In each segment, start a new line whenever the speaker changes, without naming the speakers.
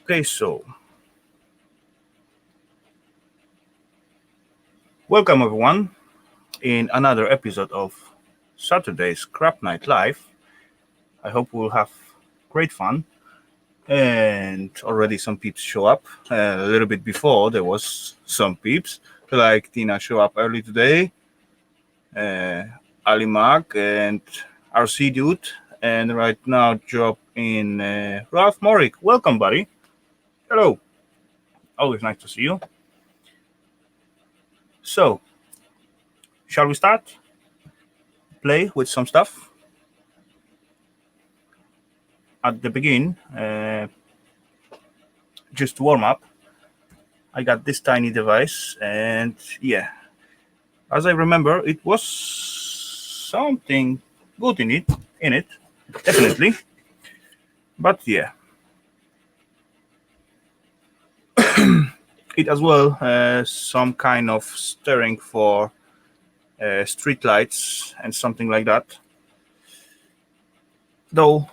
Okay, so welcome everyone in another episode of Saturday's Scrap Night Live. I hope we'll have great fun. And already some peeps show up. A little bit before there was some peeps like Tina show up early today, uh, Ali Mark and RC Dude, and right now drop in Ralph Morik. Welcome, buddy. Hello. Always nice to see you. So, shall we start? Play with some stuff at the beginning. Just to warm up. I got this tiny device, and yeah, as I remember, it was something good in it. Definitely. But yeah, it as well has some kind of steering for street lights and something like that. Though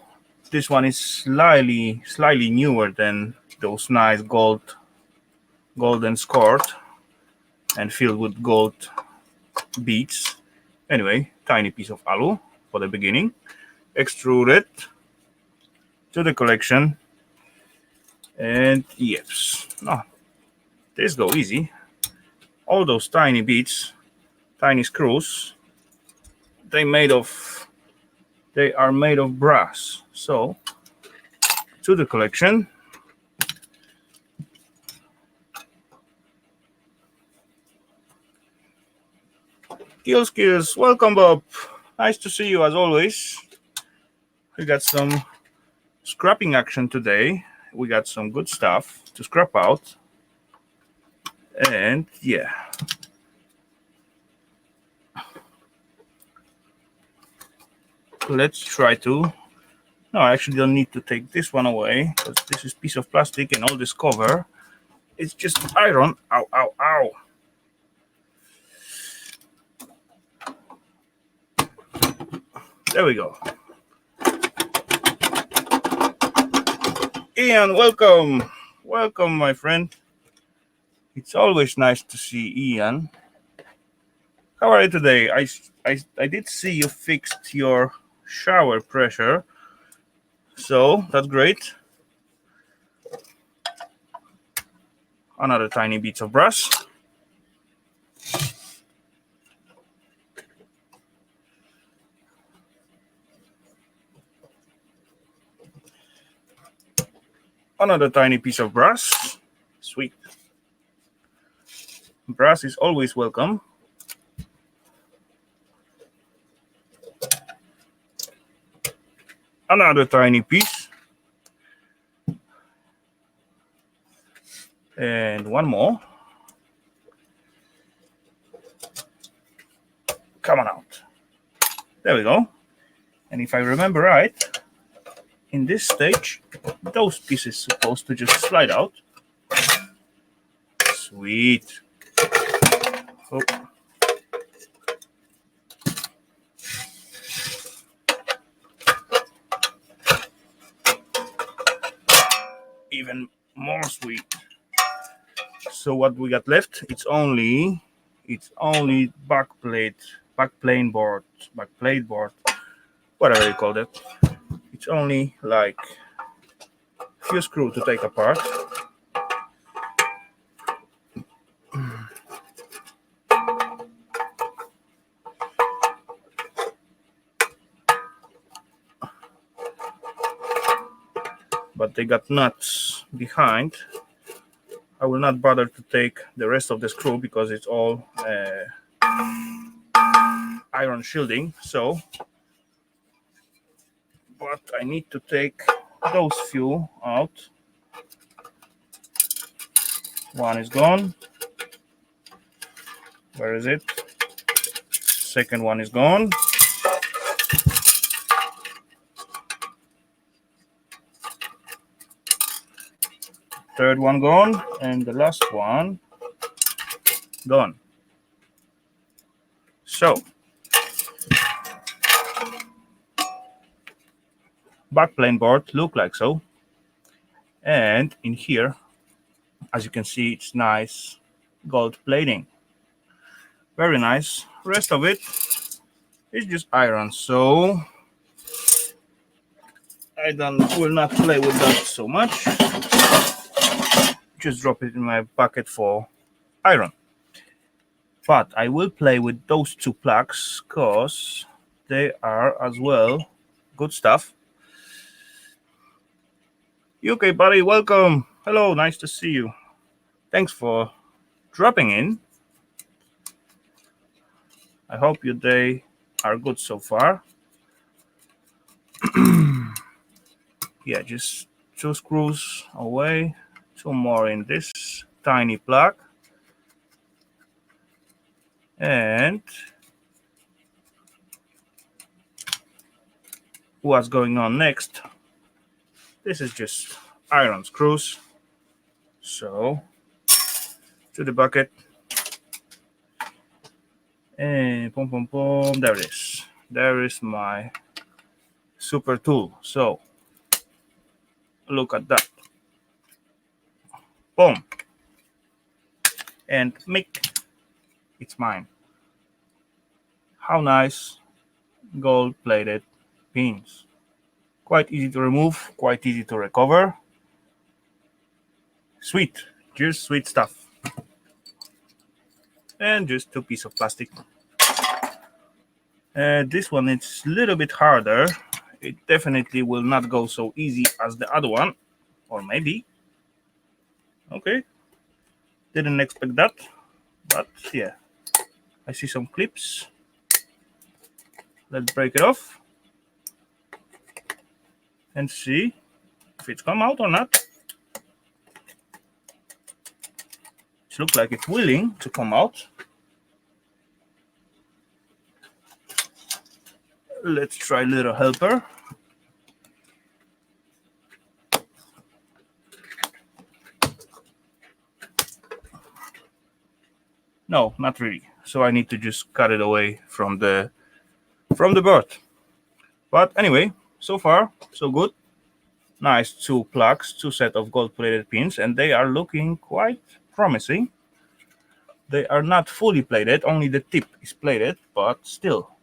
this one is slightly newer than those nice golden scored and filled with gold beads. Anyway, tiny piece of alu for the beginning. Extruded to the collection. And yes, this go easy. All those tiny beads, tiny screws, they are made of brass. So to the collection. Skills, welcome Bob. Nice to see you as always. We got some scrapping action today. We got some good stuff to scrap out. And yeah. Let's try to. No, I actually don't need to take this one away because this is piece of plastic and all this cover. It's just iron. Ow, ow, ow. There we go. Ian, welcome. Welcome, my friend. It's always nice to see Ian. How are you today? I did see you fixed your shower pressure. So that's great. Another tiny bits of brass. Another tiny piece of brass. Sweet. Brass is always welcome. Another tiny piece. And one more. Come on out. There we go. And if I remember right, in this stage, those pieces supposed to just slide out. Sweet. Oh. Even more sweet. So what we got left? It's only backplate board, whatever you call it. It's only like a few screws to take apart. But they got nuts behind. I will not bother to take the rest of the screw because it's all iron shielding. So, but I need to take those few out. One is gone. Where is it? Second one is gone. Third one gone, and the last one gone. So, backplane board look like so. And in here, as you can see, it's nice gold plating. Very nice. Rest of it is just iron, so I will not play with that so much. Just drop it in my bucket for iron. But I will play with those two plugs because they are as well good stuff. UK buddy, welcome. Hello, nice to see you. Thanks for dropping in. I hope your day are good so far. Yeah, just 2 screws away, 2 more in this tiny plug. And what's going on next? This is just iron screws. So to the bucket. And boom, boom, boom. There it is. There is my super tool. So look at that. Boom. And mick, it's mine. How nice gold plated pins. Quite easy to remove, quite easy to recover. Sweet, just sweet stuff. And just 2 pieces of plastic. This one is a little bit harder. It definitely will not go so easy as the other one, or maybe. Okay, didn't expect that, but yeah, I see some clips. Let's break it off and see if it's come out or not. It looks like it's willing to come out. Let's try little helper. No, not really. So I need to just cut it away from the bird. But anyway, so far so good. Nice 2 plugs, 2 set of gold plated pins, and they are looking quite promising. They are not fully plated, only the tip is plated, but still.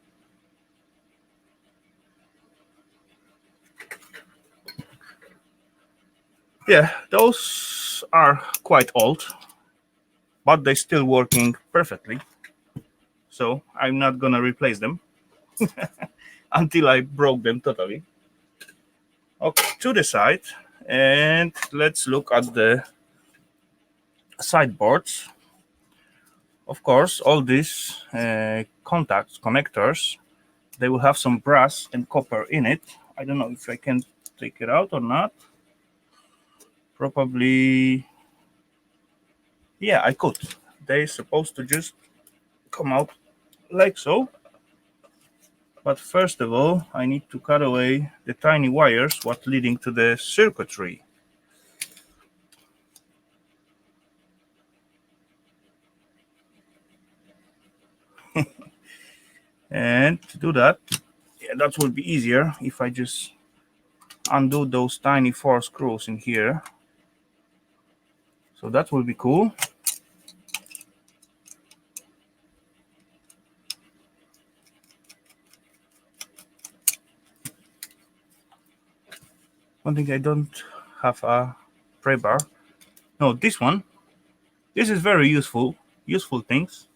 Yeah, those are quite old, but they're still working perfectly. So I'm not gonna replace them until I broke them totally. Okay, to the side, and let's look at the sideboards. Of course, all these contacts, connectors, they will have some brass and copper in it. I don't know if I can take it out or not. Probably, yeah, I could. They're supposed to just come out like so. But first of all, I need to cut away the tiny wires what leading to the circuitry. And to do that, yeah, that will be easier if I just undo those tiny 4 screws in here. So that will be cool. One thing, I don't have a pray bar. No, this one. This is very useful things.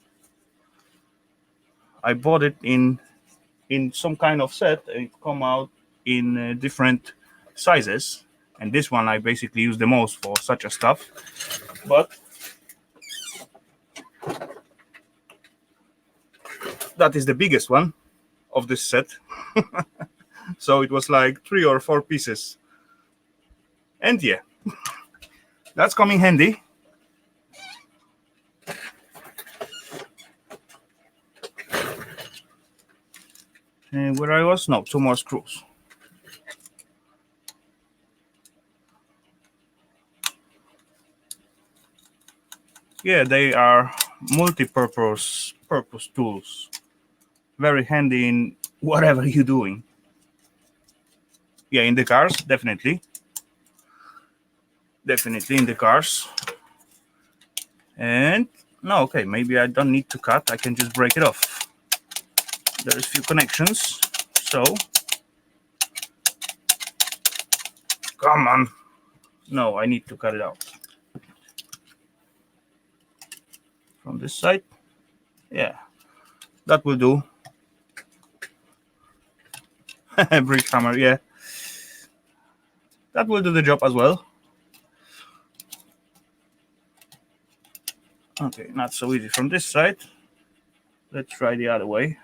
I bought it in some kind of set. It come out in different sizes, and this one I basically use the most for such a stuff. But that is the biggest one of this set. So it was like 3 or 4 pieces. And yeah, that's coming handy. And where I was? No, 2 more screws. Yeah, they are multi-purpose tools. Very handy in whatever you're doing. Yeah, in the cars, definitely. definitely in the cars. And no, okay, maybe I don't need to cut, I can just break it off. There's few connections, so come on. No, I need to cut it out. From this side, yeah, that will do. Brick hammer, yeah, that will do the job as well. Okay, not so easy from this side. Let's try the other way.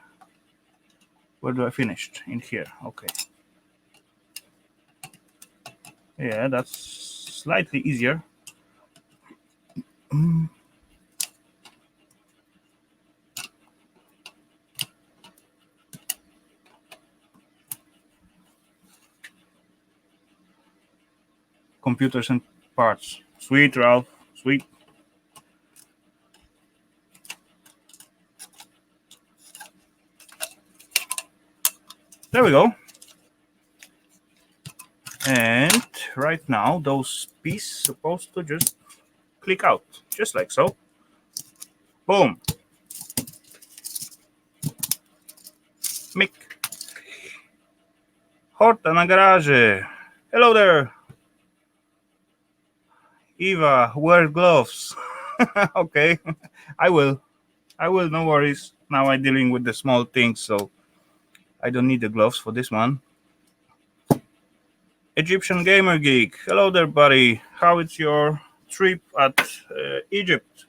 Where do I finish? In here, okay. Yeah, that's slightly easier. Computers and parts. Sweet, Ralph. Sweet. There we go. And right now, those pieces supposed to just click out, just like so. Boom. Mick. Horta na garage. Hello there. Eva, wear gloves. Okay, I will. No worries. Now I'm dealing with the small things, so I don't need the gloves for this one. Egyptian Gamer Geek. Hello there, buddy. How is your trip at Egypt?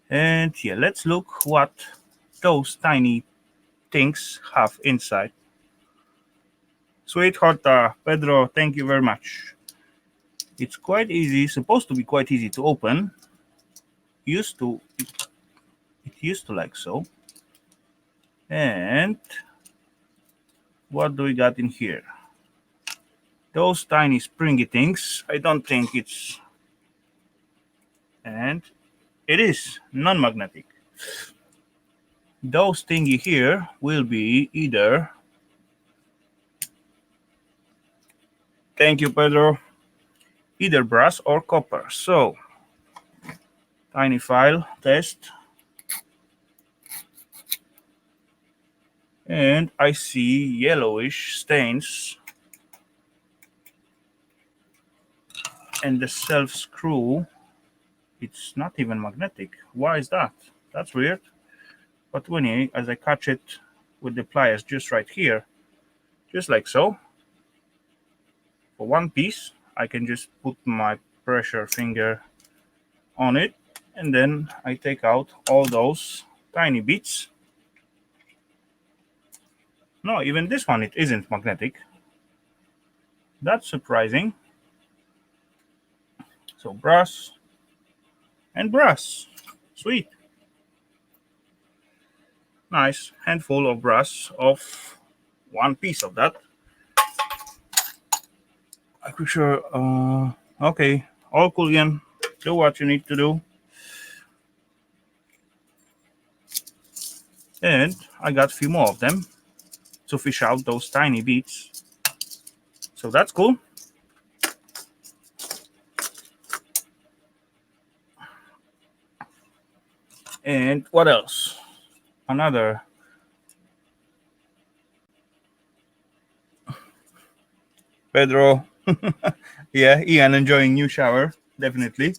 And yeah, let's look what those tiny things have inside. Sweet Horta, Pedro, thank you very much. It's quite easy, supposed to be quite easy to open. It used to like so. And what do we got in here? Those tiny springy things. I don't think it's, and it is non-magnetic. Those thingy here will be either, thank you Pedro, either brass or copper. So tiny file test, and I see yellowish stains, and the self screw, it's not even magnetic. Why is that? That's weird. But when as I catch it with the pliers just right here, just like so, for one piece I can just put my pressure finger on it, and then I take out all those tiny bits. No, even this one, it isn't magnetic. That's surprising. So brass and brass. Sweet. Nice handful of brass of one piece of that. I'm pretty sure. Okay, all cool again. Do what you need to do. And I got a few more of them to fish out those tiny beads. So that's cool. And what else? Another. Pedro. Yeah, Ian enjoying new shower. Definitely.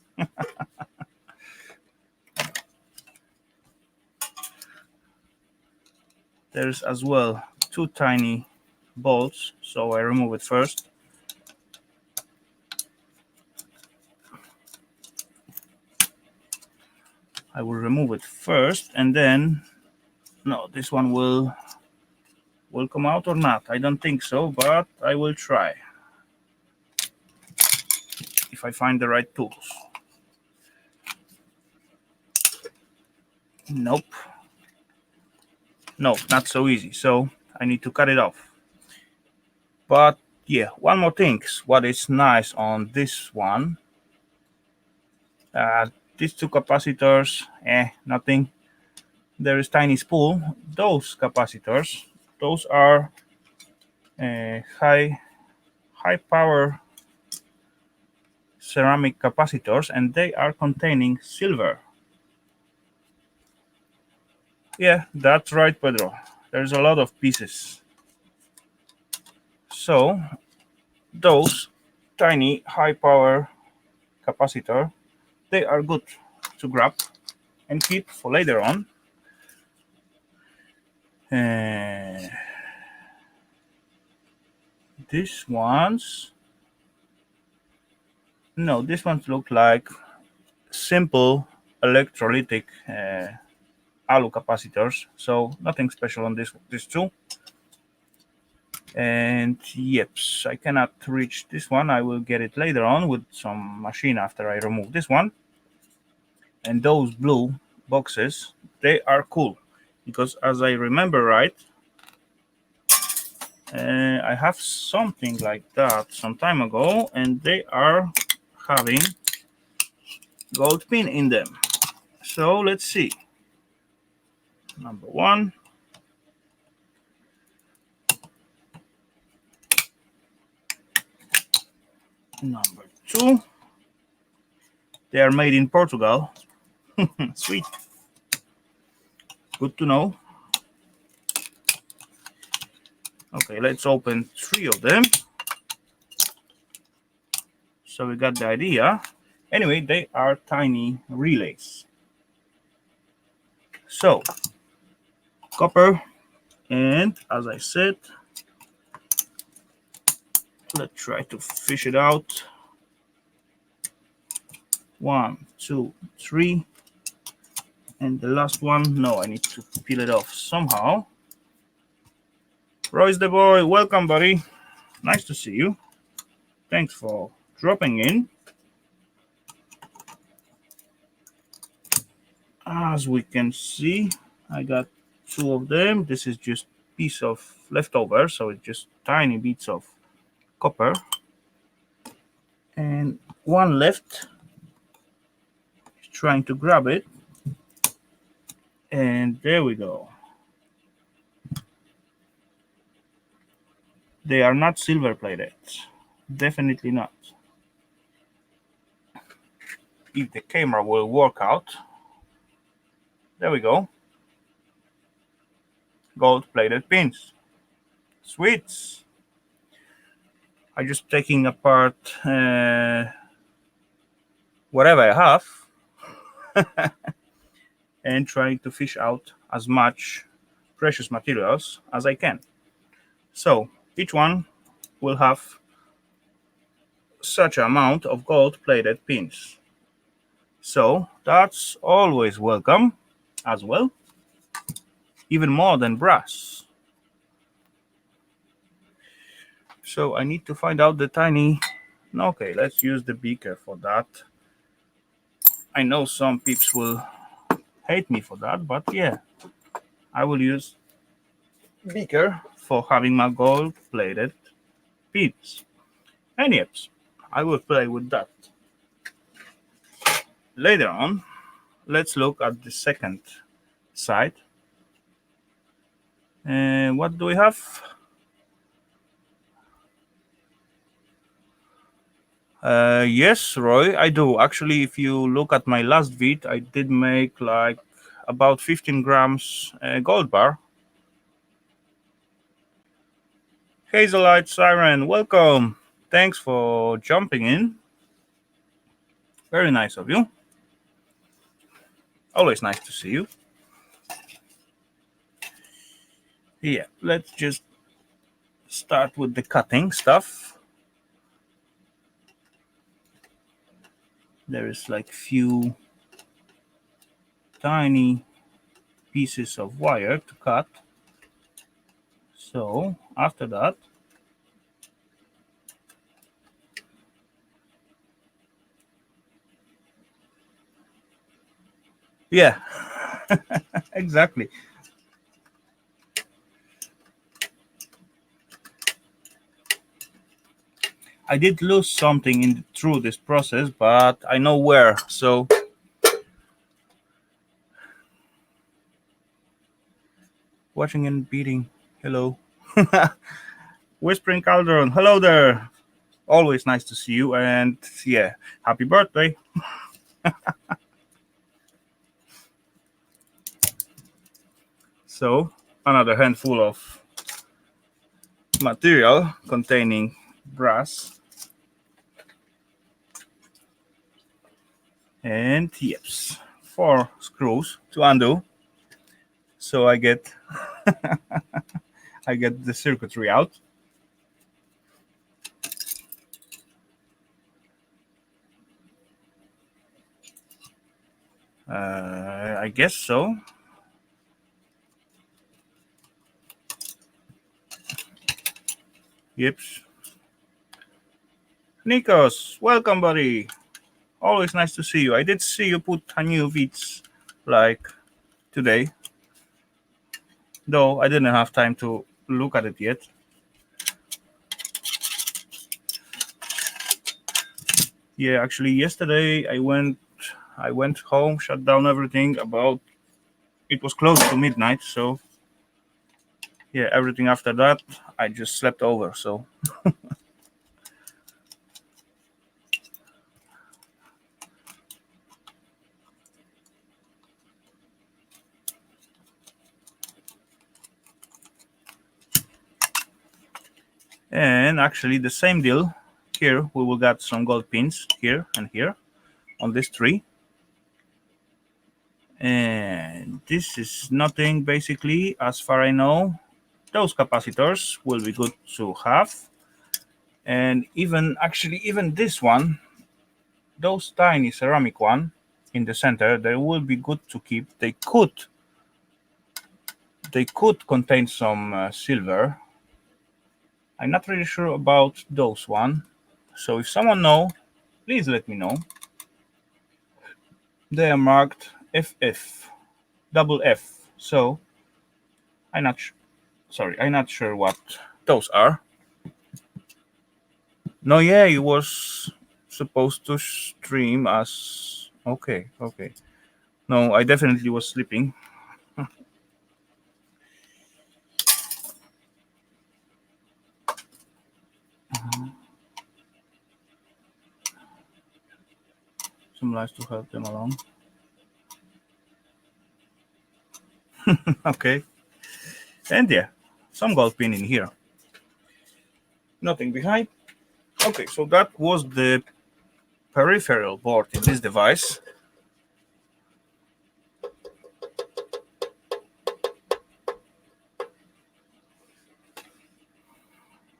There's as well two tiny bolts. So I remove it first. I will remove it first, and then, no, this one will come out or not. I don't think so, but I will try if I find the right tools. Nope. No, not so easy. So I need to cut it off. But yeah, one more thing. What is nice on this one, these two capacitors, nothing. There is tiny spool. Those capacitors, those are high power ceramic capacitors, and they are containing silver. Yeah, that's right, Pedro. There's a lot of pieces. So those tiny high power capacitor, they are good to grab and keep for later on. Uh, these ones, no, these ones look like simple electrolytic alu capacitors, so nothing special on this two. And yep, I cannot reach this one. I will get it later on with some machine after I remove this one. And those blue boxes, they are cool because as I remember right, I have something like that some time ago, and they are having gold pin in them. So let's see. Number one. Number two. They are made in Portugal. Sweet. Good to know. Okay, let's open three of them. So we got the idea. Anyway, they are tiny relays. So, copper, and as I said, let's try to fish it out. 1, 2, 3. And the last one, no, I need to peel it off somehow. Royce the boy, welcome, buddy. Nice to see you. Thanks for dropping in. As we can see, I got two of them. This is just piece of leftover, so it's just tiny bits of copper. And one left. Trying to grab it. And there we go. They are not silver plated. Definitely not. If the camera will work out. There we go. Gold plated pins. Sweets. I'm just taking apart whatever I have and trying to fish out as much precious materials as I can. So each one will have such amount of gold plated pins. So that's always welcome as well, even more than brass. So I need to find out the tiny. Okay, let's use the beaker for that. I know some peeps will hate me for that, but yeah, I will use beaker for having my gold plated pins. And yep, I will play with that. Later on, let's look at the second side. And what do we have? Yes, Roy, I do. Actually, if you look at my last vid, I did make like about 15 grams gold bar. Hazelite Siren, welcome. Thanks for jumping in. Very nice of you. Always nice to see you. Yeah, let's just start with the cutting stuff. There is like few tiny pieces of wire to cut. So after that, yeah, exactly. I did lose something through this process, but I know where. So watching and beating. Hello. Whispering Calderon, hello there. Always nice to see you, and yeah, happy birthday. So, another handful of material containing brass. And yes, 4 screws to undo. So I get I get the circuitry out. I guess so. Yep. Nikos, welcome, buddy. Always nice to see you. I did see you put a new vids like today, though I didn't have time to look at it yet. Yeah, actually, yesterday I went home, shut down everything. About it was close to midnight, so yeah, everything after that I just slept over. So and actually the same deal here. We will get some gold pins here and here on this tree. And this is nothing basically, as far I know. Those capacitors will be good to have. And even this one, those tiny ceramic one in the center, they will be good to keep. They could contain some silver. I'm not really sure about those one. So if someone know, please let me know. They are marked FF, double F. So I'm not sure what those are. No, yeah, it was supposed to stream as okay, okay. No, I definitely was sleeping. Some lights to help them along. Okay, and yeah, some gold pin in here. Nothing behind. Okay, so that was the peripheral board in this device.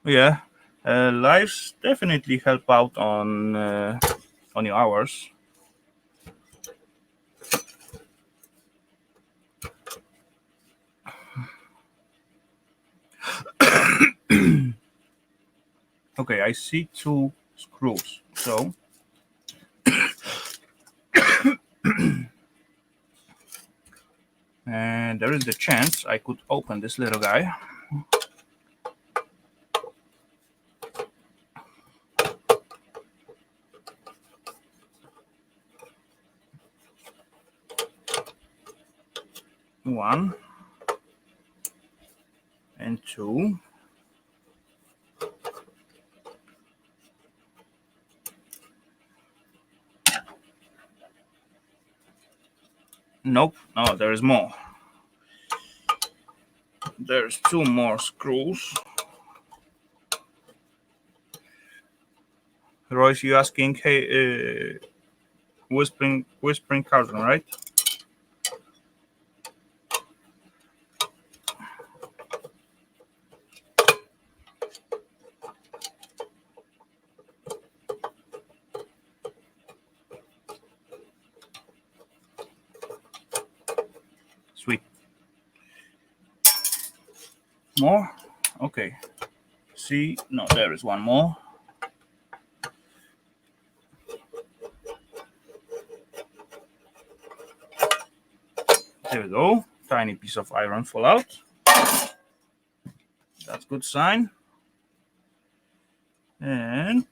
Yeah, lives definitely help out on your hours. Okay, I see 2 screws. So and there is the chance I could open this little guy. One and two. Nope, no, there is more. There's 2 more screws. Royce, you asking, hey, whispering Carlton, right? Sweet. More? Okay. See, no, there is one more. There we go. Tiny piece of iron fall out. That's good sign. And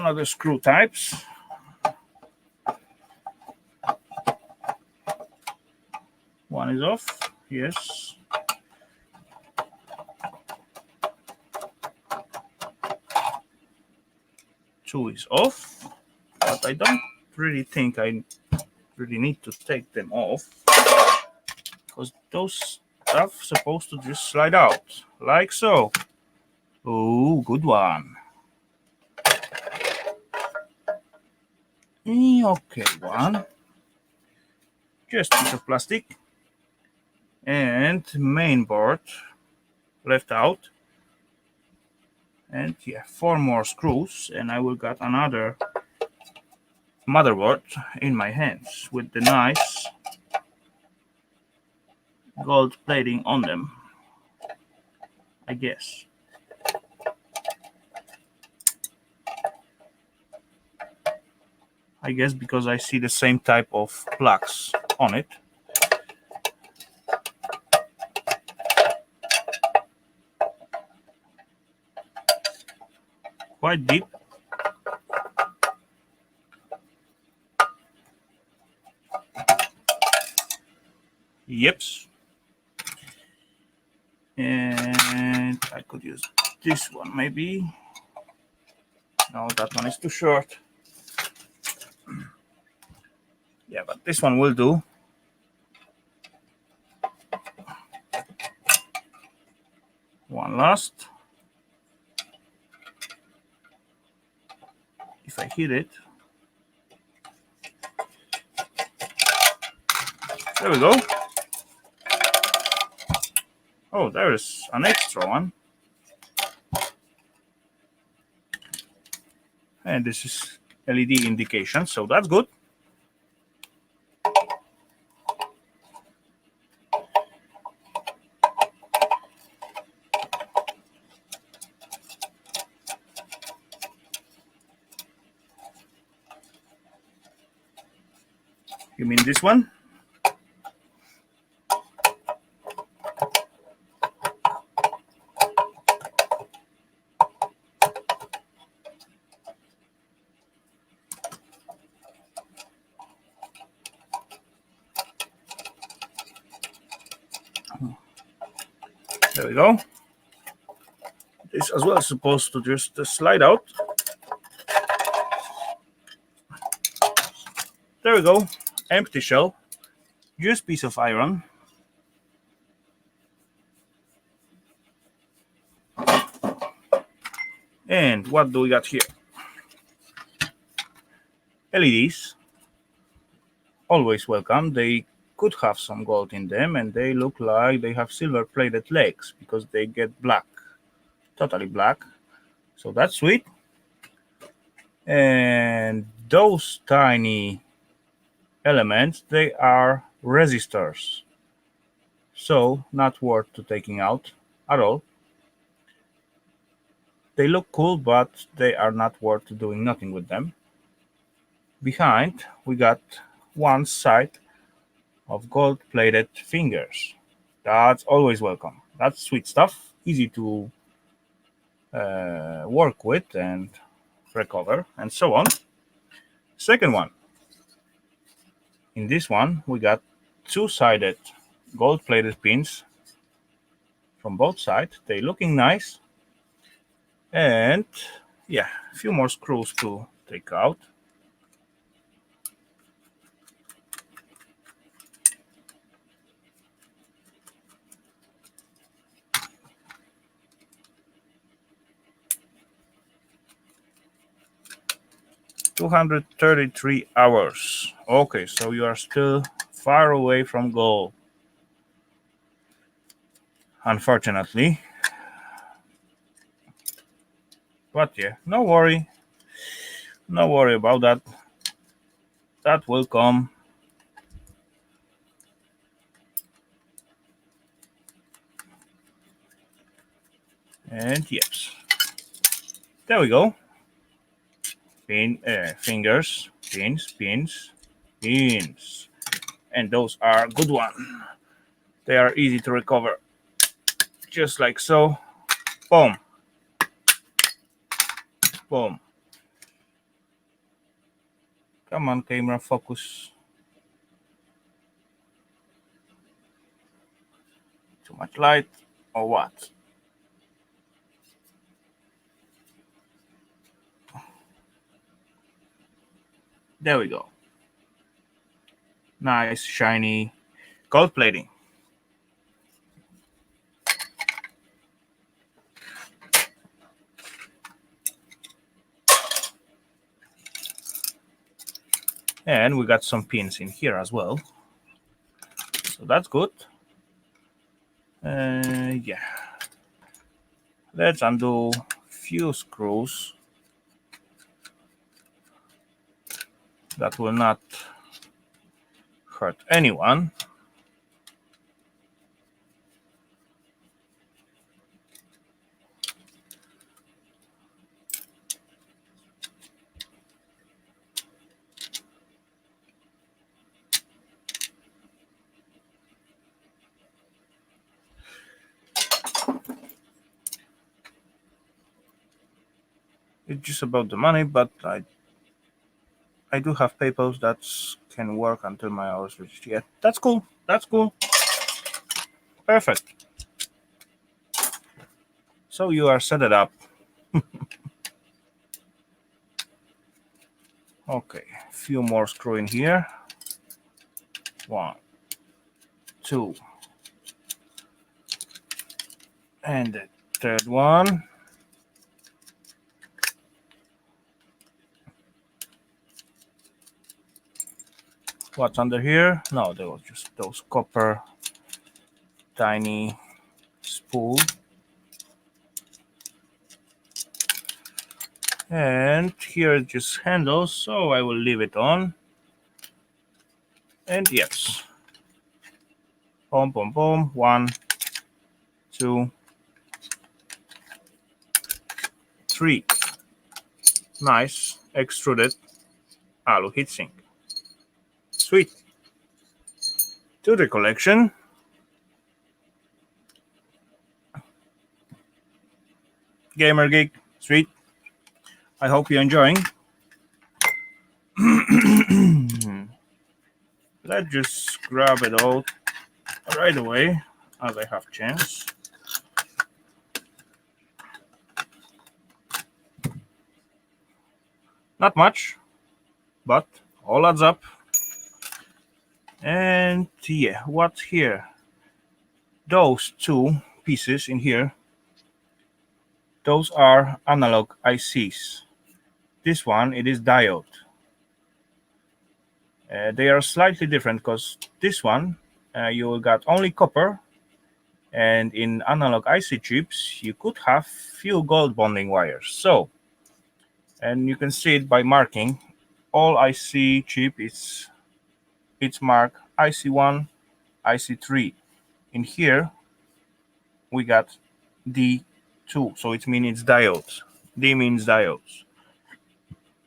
other screw types. One is off, yes. Two is off, but I don't really think I really need to take them off, because those stuff supposed to just slide out, like so. Oh, good one. Okay, one. Just piece of plastic. And main board left out. And yeah, 4 more screws, and I will get another motherboard in my hands with the nice gold plating on them, I guess. Because I see the same type of plugs on it. Quite deep. Yeps. And I could use this one maybe. No, that one is too short. Yeah, but this one will do. One last. If I hit it. There we go. Oh, there is an extra one. And this is LED indication, so that's good. You mean this one? There we go. This as well is supposed to just slide out. There we go. Empty shell. Just piece of iron. And what do we got here? LEDs. Always welcome. They could have some gold in them, and they look like they have silver plated legs because they get black. Totally black. So that's sweet. And those tiny elements, they are resistors. So not worth to taking out at all. They look cool, but they are not worth doing nothing with them. Behind, we got one side of gold-plated fingers. That's always welcome. That's sweet stuff, easy to work with and recover, and so on. Second one. In this one, we got two-sided gold-plated pins from both sides. They looking nice. And yeah, a few more screws to take out. $233 hours. Okay, so you are still far away from goal. Unfortunately. But yeah, no worry. No worry about that. That will come. And yes. There we go. Fingers, pins, pins, pins. And those are good ones. They are easy to recover. Just like so. Boom. Boom. Come on, camera, focus. Too much light or what? There we go. Nice, shiny gold plating. And we got some pins in here as well. So that's good. Yeah. Let's undo few screws. That will not hurt anyone. It's just about the money, but I do have papers that can work until my hours reached. Yeah, that's cool. That's cool. Perfect. So you are set it up. Okay, a few more screw in here. 1, 2, and the third one. What's under here? No, there was just those copper tiny spool. And here it just handles, so I will leave it on. And yes. Boom, boom, boom. 1, 2, 3. Nice extruded alu heatsink. Sweet. To the collection. Gamer Geek. Sweet. I hope you're enjoying. Let's just grab it all right away as I have chance. Not much, but all adds up. And yeah, what's here? Those two pieces in here, those are analog ICs. This one, it is diode. They are slightly different because this one, you got only copper, and in analog IC chips, you could have few gold bonding wires. So, and you can see it by marking. All IC chip it's marked IC1, IC3. In here, we got D2, so it means it's diodes. D means diodes.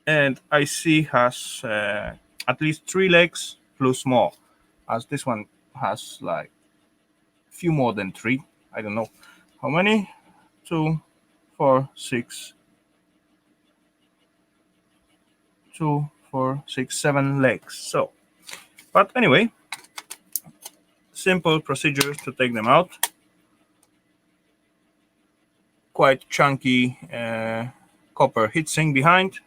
And IC has at least 3 legs plus more, as this one has like a few more than 3. I don't know how many. 2, 4, 6, 2, 4, 6, 7 legs. So, but anyway, simple procedure to take them out. Quite chunky copper heatsink behind,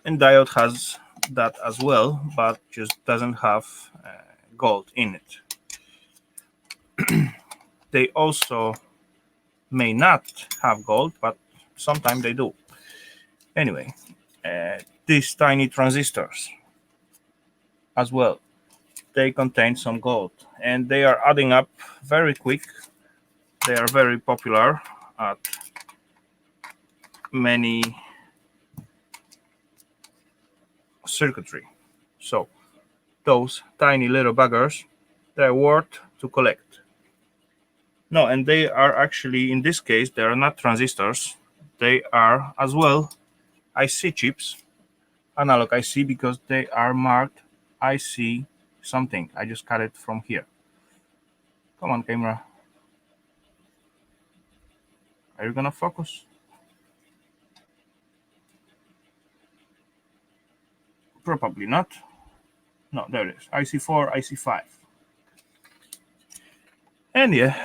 and diode has that as well, but just doesn't have gold in it. They also may not have gold, but sometimes they do. Anyway, these tiny transistors as well, they contain some gold, and they are adding up very quick. They are very popular at many circuitry. So those tiny little buggers, they're worth to collect. No, and they are actually, in this case, they are not transistors. They are as well IC chips, analog IC, because they are marked IC something. I just cut it from here. Come on, camera. Are you gonna focus? Probably not. No, there it is. IC4, IC5. And yeah,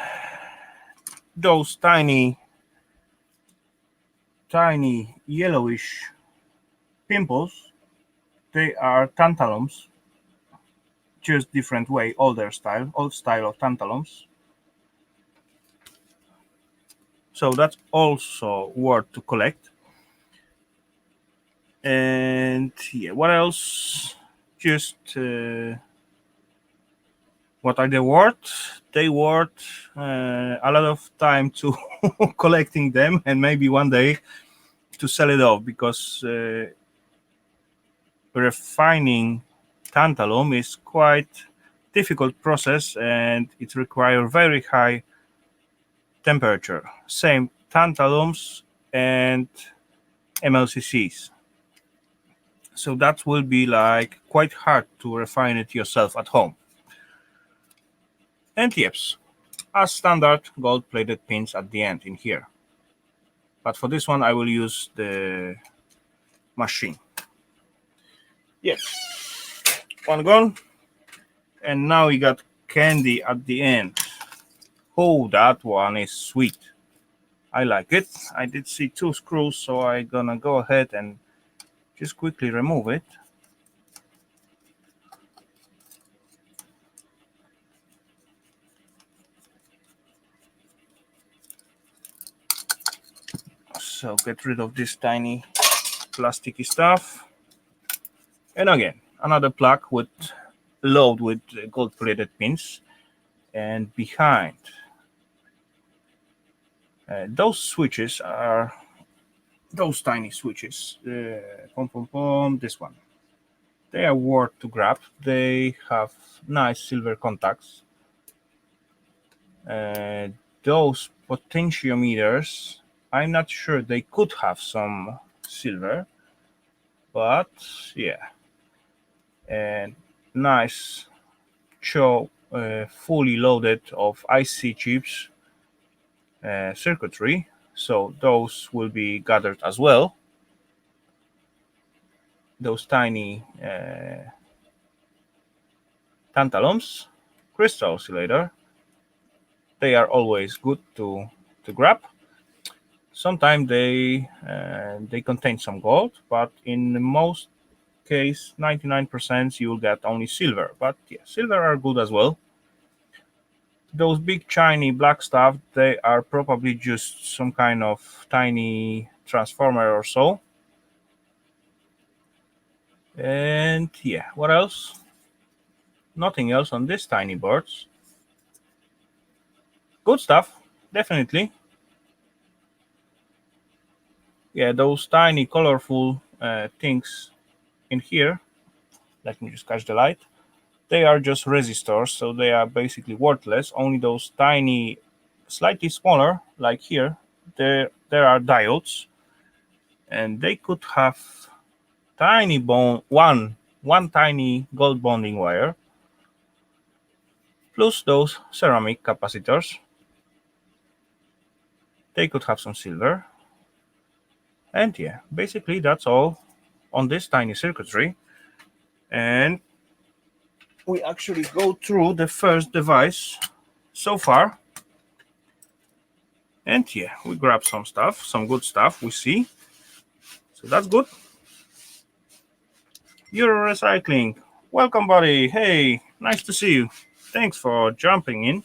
those tiny yellowish pimples, they are tantalums, just different way, old style of tantalums. So that's also worth to collect. And yeah, what else? Just what are they worth? They worth a lot of time to collecting them, and maybe one day to sell it off, because refining tantalum is quite difficult process, and it requires very high temperature. Same tantalums and MLCCs. So that will be like quite hard to refine it yourself at home. And yes, as standard gold-plated pins at the end in here. But for this one, I will use the machine. Yes, one gone. And now we got candy at the end. Oh, that one is sweet. I like it. I did see 2 screws, so I'm gonna go ahead and just quickly remove it. So get rid of this tiny plasticky stuff. And again, another plug with load with gold-plated pins. And behind, those switches are those tiny switches. This one. They are worth to grab. They have nice silver contacts. Those potentiometers, I'm not sure, they could have some silver, but yeah. And nice show, fully loaded of IC chips circuitry, so those will be gathered as well. Those tiny tantalums, crystal oscillator, they are always good to grab. Sometimes they contain some gold, but in most case, 99% you will get only silver. But yeah, silver are good as well. Those big shiny black stuff, they are probably just some kind of tiny transformer or so. And yeah, what else? Nothing else on this tiny boards. Good stuff, definitely. Yeah, those tiny colorful things in here. Let me just catch the light. They are just resistors, so they are basically worthless. Only those tiny, slightly smaller, like here, there are diodes, and they could have tiny one tiny gold bonding wire, plus those ceramic capacitors. They could have some silver. And yeah, basically that's all on this tiny circuitry. And we actually go through the first device so far. And yeah, we grab some stuff, some good stuff we see. So that's good. Euro Recycling. Welcome, buddy. Hey, nice to see you. Thanks for jumping in.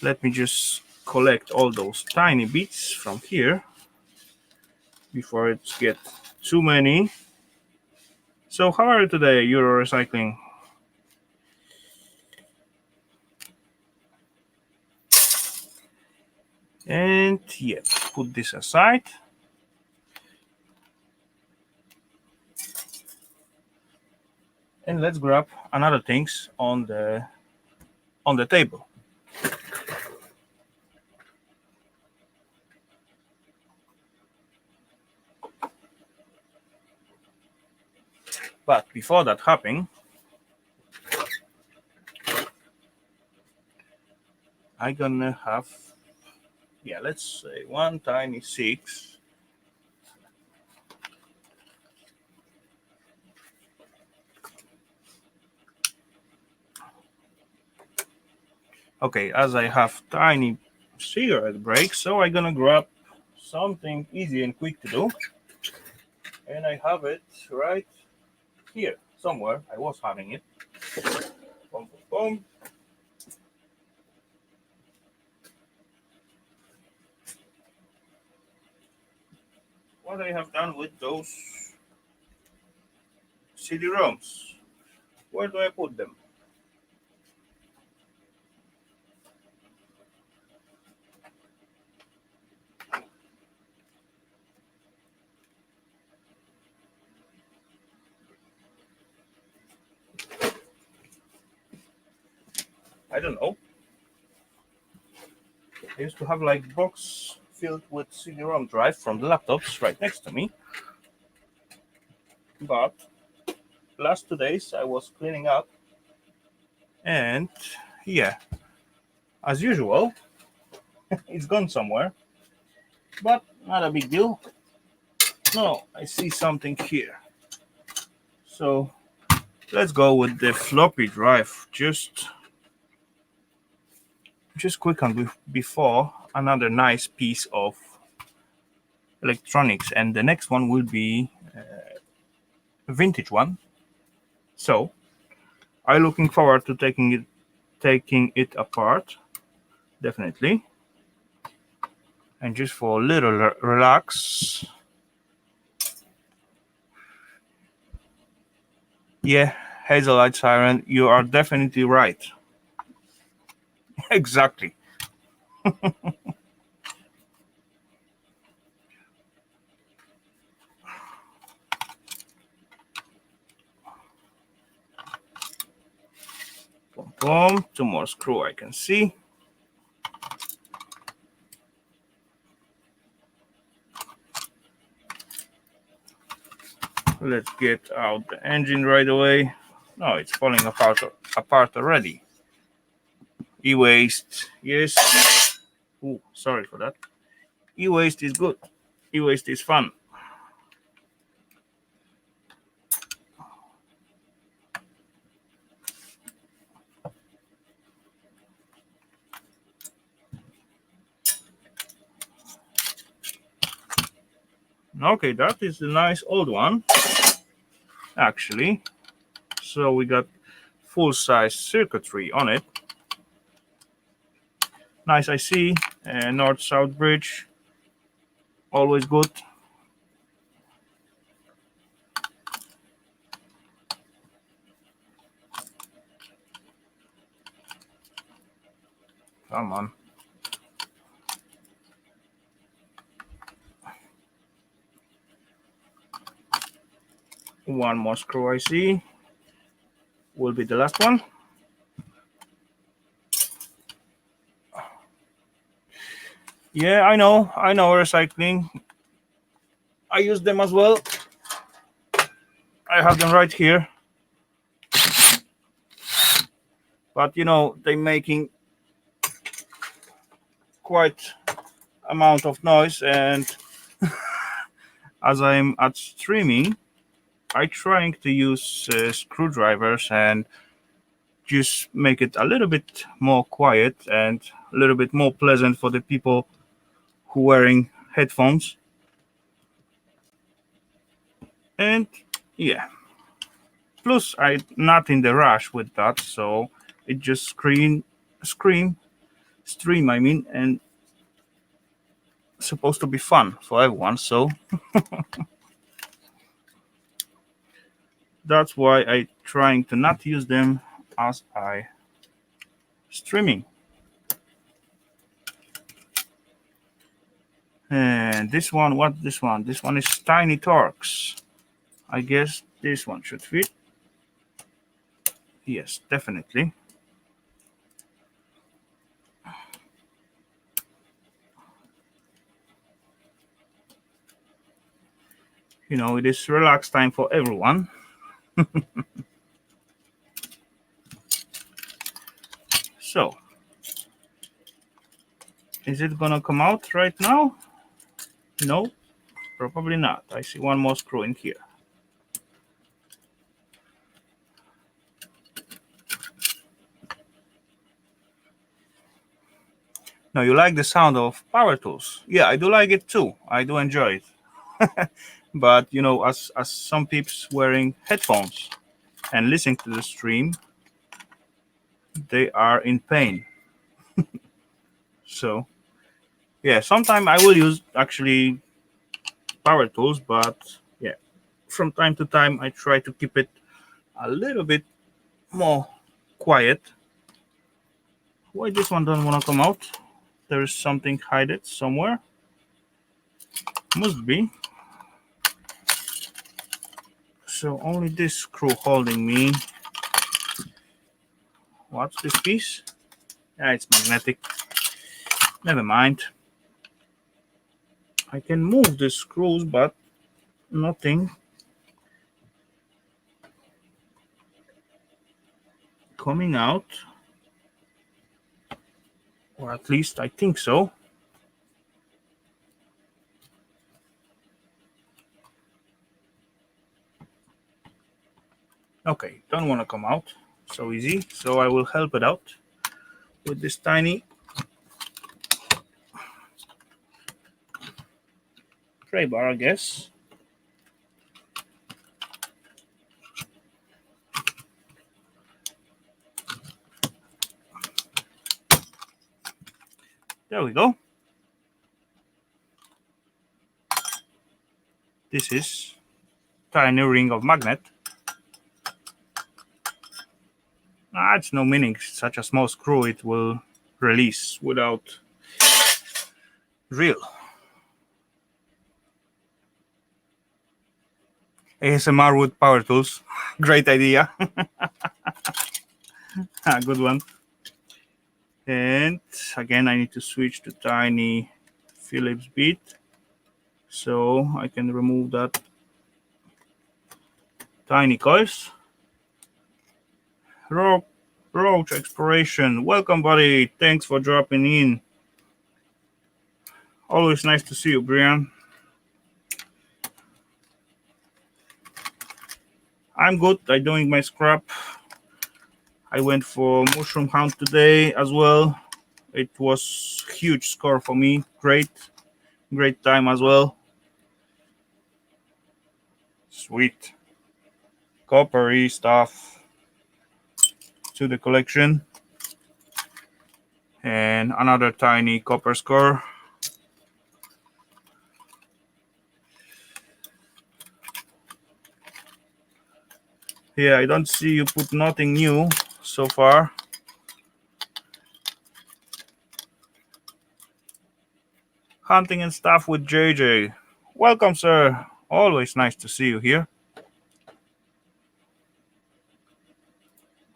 Let me just collect all those tiny bits from here before it gets too many. So how are you today, Euro Recycling? And yeah, put this aside. And let's grab another things on the table. But before that happening, I'm gonna have, yeah, let's say one tiny 6. Okay, as I have tiny cigarette break, so I'm gonna grab something easy and quick to do, and I have it right here somewhere. I was having it. Boom, boom, boom. What I have done with those CD-ROMs? Where do I put them? I don't know. I used to have like box filled with CD-ROM drive from the laptops right next to me, but last 2 days I was cleaning up, and yeah, as usual, it's gone somewhere, but not a big deal. No, I see something here. So let's go with the floppy drive. Just quick on before another nice piece of electronics, and the next one will be a vintage one. So I'm looking forward to taking it apart, definitely. And just for a little relax, yeah, Hazelite Siren, you are definitely right. Exactly. Boom, boom. Two more screw I can see. Let's get out the engine right away. No, it's falling apart already. E-waste, yes. Ooh, sorry for that. E-waste is good. E-waste is fun. Okay, that is a nice old one, actually. So we got full-size circuitry on it. Nice IC, north-south bridge, always good. Come on. One more screw IC will be the last one. Yeah, I know recycling. I use them as well. I have them right here. But they're making quite amount of noise, and as I'm at streaming, I trying to use screwdrivers and just make it a little bit more quiet and a little bit more pleasant for the people who wearing headphones. And yeah, plus I'm not in the rush with that, so it just stream, I mean, and supposed to be fun for everyone. So that's why I trying to not use them as I streaming. And this one, what this one? This one is Tiny Torx. I guess this one should fit. Yes, definitely. It is relaxed time for everyone. So, is it gonna come out right now? No, probably not. I see one more screw in here. Now, you like the sound of power tools. Yeah, I do like it too. I do enjoy it. But as some peeps wearing headphones and listening to the stream, they are in pain. So yeah, sometime I will use actually power tools, but yeah, from time to time I try to keep it a little bit more quiet. Why this one doesn't want to come out? There is something hidden somewhere. Must be. So only this screw holding me. What's this piece? Yeah, it's magnetic. Never mind. I can move the screws, but nothing coming out. Or at least I think so. Okay, don't want to come out. So easy. So I will help it out with this tiny tray bar, I guess. There we go. This is tiny ring of magnet. It's no meaning such a small screw it will release without real. ASMR with power tools. Great idea. Good one. And again, I need to switch to tiny Phillips bit so I can remove that tiny coils. Roach Exploration, welcome, buddy. Thanks for dropping in. Always nice to see you, Brian. I'm good. I'm doing my scrap. I went for mushroom hunt today as well. It was huge score for me. Great time as well. Sweet coppery stuff to the collection. And another tiny copper score. Yeah, I don't see you put nothing new so far. Hunting and stuff with JJ. Welcome, sir. Always nice to see you here.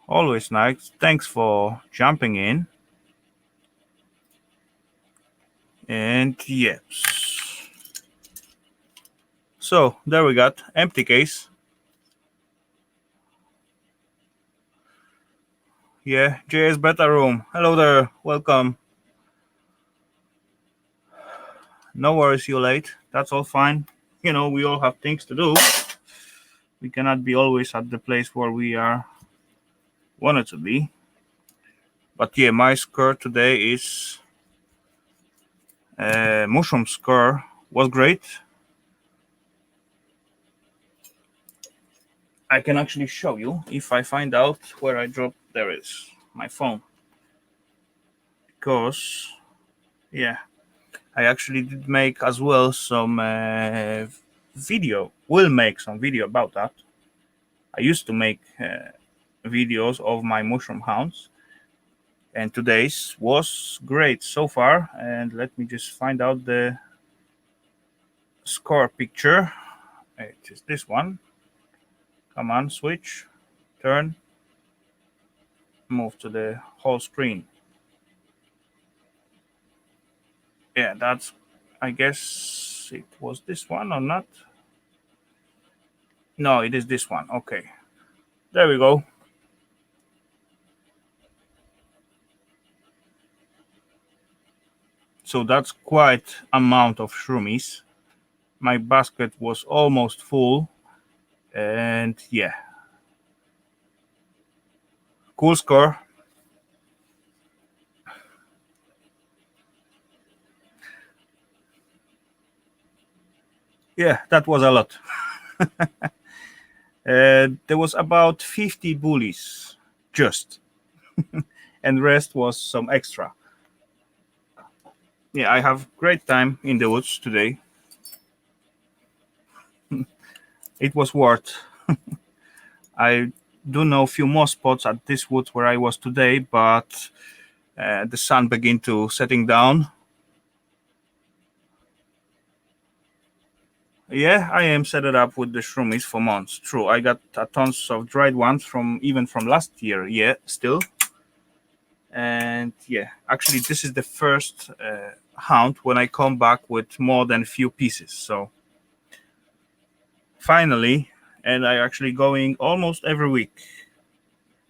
Always nice. Thanks for jumping in. And yes. So there we got empty case. Yeah, JS Beta Room. Hello there. Welcome. No worries, you're late. That's all fine. We all have things to do. We cannot be always at the place where we are wanted to be. But yeah, my score today is mushroom score was great. I can actually show you if I find out where I dropped. There is my phone. Because yeah, I actually did make as well some video. Will make some video about that. I used to make videos of my mushroom hounds, and today's was great so far. And let me just find out the score picture. It is this one. Come on, switch, turn, move to the whole screen. Yeah, that's, I guess it was this one or not. No, it is this one. Okay, there we go. So that's quite amount of shroomies. My basket was almost full, and yeah, cool score. Yeah, that was a lot. There was about 50 bullies, just, and rest was some extra. Yeah, I have great time in the woods today. It was worth. I do know a few more spots at this woods where I was today, but the sun began to setting down. Yeah, I am set it up with the shroomies for months. True, I got tons of dried ones from even from last year. Yeah, still. And yeah, actually, this is the first hunt when I come back with more than a few pieces. So finally, and I actually going almost every week.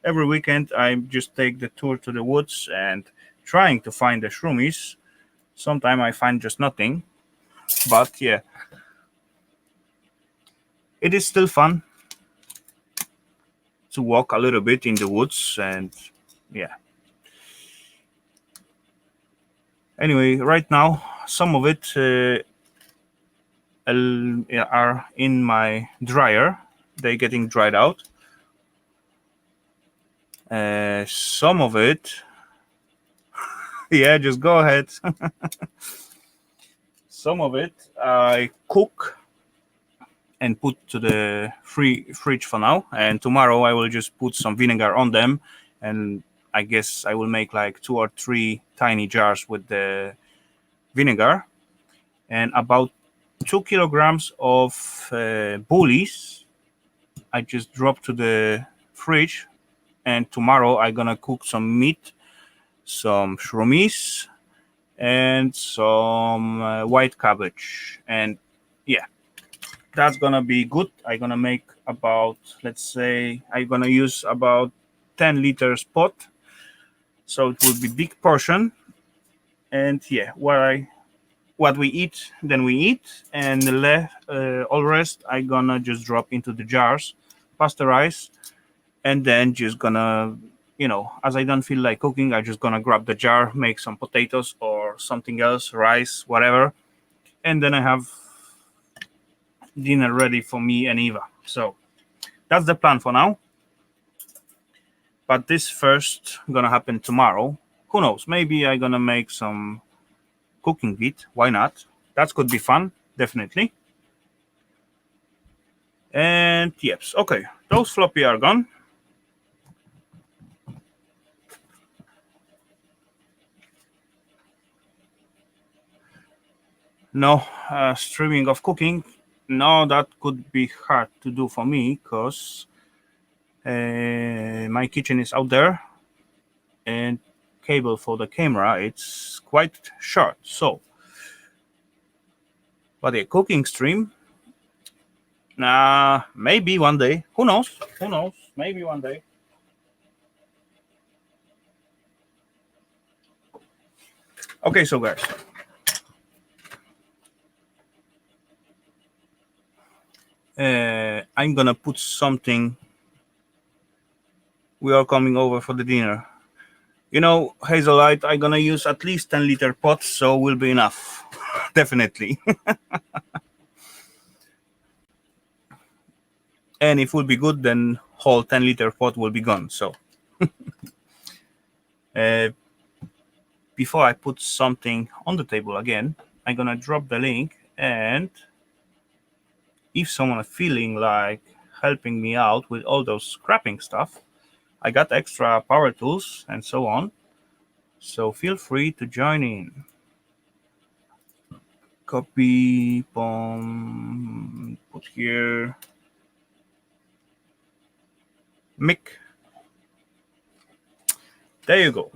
Every weekend, I just take the tour to the woods and trying to find the shroomies. Sometimes I find just nothing, but yeah, it is still fun to walk a little bit in the woods and yeah. Anyway, right now some of it are in my dryer. They're getting dried out. Some of it, yeah, just go ahead. Some of it I cook and put to the fridge for now. And tomorrow I will just put some vinegar on them, and I guess I will make like 2 or 3 tiny jars with the vinegar, and about 2 kilograms of bullies. I just drop to the fridge, and tomorrow I'm gonna cook some meat, some shroomies, and some white cabbage, and yeah, that's gonna be good. I'm gonna make about, let's say, I'm gonna use about 10 liters pot, so it will be big portion. And yeah, what we eat, then we eat, and all rest I gonna just drop into the jars, pasteurize, and then just gonna, as I don't feel like cooking, I just gonna grab the jar, make some potatoes or something else, rice, whatever, and then I have dinner ready for me and Eva. So that's the plan for now. But this first gonna happen tomorrow. Who knows? Maybe I gonna make some cooking bit. Why not? That could be fun, definitely. And yes, okay, those floppy are gone. No, streaming of cooking. No, that could be hard to do for me because my kitchen is out there and cable for the camera it's quite short. So, but a cooking stream, nah, maybe one day. Who knows? Who knows? Maybe one day. Okay, so guys, I'm gonna put something. We are coming over for the dinner. Hazelite, I'm gonna use at least 10-liter pot, so will be enough. Definitely. And if it will be good, then whole 10-liter pot will be gone. So uh, before I put something on the table again, I'm gonna drop the link, and if someone is feeling like helping me out with all those scrapping stuff, I got extra power tools and so on. So feel free to join in. Copy, boom, put here, Mick. There you go.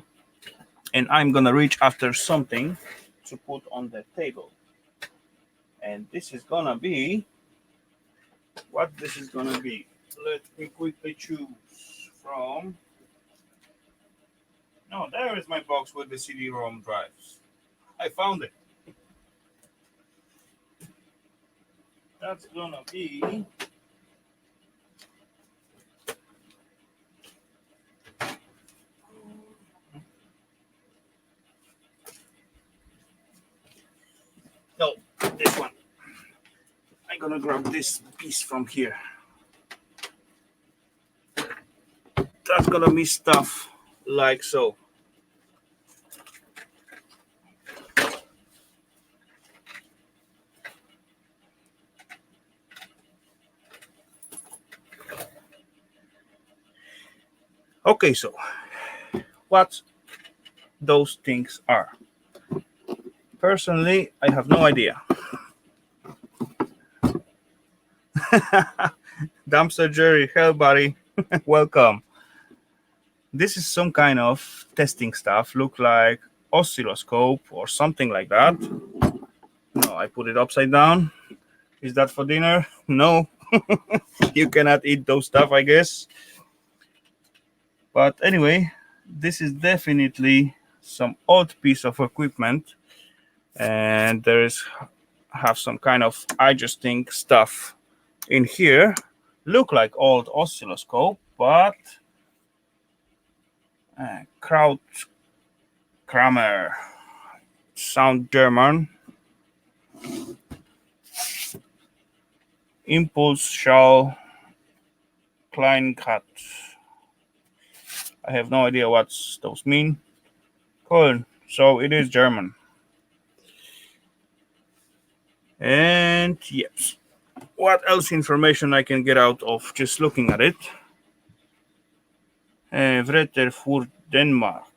And I'm gonna reach after something to put on the table. And this is gonna be what this is gonna be. Let me quickly choose from. No, there is my box with the CD-ROM drives. I found it. That's gonna be. No, this one. gonna grab this piece from here. That's gonna be stuff like so. Okay, so what those things are. Personally, I have no idea. Dumpster Jerry, hell buddy, welcome. This is some kind of testing stuff, look like oscilloscope or something like that. No, I put it upside down. Is that for dinner? No. You cannot eat those stuff, I guess. But anyway, this is definitely some old piece of equipment, and there is have some kind of adjusting stuff in here. Look like old oscilloscope, but Kraut Kramer, sound German. Impulsschall Kleinkat. I have no idea what those mean. Cool. So it is German. And yes. What else information I can get out of just looking at it? Vretter für Denmark.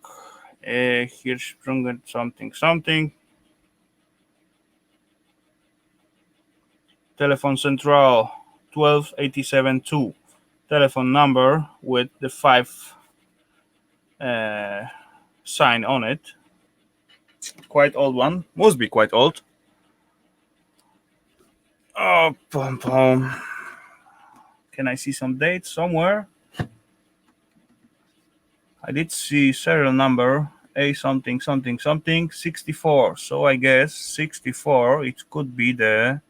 Hirschsprungen something something. Telephone Central 12872. Telephone number with the 5 sign on it. Quite old one. Must be quite old. Oh, pom pom. Can I see some dates somewhere? I did see serial number A something something something 64. So I guess 64 it could be the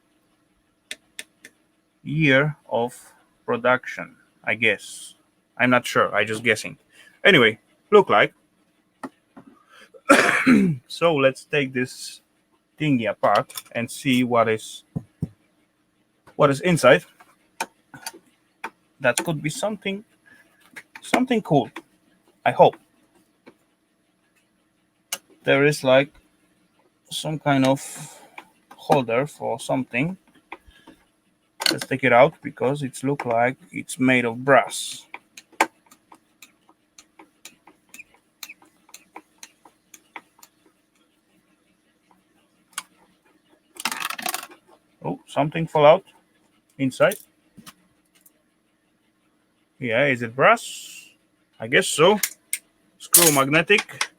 year of production. I guess. I'm not sure. I just guessing. Anyway, look like. So let's take this thingy apart and see what is inside. That could be something cool. I hope. There is like some kind of holder for something. Let's take it out because it looks like it's made of brass. Oh, something fall out inside. Yeah, is it brass? I guess so. Screw magnetic.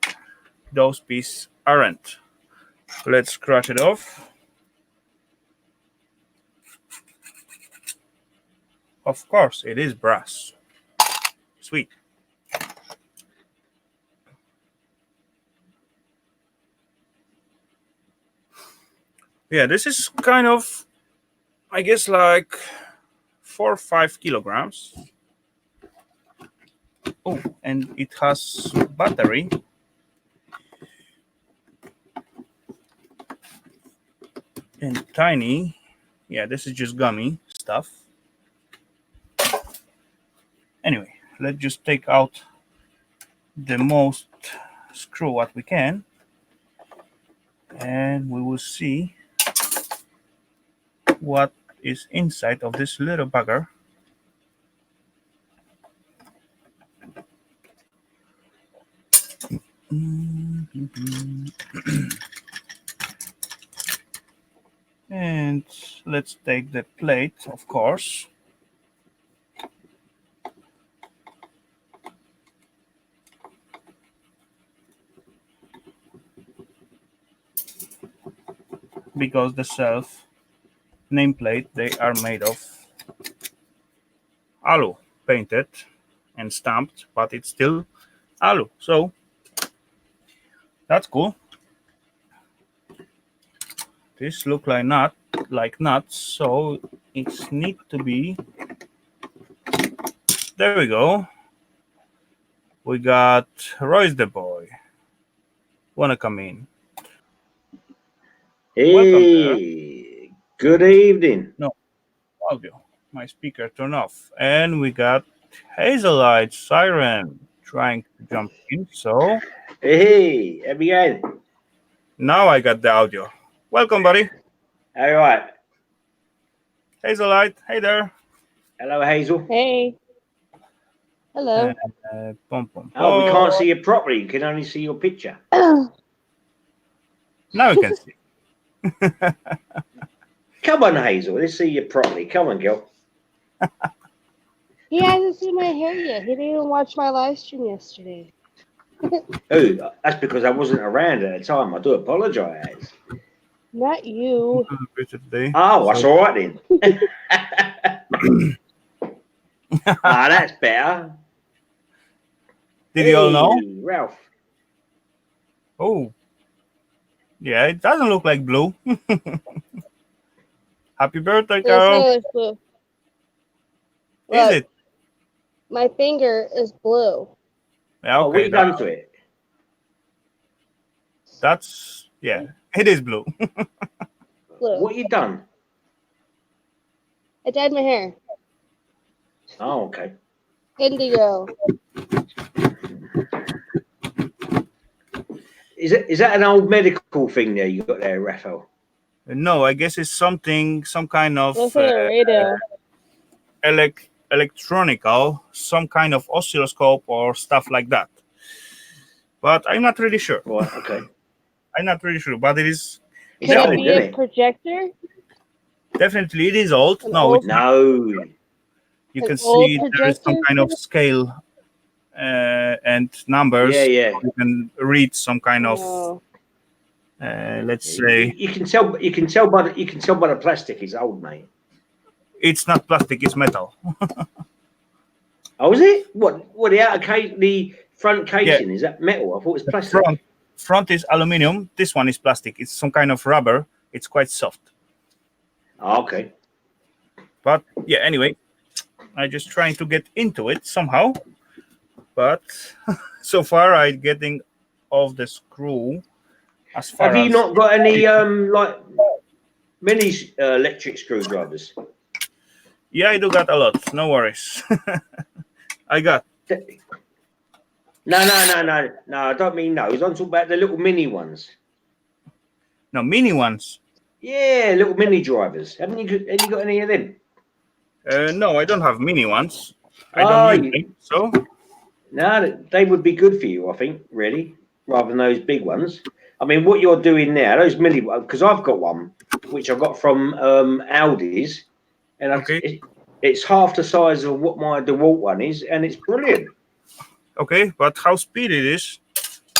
Those pieces aren't. Let's scratch it off. Of course, it is brass. Sweet. Yeah, this is kind of, I guess, like 4 or 5 kilograms. Oh, and it has battery. And tiny. Yeah, this is just gummy stuff. Anyway, let's just take out the most screw what we can. And we will see what is inside of this little bugger. And let's take the plate, of course. Because the self nameplate, they are made of alu, painted and stamped, but it's still alu. So that's cool. This look like nuts, so it need to be. There we go. We got Royce the boy. Wanna come in? Welcome there.
Hey, good evening.
No, audio. My speaker turned off. And we got Hazelite Siren trying to jump in. So
Hey, how we going?
now I got the audio. Welcome, buddy.
All right.
Hazelite, hey there.
Hello, Hazel.
Hey, hello.
Pom, pom,
Oh, we
pom.
can't see you properly. You can only see your picture.
Now you can see.
Come on, Hazel. Let's see you properly. Come on, girl.
He hasn't seen my hair yet. He didn't even watch my live stream yesterday.
Oh, that's because I wasn't around at the time. I do apologise.
Not you.
Today.
Oh, that's all right then. That's better.
Did you all know?
Hey, Ralph.
Oh. Yeah, it doesn't look like blue. Happy birthday,
It's
Carol.
not blue.
Is
Look,
it?
my finger is blue.
Yeah,
Oh, what
okay.
you done to it?
That's, yeah, it is blue.
Blue.
What you done?
I dyed my hair.
Oh, okay.
Indigo.
Is that an old medical thing there you got there, Rafal?
No, I guess it's something, some kind of
Listen to the radio.
electronical, some kind of oscilloscope or stuff like that. But I'm not really sure.
Right, okay.
I'm not really sure, but it is
It's
Could it
old,
be
isn't
a
it?
projector?
definitely it is old.
An
No,
old-
it's not.
No.
You
an
can
old
see there is some
projector?
kind of scale and numbers.
Yeah, yeah.
You can read some kind of,
No.
let's say,
You can tell by the plastic it's old, mate.
it's not plastic, it's metal.
Oh, is it? What the outer case, the front casing is that metal? I thought it was
The
plastic.
front is aluminium. This one is plastic. It's some kind of rubber. It's quite soft.
Oh, okay.
But yeah, anyway, I'm just trying to get into it somehow. But so far, I'm getting off the screw as far
Have you
as.
not got any like mini electric screwdrivers?
Yeah, I do got a lot. No worries. I got.
No. I don't mean those. I'm talking about the little mini ones.
No, mini ones.
Yeah, little mini drivers. Have you got any of them?
No, I don't have mini ones. I
Oh,
don't use them. So
No, they would be good for you, I think, really, rather than those big ones. I mean, what you're doing now, those mini ones, because I've got one, which I got from Aldi's, and
okay,
it's half the size of what my DeWalt one is, and it's brilliant.
okay, but how speed it is?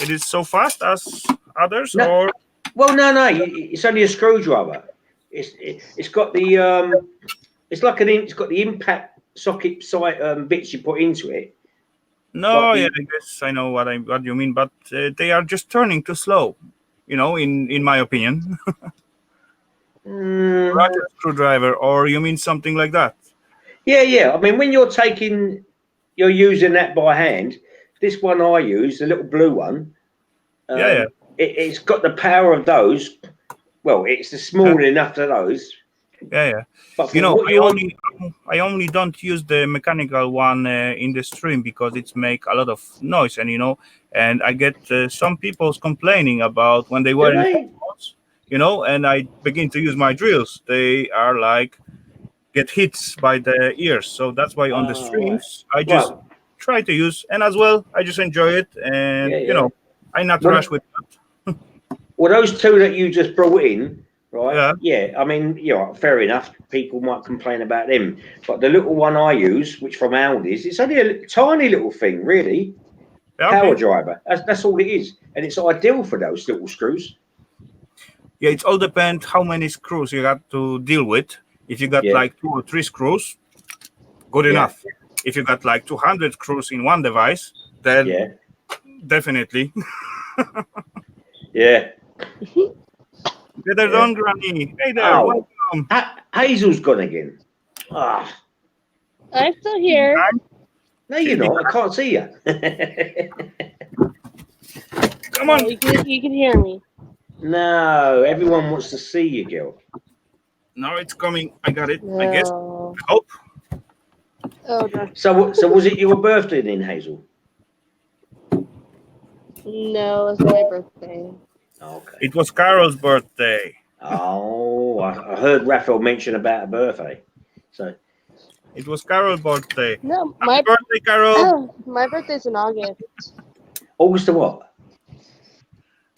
It is so fast as others,
No.
or
Well, no, it's only a screwdriver. It's got the it's got the impact socket side bits you put into it.
no?
Like
Yeah, I guess I know what you mean, but they are just turning too slow. In my opinion. Ratchet screwdriver, or you mean something like that?
Yeah. I mean, when you're using that by hand. This one I use, the little blue one.
Yeah.
It's got the power of those. Well, it's small enough to those.
Yeah.
But for what
I only don't use the mechanical one in the stream because it's make a lot of noise, and I get some people's complaining about when they
do
were in
they?
headphones, and I begin to use my drills. They are like get hits by the ears, so that's why on the
Right.
streams I just
Right.
try to use, and as well I just enjoy it, and
Yeah.
I not
Well,
rush with that.
Well, those two that you just brought in, right?
Yeah.
Yeah. I mean, fair enough. People might complain about them, but the little one I use, which from Aldi's, it's only a tiny little thing, really.
Yeah,
Power
okay.
driver. That's all it is, and it's ideal for those little screws.
Yeah, it all depends how many screws you got to deal with. If you got
Yeah.
like 2 or 3 screws, good
Yeah.
enough. If you got like 200 screws in one device, then
Yeah.
definitely.
Yeah.
Better
Yeah.
done, Granny. Hey there,
Oh,
welcome.
Hazel's gone again. Ah,
I'm still here.
no, you're not. I can't see you.
Come on.
Oh, you can hear me.
No, everyone wants to see you, girl.
Now it's coming. I got it, I guess.
No. Oh.
I hope.
Oh no.
So was it your birthday then, Hazel?
No, it's my birthday.
Okay.
It was Carol's birthday.
Oh, I heard Rafal mention about a birthday. So
It was Carol's birthday.
No,
Happy
my
birthday, Carol.
my birthday's in August.
August the what?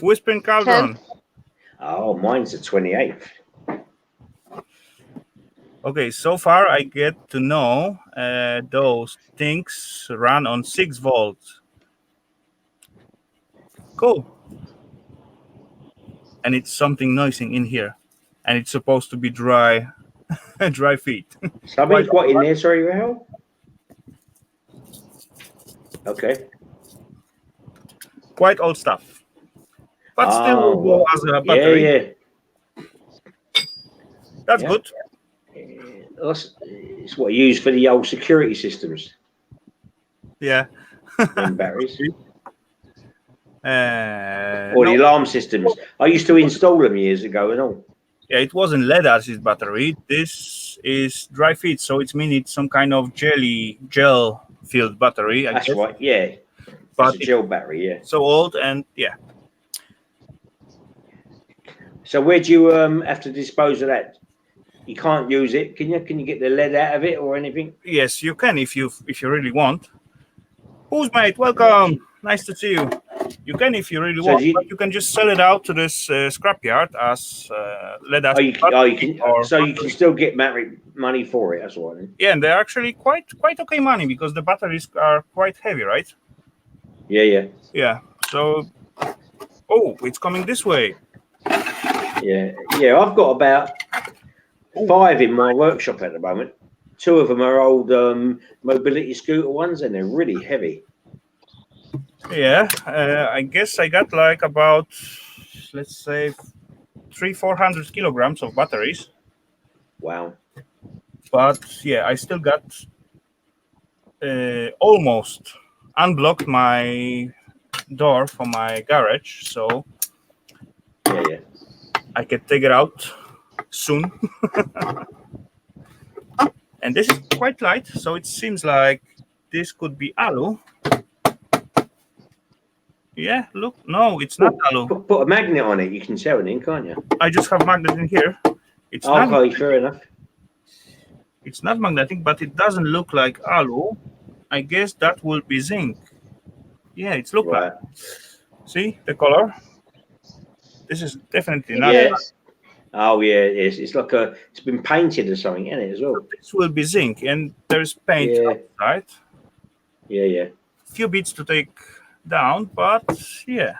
Whispering
10th.
Cauldron.
Oh, mine's the 28th.
Okay, so far I get to know those things run on 6 volts. Cool. And it's something noising in here. And it's supposed to be dry dry feet.
Something's what in there, sorry, Rahul? Okay.
Quite old stuff. But still
Oh,
will go
right.
as a
Yeah,
battery.
yeah.
That's
Yeah.
good.
It's what you use for the old security systems,
Yeah.
them batteries. Or the
No,
alarm systems. I used to install them years ago and all.
yeah, it wasn't lead acid battery. This is dry feed, so it means it's some kind of gel filled battery, I
That's
guess.
right, yeah.
But
It's a gel battery, yeah.
it's so old, and yeah.
So where do you have to dispose of that? You can't use it, can you? Can you get the lead out of it or anything?
Yes, you can if you really want. Who's mate?
Right.
Welcome. Nice to see you. You can if you really
So
want,
do
but
you,
you can just sell it out to this scrapyard as lead
oh,
acid
you, oh, you
battery
can.
or
So you can still get money for it. That's all right.
yeah, and they're actually quite okay money because the batteries are quite heavy, right?
Yeah, yeah,
Yeah. So, oh, it's coming this way.
yeah, yeah. I've got about 5 in my workshop at the moment. 2 of them are old mobility scooter ones, and they're really heavy.
Yeah, I guess I got like about, let's say, 400 kilograms of batteries.
Wow.
But yeah, I still got almost unblocked my door for my garage, so
Yeah, yeah.
I can take it out soon. And this is quite light, so it seems like this could be alu. Yeah, look, no, it's not alu.
Put a magnet on it. You can sell it in, can't you?
I just have magnet in here. It's not.
Okay, fair enough.
It's not magnetic, but it doesn't look like alu. I guess that will be zinc. Yeah, it's look
Right.
like. See the color? This is definitely
It
not.
Yeah.
says
Oh, yeah. It's like it's been painted or something, isn't it, as well?
This will be zinc, and there's paint
Yeah.
outside.
Yeah, yeah.
Few bits to take down, but yeah.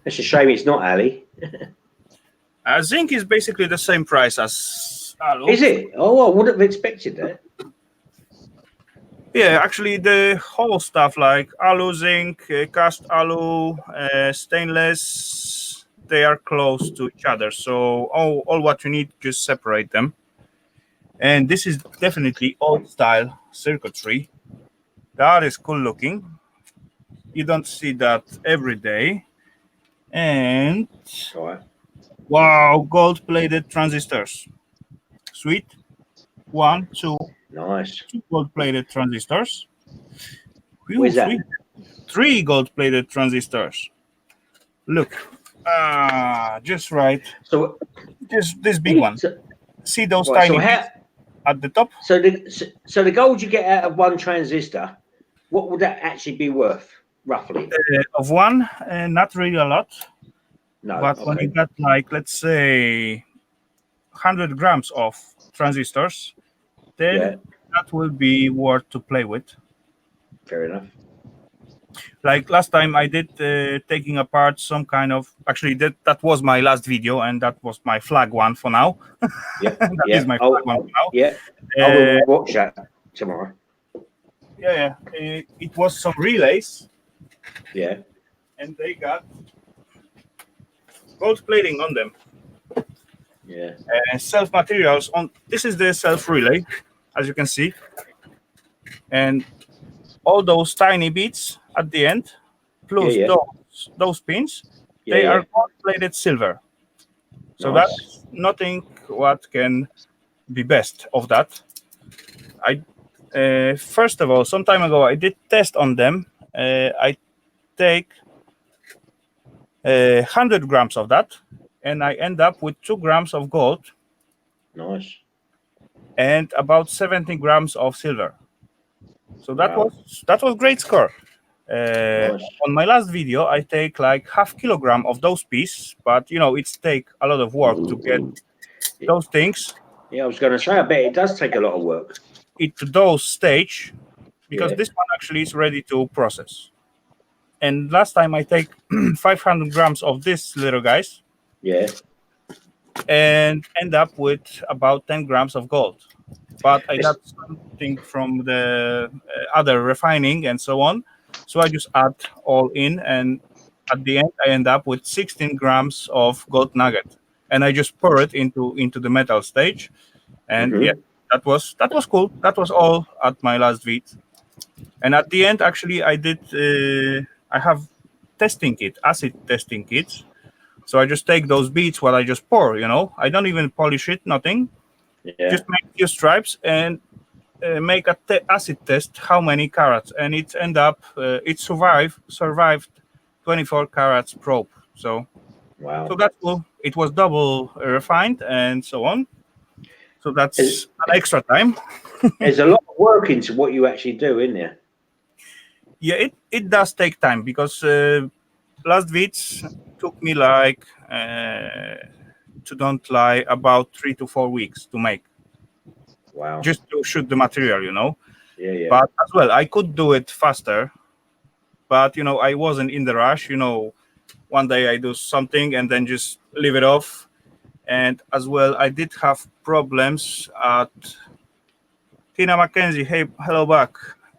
It's a shame it's not Ali.
Zinc is basically the same price as alu.
Is it? Oh, I would have expected that.
Yeah, actually, the whole stuff like alu, zinc, cast alu, stainless, they are close to each other. So all what you need, just separate them. And this is definitely old style circuitry. That is cool looking. You don't see that every day. And
All right.
wow, gold plated transistors. Sweet. One, two,
Nice.
two gold plated transistors. Whew,
Where's that?
sweet. 3 gold plated transistors. Look. Just right.
So,
This big one.
so,
See those
right,
tiny
so how?
bits at the top?
So the gold you get out of one transistor, what would that actually be worth, roughly?
Of one, not really a lot.
No.
But when you got like, let's say, 100 grams of transistors, then
Yeah.
that will be worth to play with.
Fair enough.
Like last time I did taking apart some kind of, actually that was my last video, and that was my flag one for now.
Yeah.
That
Yeah.
is my flag one for now.
Yeah. I will watch that tomorrow.
Yeah. It was some relays,
Yeah.
and they got gold plating on them.
Yeah.
Self materials on. This is the self relay, as you can see, and all those tiny bits at the end, plus
Yeah, yeah.
those pins,
Yeah,
they
yeah.
are gold plated silver. So
Nice.
that's nothing what can be best of that. I first of all, some time ago, I did test on them. I take 100 grams of that, and I end up with 2 grams of gold
Nice.
and about 17 grams of silver. So
Wow.
that was great score.
Nice.
On my last video, I take like half kilogram of those pieces, but it's take a lot of work to get those things
Yeah, I was going to say, I bet it does take a lot of work.
into those stage because
Yeah.
this one actually is ready to process. And last time I take 500 grams of these little guys
Yeah.
and end up with about 10 grams of gold. But I got something from the other refining and so on. So I just add all in, and at the end I end up with 16 grams of gold nugget. And I just pour it into the metal stage. And yeah,
Mm-hmm.
that was cool. That was all at my last vid. And at the end, actually, I have testing kit, acid testing kits. So I just take those beads what I just pour. I don't even polish it, nothing.
Yeah.
Just make few stripes and make a acid test how many carats, and it survived 24 carats probe. So
Wow.
that's cool. It was double refined and so on. So
There's,
that's an extra time.
there's a lot of work into what you actually do, isn't there?
Yeah, it does take time because last vids took me like to don't lie about 3 to 4 weeks to make,
Wow.
just to shoot the material.
Yeah, yeah.
But as well, I could do it faster, but I wasn't in the rush. One day I do something and then just leave it off. And as well, I did have problems at Tina Mackenzie. Hey, hello back.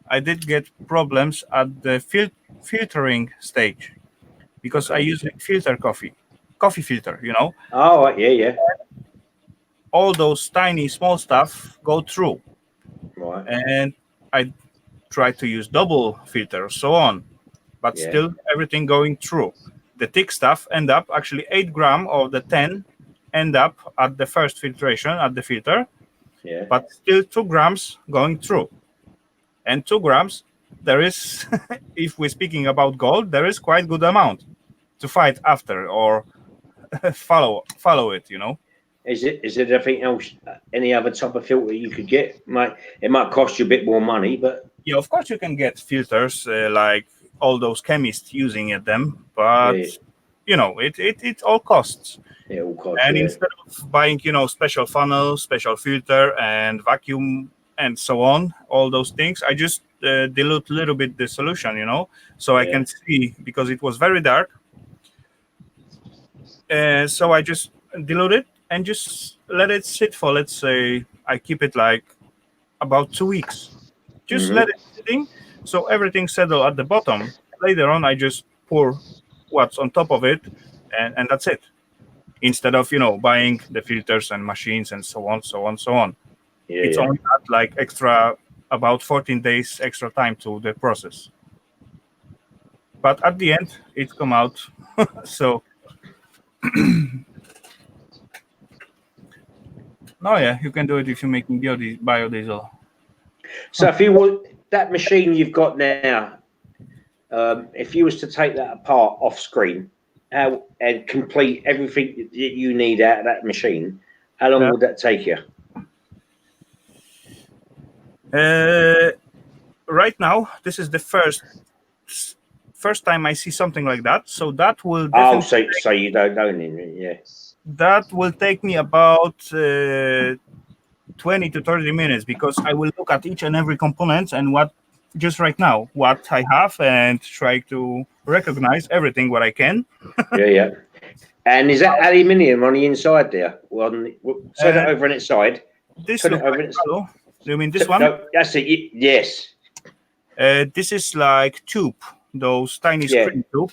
I did get problems at the filtering stage because I
Okay.
use like filter coffee filter.
Oh, right. Yeah, yeah.
All those tiny small stuff go through,
Right.
and I try to use double filter, so on, but
Yeah.
still everything going through. The thick stuff end up actually 8 gram of the 10 end up at the first filtration at the filter,
Yeah.
but still 2 grams going through. And 2 grams, there is, if we're speaking about gold, there is quite good amount to fight after or follow it.
Is it anything else? Any other type of filter you could get? It might cost you a bit more money, but
Yeah, of course you can get filters like all those chemists using them,
yeah,
but it all costs.
yeah, all costs.
And
Yeah,
instead of buying special funnel, special filter, and vacuum and so on, all those things, I just dilute a little bit the solution, so I
yeah,
can see because it was very dark. So I just dilute it and just let it sit for, let's say, I keep it like about 2 weeks. Just let
mm-hmm.
it sitting so everything settle at the bottom. Later on, I just pour what's on top of it, and that's it. Instead of buying the filters and machines and so on, so on, so on.
Yeah,
It's
yeah.
only at like extra about 14 days extra time to the process. But at the end, it come out. So no, yeah, you can do it if you're making biodiesel.
So if you want that machine you've got now, if you was to take that apart off screen, how and complete everything that you need out of that machine, how long
Yeah.
would that take you?
Right now, this is the first time I see something like that. So that will
Oh,
definitely
so you don't know anything, yeah.
that will take me about 20 to 30 minutes because I will look at each and every component and what just right now what I have and try to recognize everything what I can.
Yeah, yeah. And is that aluminium on the inside there? Well, turn it
And
over on its side.
this
Turn it
look
over
like
on its.
hello. You mean this one?
No, that's it. Yes.
This is like tube, those tiny
Yeah.
screen tube.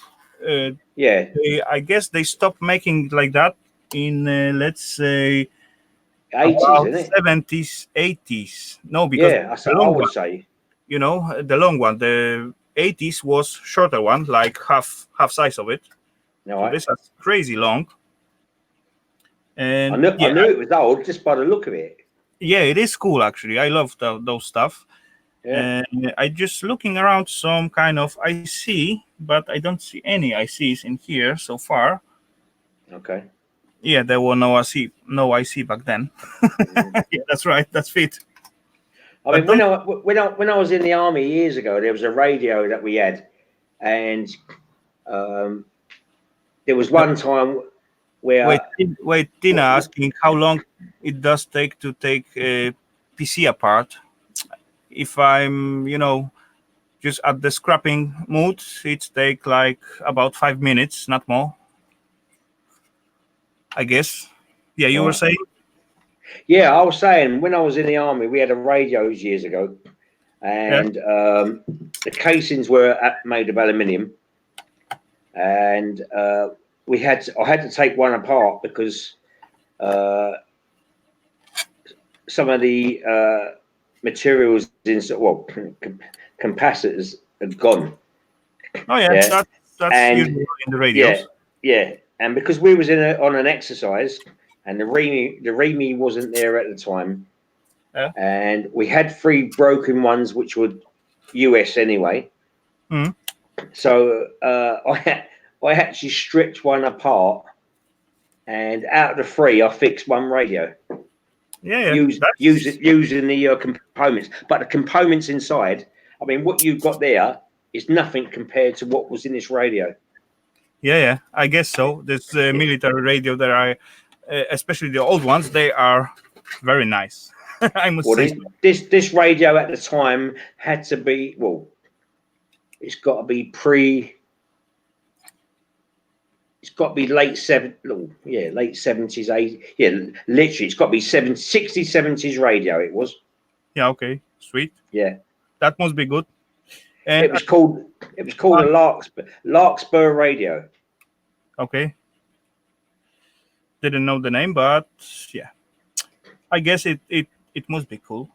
Yeah.
I guess they stopped making like that in let's say
80s,
about
isn't it?
70s, 80s. No, because
Yeah,
the
I
long
would
one,
say.
the long one, the 80s was shorter one, like half size of it.
No,
So this is crazy long. And
I
yeah,
knew it was old just by the look of it.
Yeah, it is cool actually. I love those stuff.
Yeah.
And I just looking around some kind of IC, but I don't see any ICs in here so far.
Okay.
Yeah, there were no IC back then.
Mm.
Yeah, that's right. That's fit.
I
But
mean,
don't
when I was in the army years ago, there was a radio that we had, and um, there was
no,
one time where
wait. Tina asking how long it does take to take a PC apart. If I'm, just at the scrapping mood, it take like about 5 minutes, not more. I guess. Yeah, you were
right.
saying.
Yeah, I was saying when I was in the army, we had a radios years ago,
Yeah.
and the casings were made of aluminium, and I had to take one apart because uh, some of the materials in well capacitors had gone.
Oh yeah,
Yeah,
that's
and
usually in the
yeah,
radios.
yeah, and because we was on an exercise, and the REMI wasn't there at the time,
Yeah.
and we had three broken ones which were US anyway.
Hmm.
So I actually stripped one apart, and out of the three, I fixed one radio.
Yeah, yeah. That's
Using the components, but the components inside. I mean, what you've got there is nothing compared to what was in this radio.
yeah, yeah. I guess so. This
It,
military radio that especially the old ones, they are very nice. I must
well,
say
this,
so.
this radio at the time had to be it's got to be pre. It's got to be late 70s, 80s. Yeah, literally, it's got to be 60s, 70s radio. It was,
Yeah, okay, sweet.
yeah.
That must be good. And
It was called a Larkspur radio.
okay, didn't know the name, but yeah, I guess it must be cool.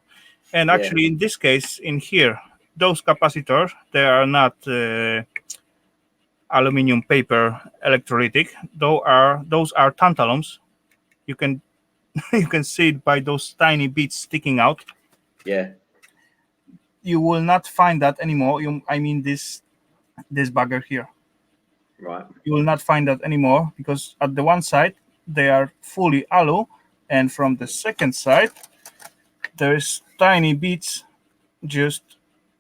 And
Yeah,
actually, in this case, in here, those capacitors they are not aluminum paper electrolytic. Those are tantalums. You can you can see it by those tiny bits sticking out.
yeah,
You will not find that anymore. I mean this bugger here.
right.
You will not find that anymore because at the one side they are fully alu, and from the second side there's tiny bits just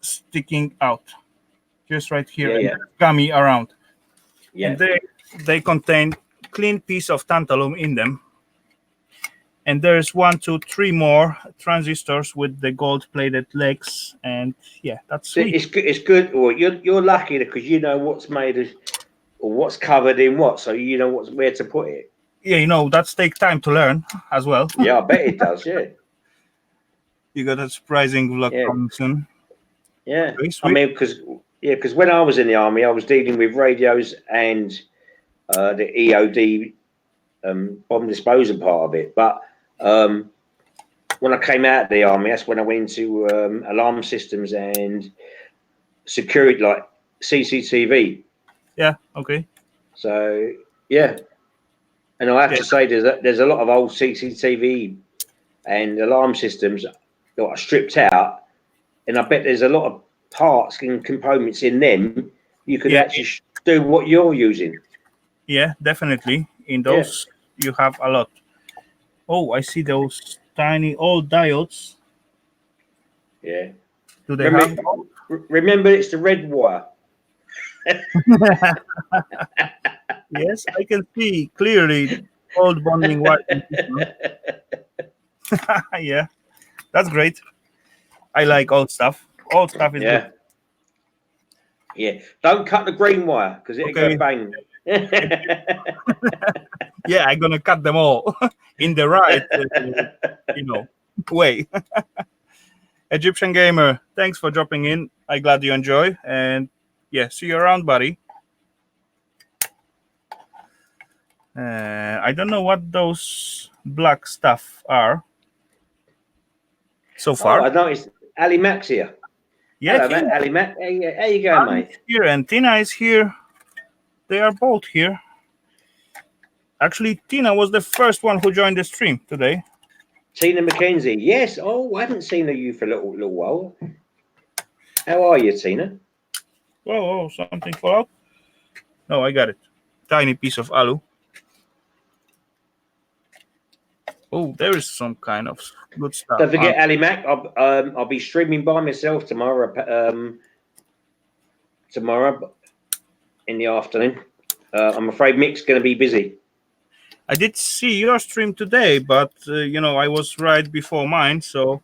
sticking out, just right here,
Yeah,
and
yeah,
there's gummy around, and
yeah.
they contain clean piece of tantalum in them. And there's one, two, three more transistors with the gold-plated legs, and yeah, that's
So
sweet.
it's good. It's good. Well, you're lucky because you know what's made of or what's covered in what, so you know where to put it.
Yeah, that's take time to learn as well.
Yeah, I bet it does. Yeah,
You got a surprising vlog
yeah,
coming soon.
yeah.
Okay,
I
sweet.
mean, because when I was in the army, I was dealing with radios and the EOD bomb disposal part of it. But when I came out of the army, that's when I went into alarm systems and security, like CCTV.
Yeah, okay.
So yeah, and I have
Yeah,
to say, there's a lot of old CCTV and alarm systems that are stripped out, and I bet there's a lot of parts and components in them you could
yeah,
actually do what you're using.
yeah, definitely. In
Yeah,
those, you have a lot. Oh, I see those tiny old diodes.
yeah.
Do they have?
Remember, remember, it's the red wire.
Yes, I can see clearly old bonding wire in this one. Yeah, that's great. I like old stuff. Old stuff is good.
Yeah, yeah. Don't cut the green wire because it'll go
Okay.
bang.
Yeah, I'm gonna cut them all in the right, way. Egyptian gamer, thanks for dropping in. I glad you enjoy, and yeah, see you around, buddy. I don't know what those black stuff are so
Oh,
far.
I noticed Ali Max here.
Yeah,
Hello,
Tina
mate. Ali Max. How you going,
is
mate?
here and Tina is here. They are both here. Actually, Tina was the first one who joined the stream today.
Tina McKenzie. Yes. Oh, I haven't seen you for a little while. How are you, Tina?
Whoa, something fall out? No, I got it. Tiny piece of alu. Oh, there is some kind of good stuff.
Don't forget, Ali Mac. I'll be streaming by myself tomorrow. Tomorrow in the afternoon. I'm afraid Mick's going to be busy.
I did see your stream today, but I was right before mine, so.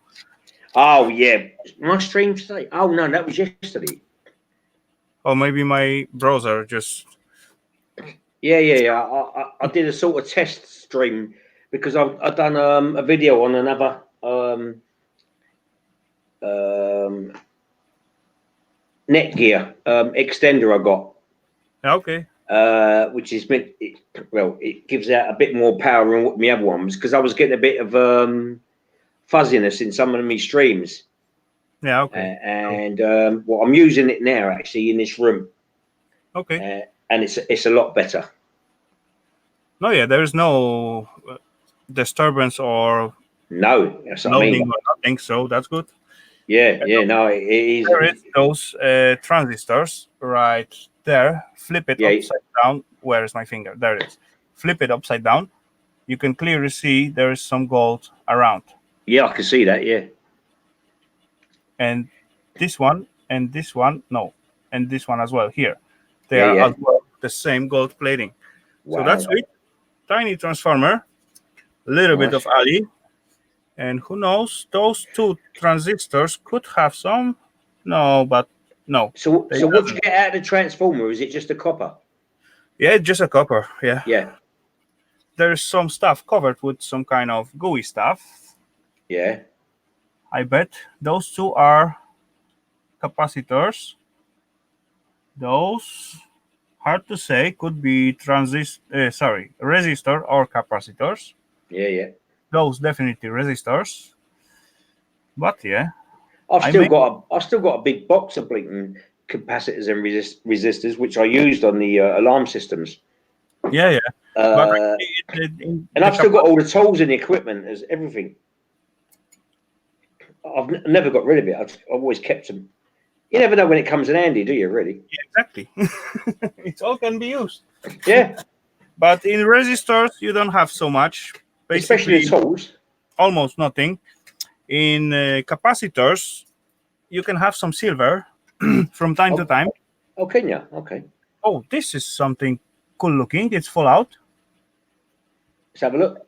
Oh yeah, my stream today. Oh no, that was yesterday.
Or maybe my browser just.
Yeah. I did a sort of test stream because I've done a video on another Netgear extender I got.
Okay.
Which is meant. It gives out a bit more power than what my other ones because I was getting a bit of fuzziness in some of my streams.
Yeah. Okay.
And I'm using it now actually in this room.
Okay.
And it's a lot better.
No, yeah, there is no disturbance or
No, that's what I
loading
mean.
or nothing, so that's good.
Yeah, no, it is.
There is those transistors right there. Flip it
Yeah.
upside down. Where is my finger? There it is. Flip it upside down. You can clearly see there is some gold around.
Yeah, I can see that. Yeah.
And this one and this one, no, and this one as well here. They
Yeah,
are
yeah.
as well the same gold plating.
Wow.
So that's sweet. Tiny transformer, a little bit
Nice.
of Ali, and who knows, those two transistors could have some. No, but no.
So what do
doesn't.
you get out of the transformer? Is it just a copper?
Yeah, just a copper. Yeah.
Yeah.
There's some stuff covered with some kind of gooey stuff.
Yeah.
I bet those two are capacitors. Those, hard to say, could be resistor or capacitors.
Yeah, yeah.
Those definitely resistors. But yeah,
I've still got a big box of blinking capacitors and resistors, which I used on the alarm systems.
yeah. But
and I've still got all the tools and the equipment, as everything. I've never got rid of it. I've always kept them. You never know when it comes in handy, do you? Really?
Yeah, exactly. It all can be used.
Yeah.
But in resistors, you don't have so much.
Especially the tools.
Almost nothing. In capacitors, you can have some silver from time to time.
Oh, can you? Okay.
Oh, this is something cool looking. It's Fallout.
Let's have a look.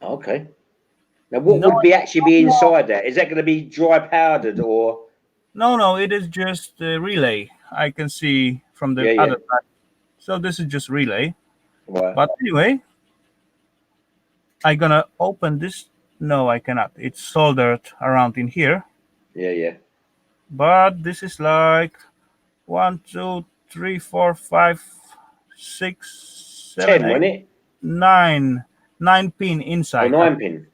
Okay. Now, what would actually be inside that? Is that going to be dry powdered or?
No. It is just a relay. I can see from the other side. So this is just relay.
Right.
But anyway, I'm gonna open this. No, I cannot. It's soldered around in here.
Yeah.
But this is like 1, 2, 3, 4, 5, 6, 7,
10, wasn't it?
9 pin inside.
Oh, 9 pin.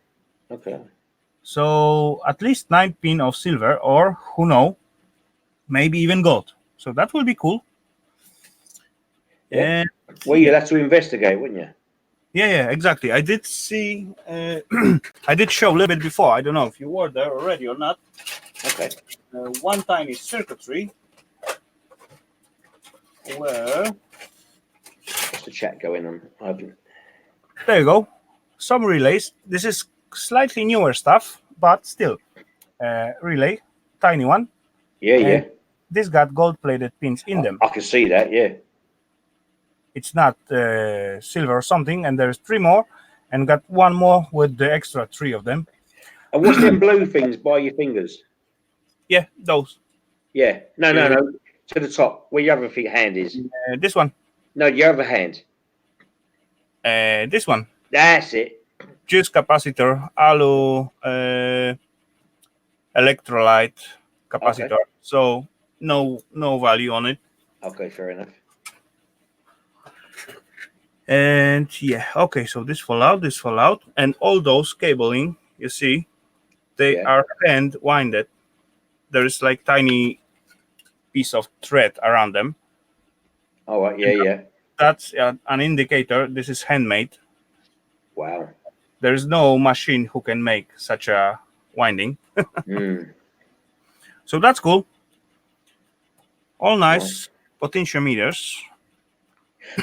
Okay.
So at least 9 pin of silver, or who know, maybe even gold. So that will be cool.
Yeah.
And
well, you'll have to investigate, wouldn't you?
Yeah, exactly. I did see. I did show a little bit before. I don't know if you were there already or not.
Okay.
One tiny circuitry where.
What's the chat going on?
There you go. Some relays. This is slightly newer stuff, but still, relay, tiny one.
Yeah.
This got gold-plated pins in them.
I can see that. Yeah.
It's not silver or something, and there's 3 more, and got 1 more with the extra 3 of them.
And what's them blue things by your fingers?
Yeah, those.
Yeah. No. To the top, where your other hand is.
This one.
No, your other hand.
This one.
That's it.
Just capacitor, alu, electrolyte capacitor.
Okay.
So no value on it.
Okay, fair enough.
And yeah, okay, so this fall out, and all those cabling, you see, they are hand winded. There is like tiny piece of thread around them.
All right, yeah.
That's an indicator. This is handmade.
Wow.
There is no machine who can make such a winding.
Mm.
So that's cool. All
Right.
nice potentiometers.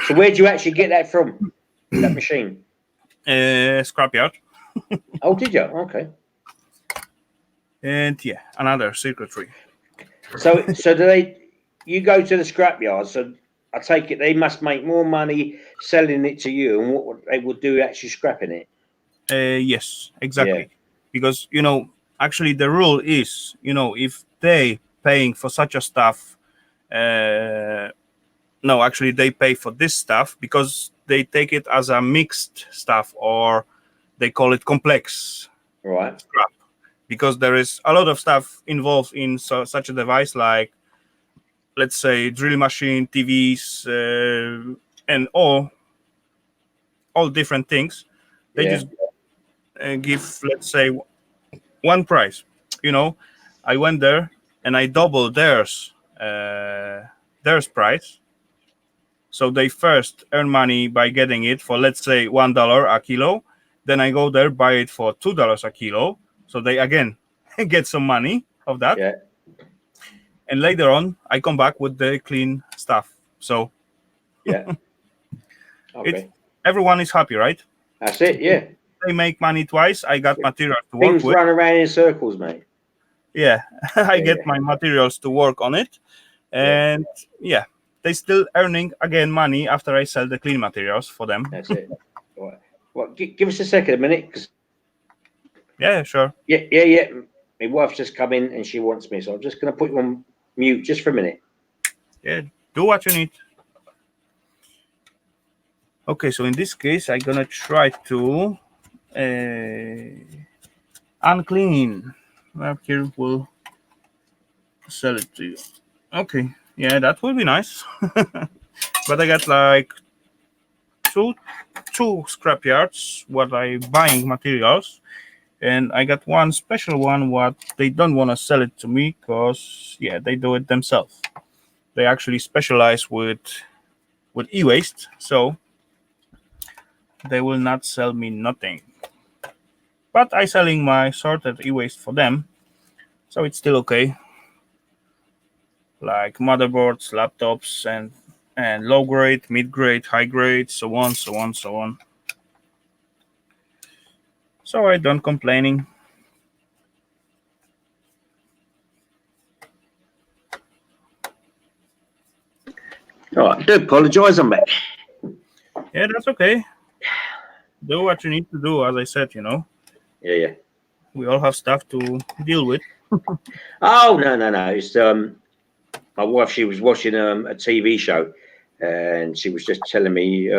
So where do you actually get that from? That machine?
Scrapyard.
Oh, did you? Okay.
And yeah, another circuitry.
So do they? You go to the scrapyard. So I take it they must make more money selling it to you, and what they would do actually scrapping it.
Yes,
Yeah.
exactly. Because actually the rule is, if they paying for such a stuff, uh, no, actually they pay for this stuff because they take it as a mixed stuff, or they call it complex
Right.
scrap. Because there is a lot of stuff involved in such a device, like, let's say, drill machine, TVs, and all different things. They
Yeah.
just give, let's say, one price. You know, I went there and I doubled theirs price. So they first earn money by getting it for, let's say, $1 a kilo. Then I go there, buy it for $2 a kilo. So they again get some money of that.
Yeah.
And later on, I come back with the clean stuff. So
Yeah.
it's
Okay.
everyone is happy, right?
That's it. Yeah.
They make money twice. I got materials to work
Things
with.
run around in circles, mate.
Yeah, I
Yeah.
get my materials to work on it.
Yeah.
And yeah, they still earning again money after I sell the clean materials for them.
That's it. Right. Well, give us a second, a minute, 'cause
Yeah, sure.
yeah. My wife's just come in and she wants me, so I'm just going to put you on mute just for a minute.
Yeah, do what you need. Okay, so in this case, I'm gonna try to unclean. Well, here will sell it to you. Okay, yeah, that will be nice. But I got like two scrap yards what I buying materials, and I got one special one what they don't want to sell it to me because yeah, they do it themselves. They actually specialize with e-waste, so they will not sell me nothing. But I selling my sorted e-waste for them, so it's still okay. Like motherboards, laptops, and low grade, mid grade, high grade, so on, so on, so on. So I don't complaining.
All right. I do apologise. I'm back.
Yeah, that's okay. Do what you need to do, as I said.
Yeah.
We all have stuff to deal with.
Oh no. It's my wife. She was watching a TV show, and she was just telling me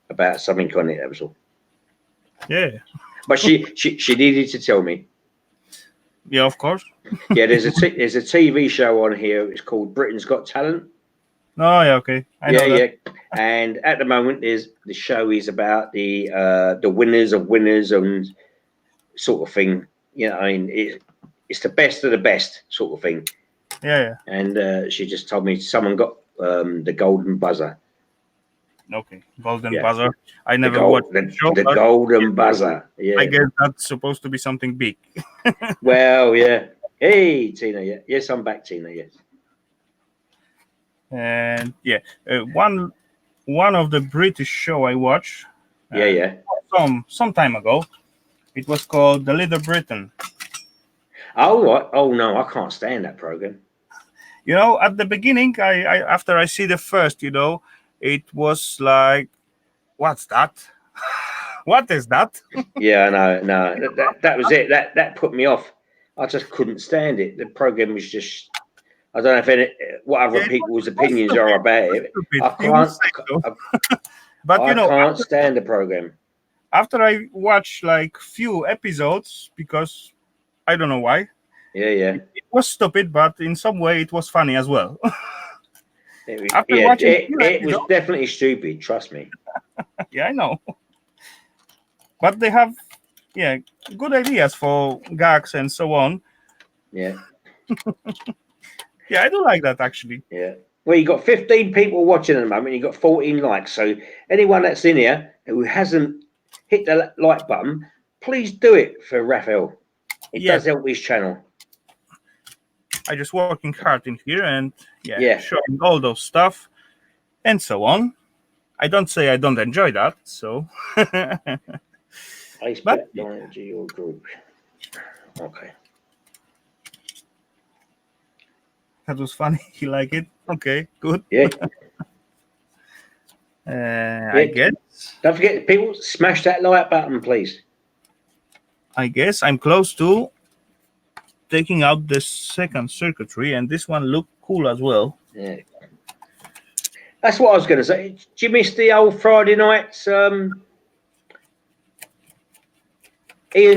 about something on it. That was all.
Yeah,
But she needed to tell me.
yeah, of course.
Yeah, there's a TV show on here. It's called Britain's Got Talent.
Oh, yeah, okay. I know that.
Yeah. And at the moment, there's the show is about the winners of winners and sort of thing. You know, I mean, it's the best of the best sort of thing.
Yeah.
And she just told me someone got the golden buzzer.
Okay, golden
Yeah,
buzzer. I
the
never watched
gold
the show,
the
but
golden buzzer.
I
Yeah.
guess that's supposed to be something big.
Well, yeah. Hey, Tina. Yeah. Yes, I'm back, Tina. Yes.
And yeah, one of the British show I watched
Yeah.
some time ago. It was called The Little Britain.
Oh, what? Oh no, I can't stand that program.
At the beginning, I after I see the first, it was like, what's that? What is that?
Yeah, no. That was it. That put me off. I just couldn't stand it. The program was just. I don't know if what other
Yeah,
people's
it was
opinions
stupid.
are about
It was
it.
stupid.
I
You will
can't.
say so.
I,
But
I can't stand the program.
after I watched like few episodes, because I don't know why,
Yeah.
it was stupid, but in some way it was funny as well. After
Yeah.
watching few
It was
episodes,
definitely stupid. Trust me.
yeah, I know. But they have, yeah, good ideas for gags and so on.
Yeah.
Yeah, I do like that actually.
Yeah. Well, you got 15 people watching at the moment. You got 14 likes. So anyone that's in here who hasn't hit the like button. Please do it for Rafal. It
Yeah.
does help his channel.
I just working hard in here and
Yeah.
showing all those stuff and so on. I don't say I don't enjoy that, so.
Place
But-
bet to your group. Okay.
That was funny. You like it? Okay, good.
Yeah.
I guess.
Don't forget, people, smash that like button, please.
I guess I'm close to taking out the second circuitry, and this one looked cool as well.
Yeah. That's what I was going to say. Do you miss the old Friday nights, Ian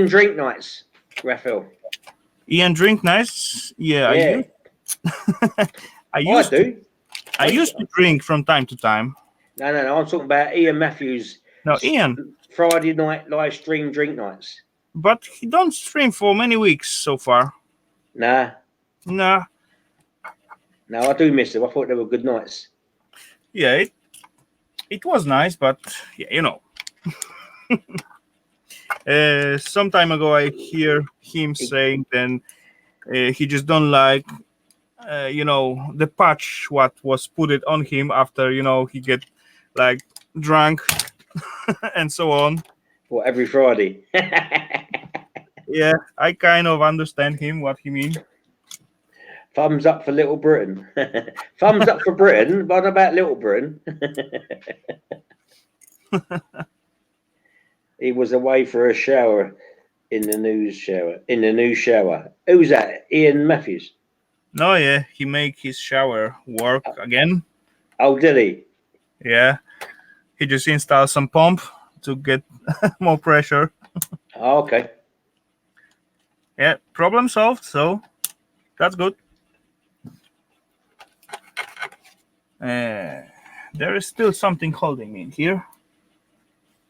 drink nights, Rafal?
Ian drink nice. Yeah,
Yeah.
I used
do.
to drink from time to time.
No. I'm talking about Ian Matthews.
No, Ian,
Friday night live stream drink nights.
but he don't stream for many weeks so far.
Nah.
Nah.
No, I do miss them. I thought they were good nights.
Yeah, it was nice, but yeah, you know. Some time ago, I hear him saying then he just don't like, the patch what was put it on him after he get like drunk and so on.
Well, every Friday.
Yeah, I kind of understand him what he means.
Thumbs up for Little Britain. Thumbs up for Britain. What about Little Britain? He was away for a shower in the new shower. Who's that? Ian Matthews.
No, yeah, he make his shower work again.
Oh, did he?
Yeah, he just installed some pump to get more pressure.
Oh, okay.
Yeah, problem solved. So that's good. There is still something holding me in here.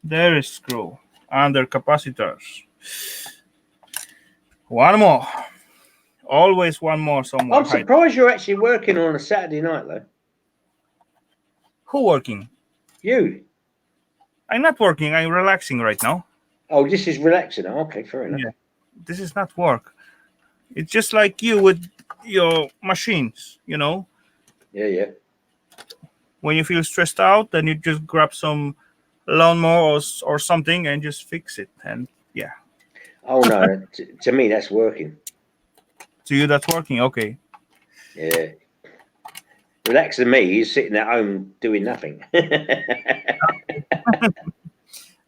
There is screw under capacitors. One more. Always one more somewhere.
I'm surprised you're actually working on a Saturday night, though.
Who working?
You.
I'm not working. I'm relaxing right now.
Oh, this is relaxing. Oh, okay, fair enough.
Yeah. This is not work. It's just like you with your machines,
Yeah.
When you feel stressed out, then you just grab some lawnmower or something and just fix it. And yeah.
Oh, no. To me, that's working.
To you, that's working. Okay.
Yeah. Relaxing me is sitting at home doing nothing.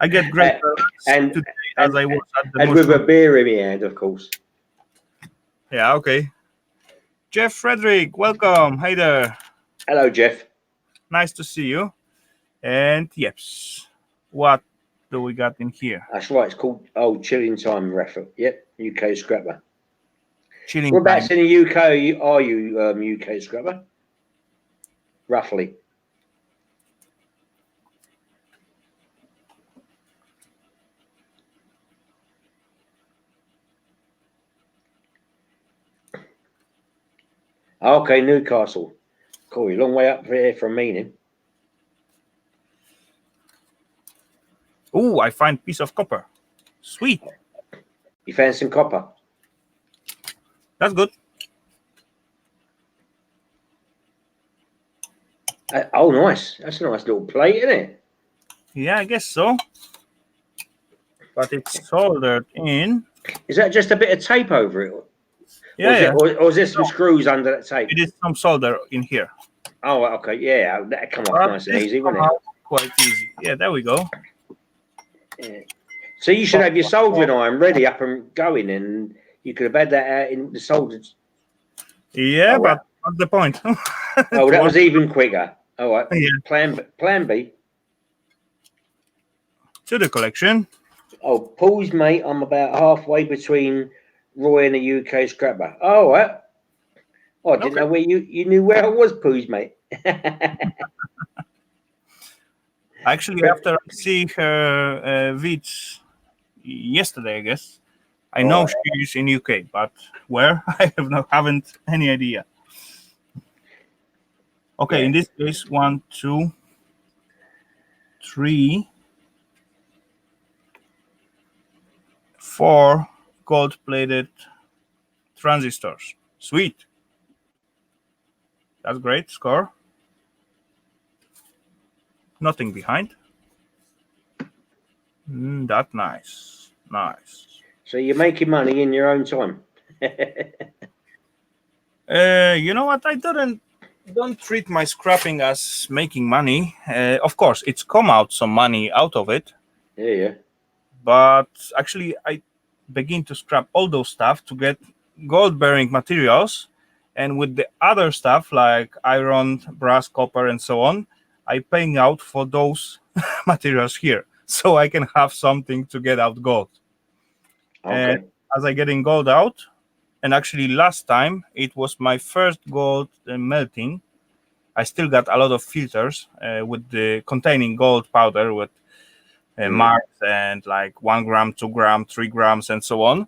I get great
and
today as I was at the
and with a
mushroom.
beer in my hand, of course.
Yeah, okay. Jeff Frederick, welcome. Hey there.
Hello, Jeff.
Nice to see you. And yes, what do we got in here?
That's right. It's called Chilling Time Rafal. Yep, UK Scrapper.
Chilling
Whereabouts
time.
in the UK are you, UK Scrapper? Roughly. Okay, Newcastle. Cool. You're a long way up here from Meaning.
Oh, I find piece of copper. Sweet.
You found some copper?
That's good.
Oh, nice. That's a nice little plate, isn't it?
Yeah, I guess so. But it's soldered in.
Is that just a bit of tape over it?
Yeah,
Or is there some screws under that tape?
it is some solder in here.
Oh, okay. Yeah, that'd come off
But
nice and
this
easy,
come
wouldn't it?
out quite easy. Yeah, there we go.
Yeah. So you should have your soldering iron ready up and going, and you could have had that out in the soldered.
Yeah,
Oh,
but what's the point?
Oh, that was even quicker. All right.
Yeah.
Plan B.
To the collection.
Oh, Paul's mate. I'm about halfway between Roy and a UK scrapper. Oh, all right. Oh, I didn't know where you knew where I was, Paul's mate.
Actually, after I see her vids yesterday, I guess, I know she's in UK, but where I haven't any idea. Okay,
Yeah.
in this case, 1, 2, 3. 4 gold-plated transistors. Sweet. That's great score. Nothing behind. That nice. Nice.
So you're making money in your own time.
You know what? I don't treat my scrapping as making money. Of course, it's come out some money out of it,
Yeah.
but actually, I begin to scrap all those stuff to get gold-bearing materials, and with the other stuff like iron, brass, copper, and so on, I paying out for those materials here, so I can have something to get out gold. And
Okay.
as I getting gold out, and actually last time it was my first gold melting. I still got a lot of filters with the containing gold powder with marks and like 1 gram, 2 gram, 3 grams, and so on.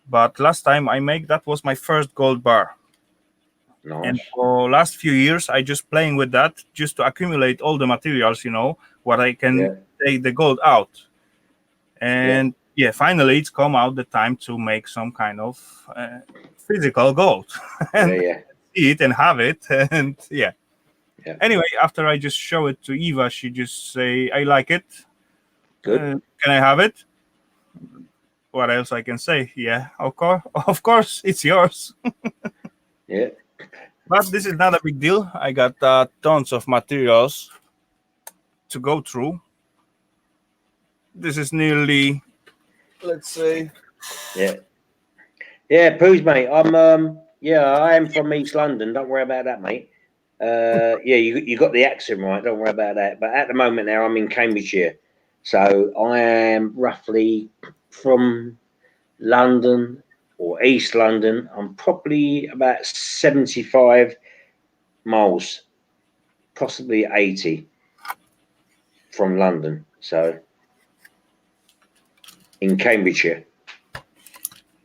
But last time I make that was my first gold bar. And
Nice.
for last few years, I just playing with that just to accumulate all the materials, what I can
Yeah.
take the gold out. And finally it's come out the time to make some kind of physical gold and
Yeah.
see it and have it. And
Yeah.
anyway, after I just show it to Eva, she just say, I like it.
Good.
Can I have it? What else I can say? Yeah, of course, it's yours.
Yeah.
But this is not a big deal. I got tons of materials to go through. This is nearly, let's say,
Yeah. Yeah, Poos, mate. I am from East London. Don't worry about that, mate. Yeah, you got the accent right. Don't worry about that. But at the moment now, I'm in Cambridgeshire, so I am roughly from London or East London. I'm probably about 75 miles, possibly 80 from London. So in Cambridgeshire.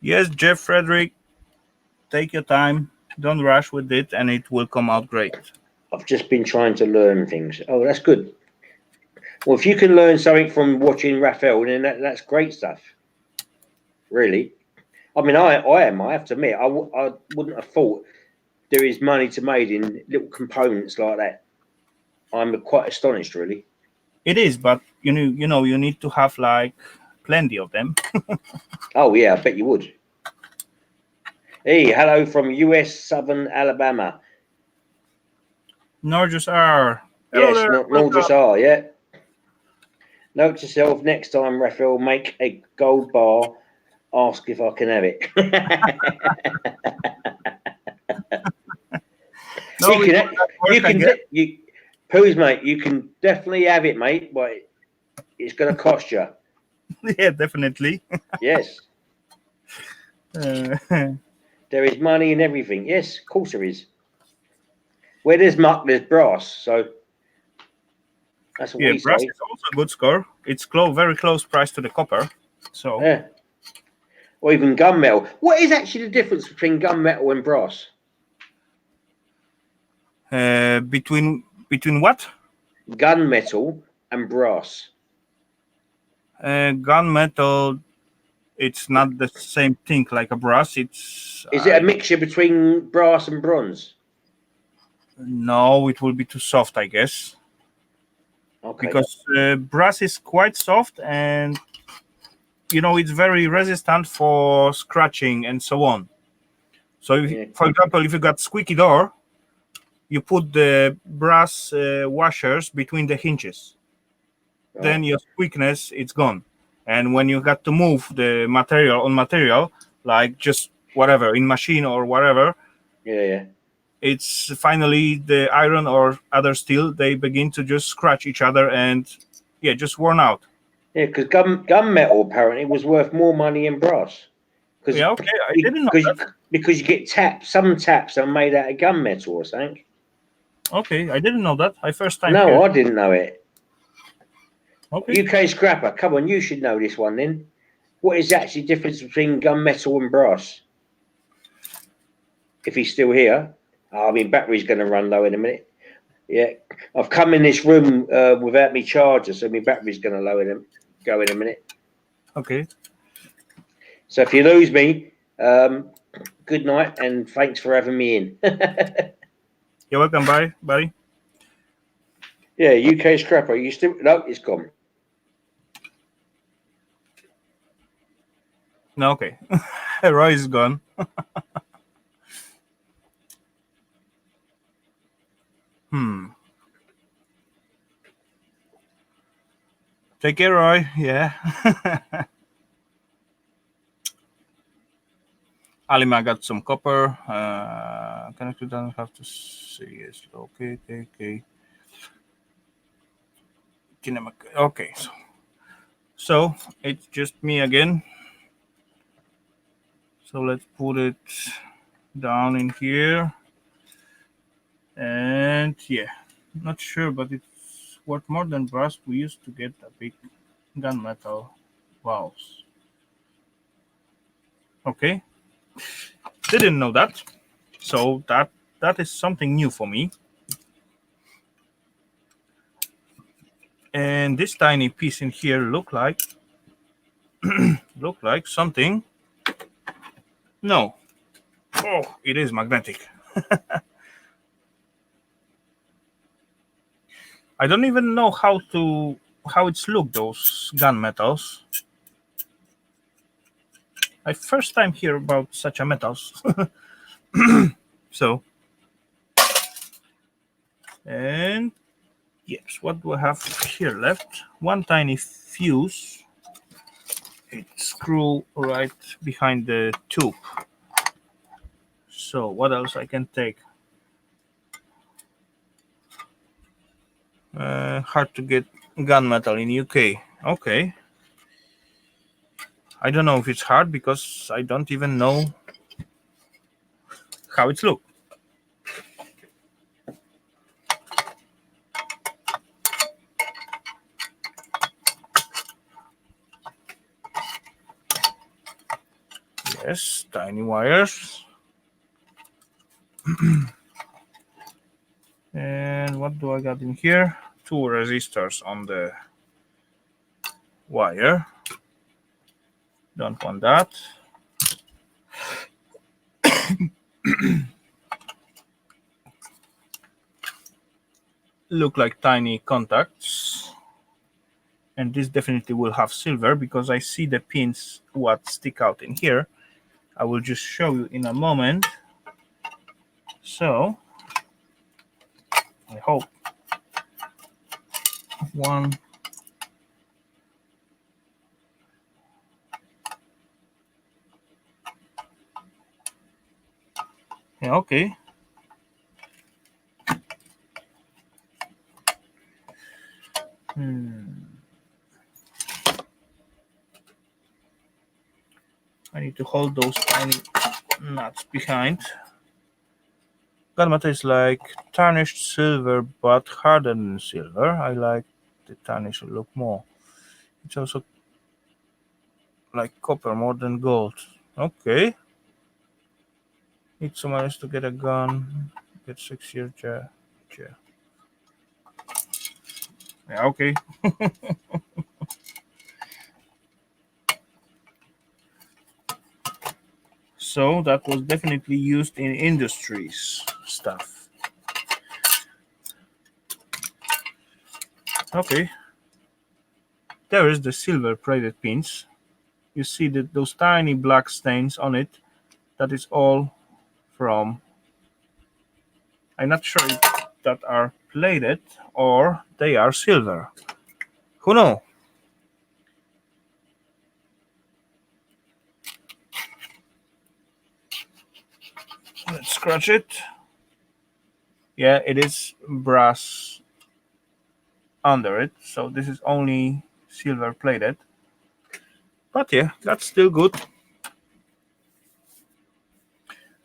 yes, Jeff Frederick, take your time. Don't rush with it, and it will come out great.
I've just been trying to learn things. Oh, that's good. Well, if you can learn something from watching Rafal, then that's great stuff. Really. I mean, I have to admit, I wouldn't have thought there is money to made in little components like that. I'm quite astonished, really.
It is, but you need to have like plenty of them.
Oh, yeah, I bet you would. Hey, hello from US Southern Alabama.
Norges are. Hello
Yes,
there.
not just are, yeah. Note to self, next time, Raphael, make a gold bar. Ask if I can have it.
No, it will not
You
work
can,
again.
Poos, mate. You can definitely have it, mate, but it's going to cost you.
Yeah, definitely.
Yes,
Uh,
there is money in everything. Yes, of course there is. Where there's muck, there's brass. So that's what
yeah,
we
brass
say.
is also a good score. It's very close price to the copper. So
Yeah. Or even gunmetal. What is actually the difference between gunmetal and brass?
between what?
Gunmetal and brass.
Gunmetal. It's not the same thing like a brass. It's
Is it a mixture between brass and bronze?
no, it will be too soft, I guess,
Okay.
because brass is quite soft and it's very resistant for scratching and so on. So, for example, if you got squeaky door, you put the brass washers between the hinges.
Right.
Then your squeakiness it's gone. And when you got to move the material, like just whatever in machine or whatever,
Yeah.
it's finally the iron or other steel they begin to just scratch each other and just worn out.
Yeah, because gunmetal apparently was worth more money than brass. Because
Yeah, okay, I didn't know that.
because you get taps. Some taps are made out of gunmetal or something.
Okay, I didn't know that. I first time
No,
here.
I didn't know it.
Okay.
UK Scrapper, come on, you should know this one then. What is actually the difference between gunmetal and brass? If he's still here. I mean, battery's going to run low in a minute. Yeah, I've come in this room without me charger, so my battery's going to go in a minute.
Okay.
So if you lose me, good night and thanks for having me in.
You're welcome, buddy.
Yeah, UK scrapper. You still? No, it's gone.
No, okay. Roy is gone. Hmm. Take care, Roy. Yeah. Alima got some copper. Connected doesn't have to say yes. Okay. Okay, so it's just me again. So let's put it down in here. And yeah, not sure, but it's worth more than brass. We used to get a big gunmetal valves. Okay, didn't know that. So that is something new for me. And this tiny piece in here look like something. No. Oh, it is magnetic. I don't even know how it's look, those gunmetals. I first time hear about such a metals. So, and yes, what do I have here left? One tiny fuse. It's screw right behind the tube. So what else I can take? Hard to get gunmetal in UK. Okay. I don't know if it's hard because I don't even know how it's look. Yes, tiny wires. And what do I got in here? Two resistors on the wire. Don't want that. Look like tiny contacts. And this definitely will have silver because I see the pins what stick out in here. I will just show you in a moment. So I hope one. Yeah, okay. I need to hold those tiny nuts behind. Gunmetal is like tarnished silver but harder than silver. I like the tarnish look more. It's also like copper more than gold. Okay. Need someone else to get a gun. Get 6 year chair. Yeah, okay. So that was definitely used in industries stuff. Okay. There is the silver plated pins. You see that those tiny black stains on it. That is all from. I'm not sure if that are plated or they are silver. Who knows? Let's scratch it. Yeah, it is brass under it, so this is only silver plated. But yeah, that's still good.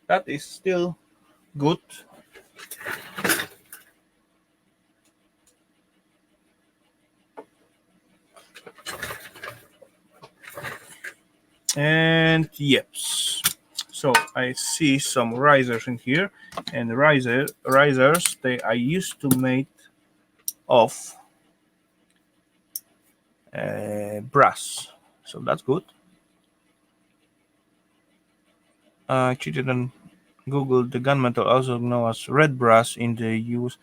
That is still good. And yes, so I see some risers in here, and the risers they are used to made of brass, so that's good. I cheated and googled the gunmetal, also known as red brass in the US.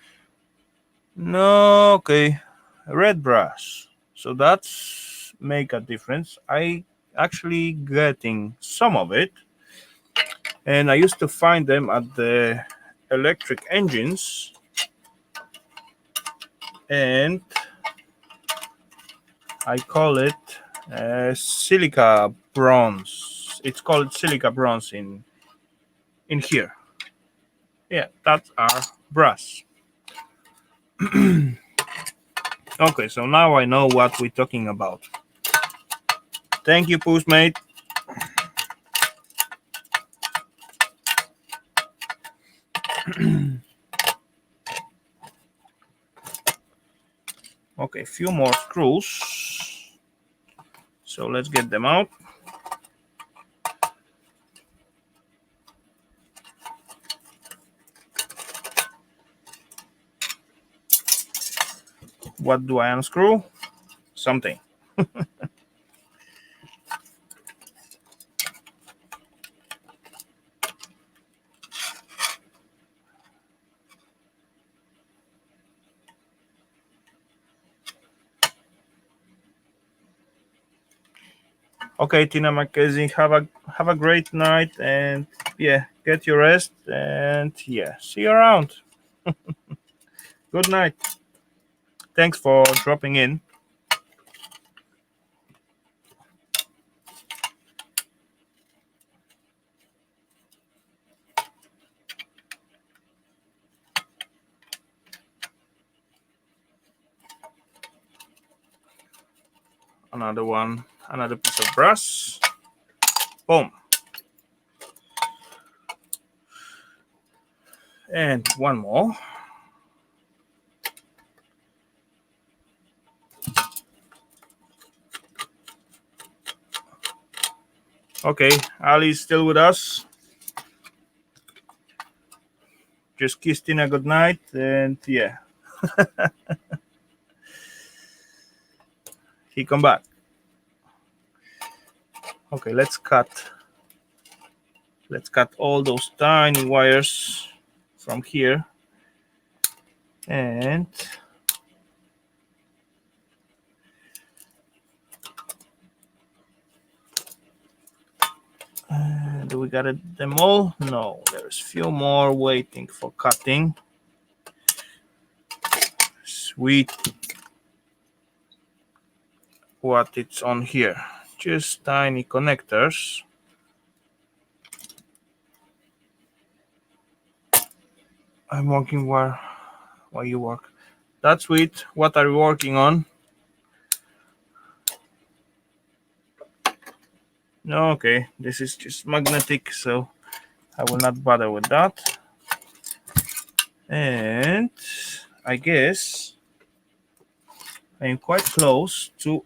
No, okay, red brass. So that's make a difference. I actually getting some of it, and I used to find them at the electric engines, and I call it silica bronze. It's called silica bronze in here. Yeah, that's our brass. Okay, so now I know what we're talking about. Thank you, Postmate. Okay, few more screws. So let's get them out. What do I unscrew? Something. Okay, Tina McKenzie, have a great night, and yeah, get your rest, and yeah, see you around. Good night. Thanks for dropping in. Another one, another piece of brass. Boom. And one more. Okay, Ali's still with us. Just kissed Tina good night, and yeah, he come back. Okay, let's cut all those tiny wires from here, and do we got them all? No, there's few more waiting for cutting. Sweet. What it's on here? Just tiny connectors. I'm working where you work. That's sweet. What are you working on? No, okay. This is just magnetic, so I will not bother with that. And I guess I'm quite close to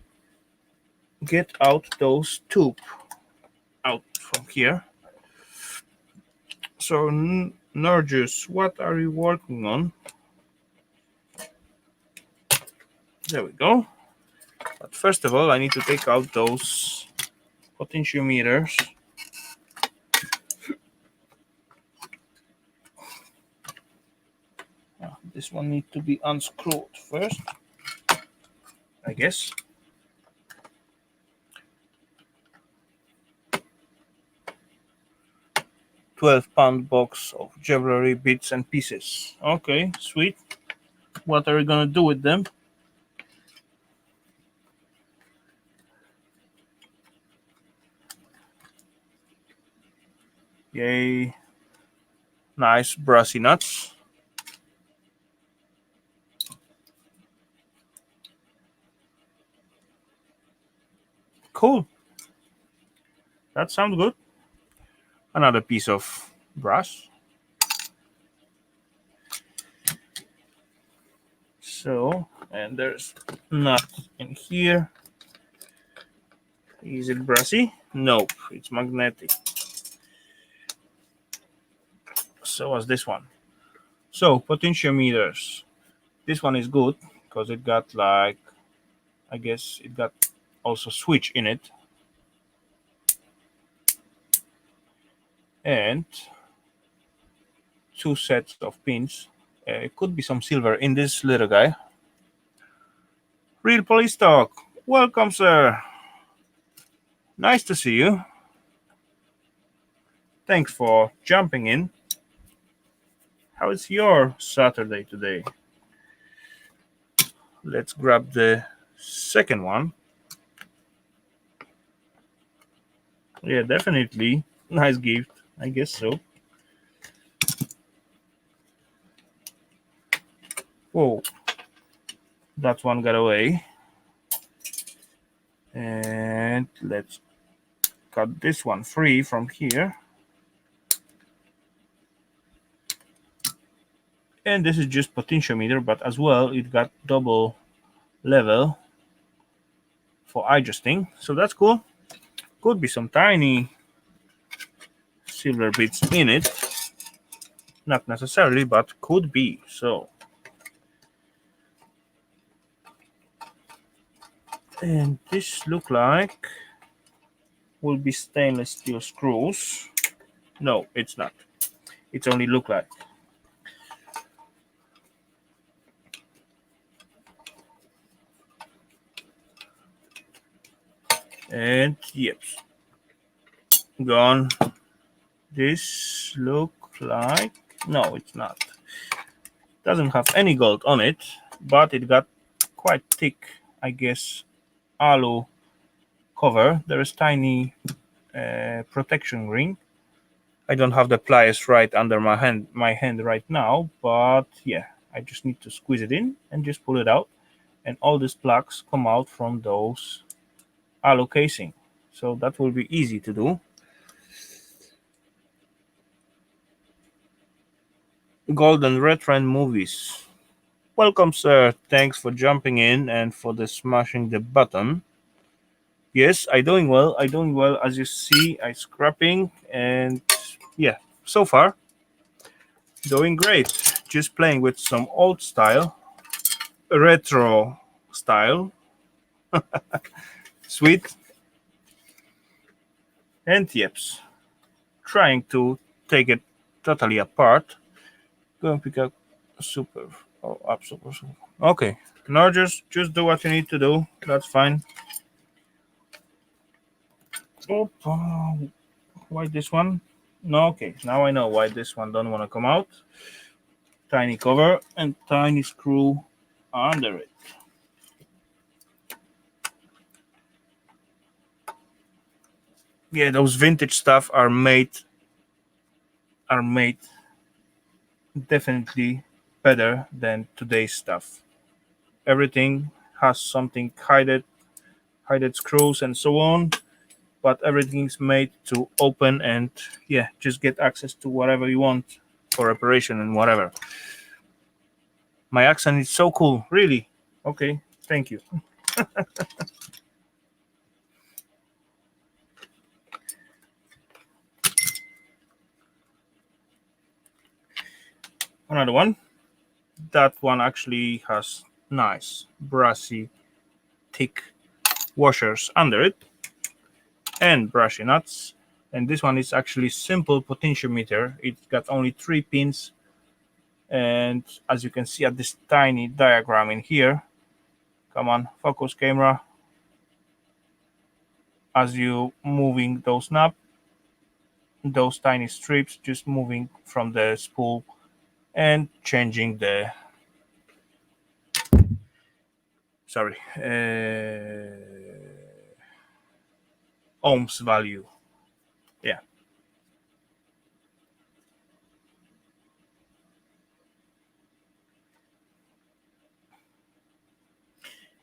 get out those tube out from here. So Norjus, what are you working on? There we go. But first of all, I need to take out those potentiometers. This one needs to be unscrewed first, I guess. £12 box of jewelry bits and pieces. Okay, sweet. What are we gonna do with them? Yay. Nice brassy nuts. Cool. That sounds good. Another piece of brass. So, and there's nut in here. Is it brassy? Nope, it's magnetic. So was this one. So, potentiometers. This one is good because it got like, I guess it got also switch in it. and two sets of pins. It could be some silver in this little guy. Real police talk. Welcome, sir. Nice to see you. Thanks for jumping in. How is your Saturday today? Let's grab the second one. Yeah, definitely. Nice gift. I guess so. Whoa. That one got away. And let's cut this one free from here. And this is just potentiometer, but as well it got double level for adjusting, so that's cool. Could be some tiny silver bits in it, not necessarily, but could be. So, and this look like will be stainless steel screws. No, it's not. It's only look like. And yep, gone. This look like, no, it's not. Doesn't have any gold on it, but it got quite thick, I guess, alu cover. There is tiny protection ring. I don't have the pliers right under my hand right now, but yeah, I just need to squeeze it in and just pull it out, and all these plugs come out from those alu casing, so that will be easy to do. Golden Red Trend Movies. Welcome, sir. Thanks for jumping in and for the smashing the button. Yes, I doing well. I doing well. As you see, I scrapping, and yeah, so far doing great. Just playing with some old style, retro style, sweet, and yeps. Trying to take it totally apart. Go and pick up super. Oh, up super. Okay, now just do what you need to do. That's fine. Oh, why this one? No, okay. Now I know why this one don't want to come out. Tiny cover and tiny screw under it. Yeah, those vintage stuff are made definitely better than today's stuff. Everything has something hided screws and so on, but everything's made to open and yeah, just get access to whatever you want for reparation and whatever. My accent is so cool, really. Okay, thank you. Another one. That one actually has nice brassy thick washers under it and brushy nuts. And this one is actually simple potentiometer. It's got only 3 pins, and as you can see at this tiny diagram in here, come on, focus camera, as you moving those knobs, those tiny strips just moving from the spool and changing the ohms value. Yeah.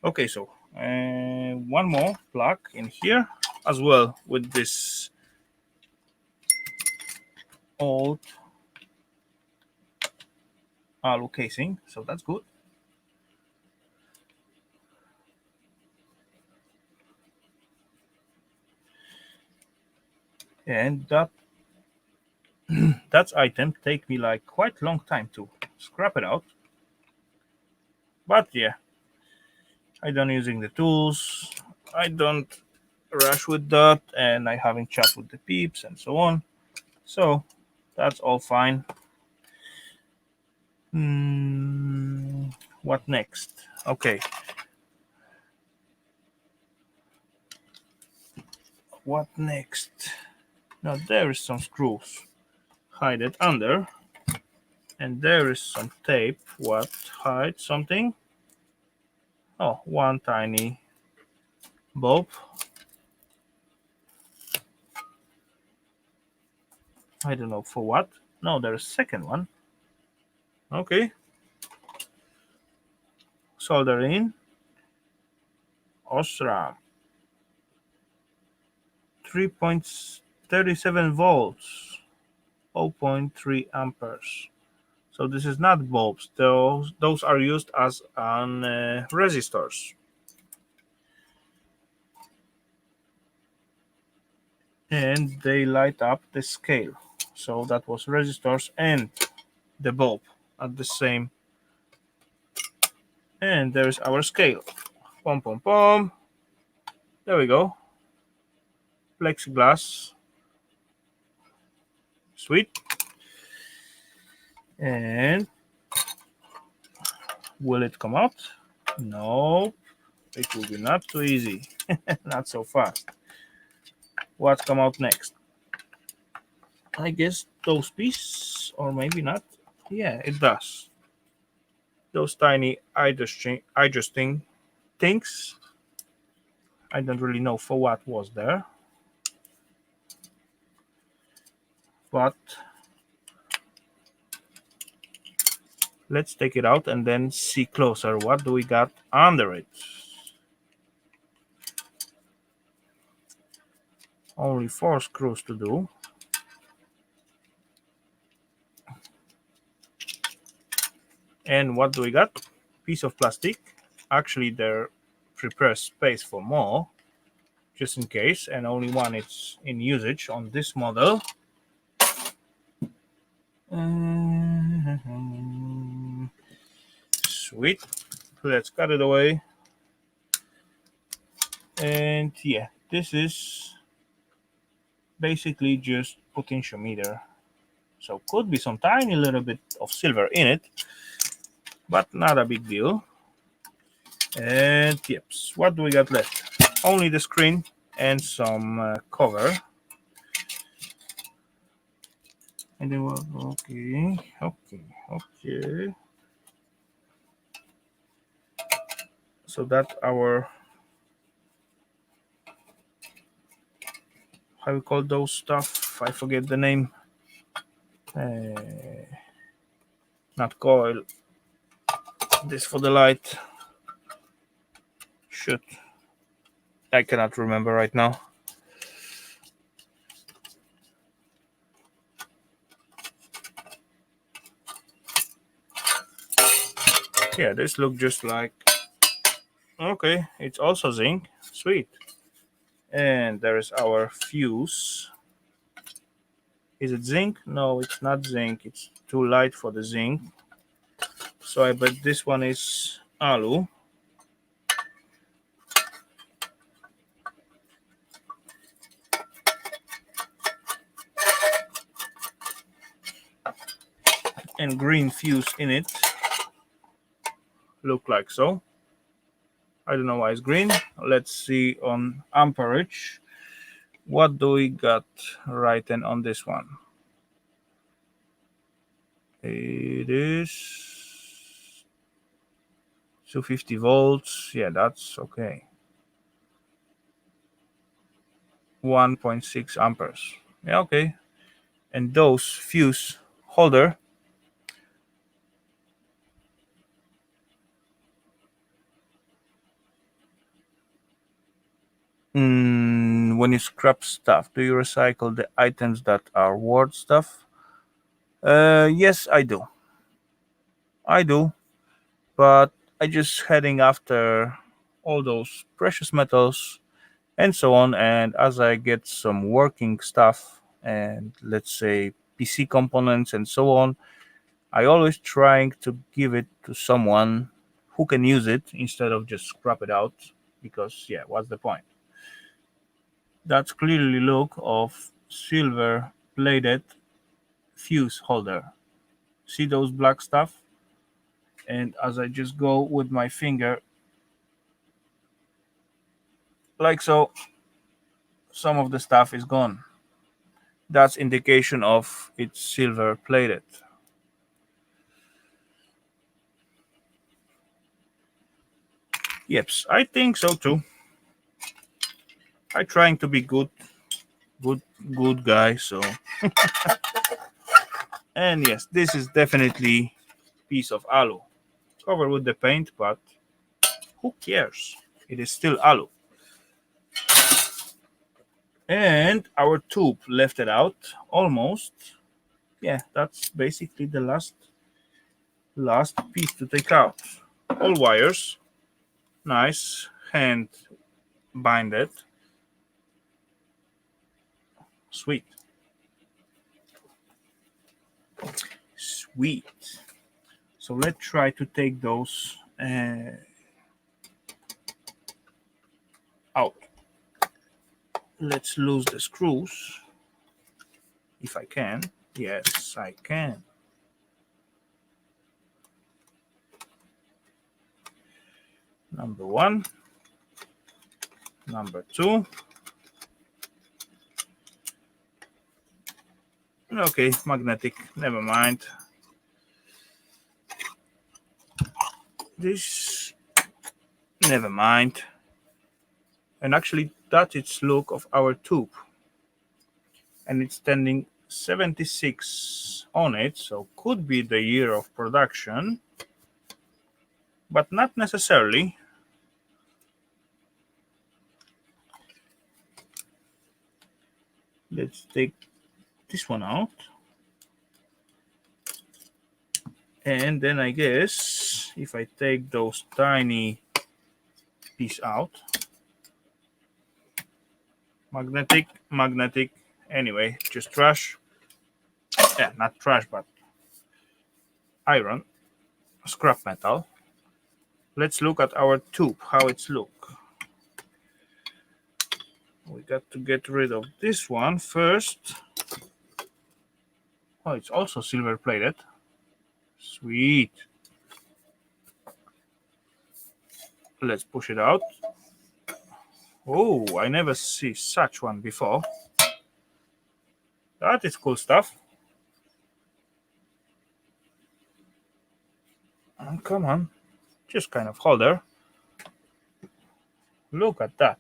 Okay, so one more plug in here as well with this old alu casing, so that's good. And that item take me like quite long time to scrap it out, but yeah, I don't using the tools, I don't rush with that, and I having chat with the peeps and so on, So that's all fine. What next? Okay. What next? Now there is some screws. Hide it under. And there is some tape. What hides something? Oh, one tiny bulb. I don't know for what. No, there's a second one. Okay. Solder in. Osram. 3.37 volts. 0.3 amperes. So this is not bulbs. Those are used as an resistors. And they light up the scale. So that was resistors and the bulb at the same. And there's our scale. Pom pom pom. There we go. Plexiglass. Sweet. And will it come out? No, it will be not too easy. Not so fast. What come out next? I guess those pieces, or maybe not. Yeah, it does. Those tiny adjusting things. I don't really know for what was there, but let's take it out and then see closer. What do we got under it? Only 4 screws to do. And what do we got? Piece of plastic. Actually, there prepares space for more, just in case, and only one is in usage on this model. Sweet. Let's cut it away. And yeah, this is basically just potentiometer. So could be some tiny little bit of silver in it, but not a big deal. And yes, what do we got left? Only the screen and some cover. And then okay. So that our, how we call those stuff? I forget the name. Not coil. This for the light. Shoot. I cannot remember right now. Yeah, this look just like. Okay, it's also zinc. Sweet. And there is our fuse. Is it zinc? No, it's not zinc. It's too light for the zinc. So I bet this one is alu. And green fuse in it. Look like so. I don't know why it's green. Let's see on amperage. What do we got right then on this one? It is 250 volts. Yeah, that's okay. 1.6 amperes. Yeah, okay. And those fuse holder, when you scrap stuff, do you recycle the items that are worth stuff? Yes, I do. I do, but I just heading after all those precious metals and so on. And as I get some working stuff and let's say PC components and so on, I always trying to give it to someone who can use it instead of just scrap it out. Because yeah, what's the point? That's clearly look of silver plated fuse holder. See those black stuff? And as I just go with my finger, like so, some of the stuff is gone. That's indication of it's silver plated. Yep, I think so too. I trying to be good, good guy. So, and yes, this is definitely piece of alu, covered with the paint, but who cares? It is still alu. And our tube left it out almost. Yeah, that's basically the last piece to take out. All wires, nice hand binded, sweet, sweet. So let's try to take those out. Let's lose the screws if I can. Yes, I can. Number one, number two. Okay, magnetic, never mind. This, never mind. And actually, that is look of our tube. And it's standing 76 on it, so could be the year of production, but not necessarily. Let's take this one out. And then I guess if I take those tiny piece out, magnetic, anyway, just trash. Yeah, not trash, but iron, scrap metal. Let's look at our tube, how it's look. We got to get rid of this one first. Oh, it's also silver plated. Sweet. Let's push it out. Oh, I never see such one before. That is cool stuff. Come on, just kind of holder. Look at that.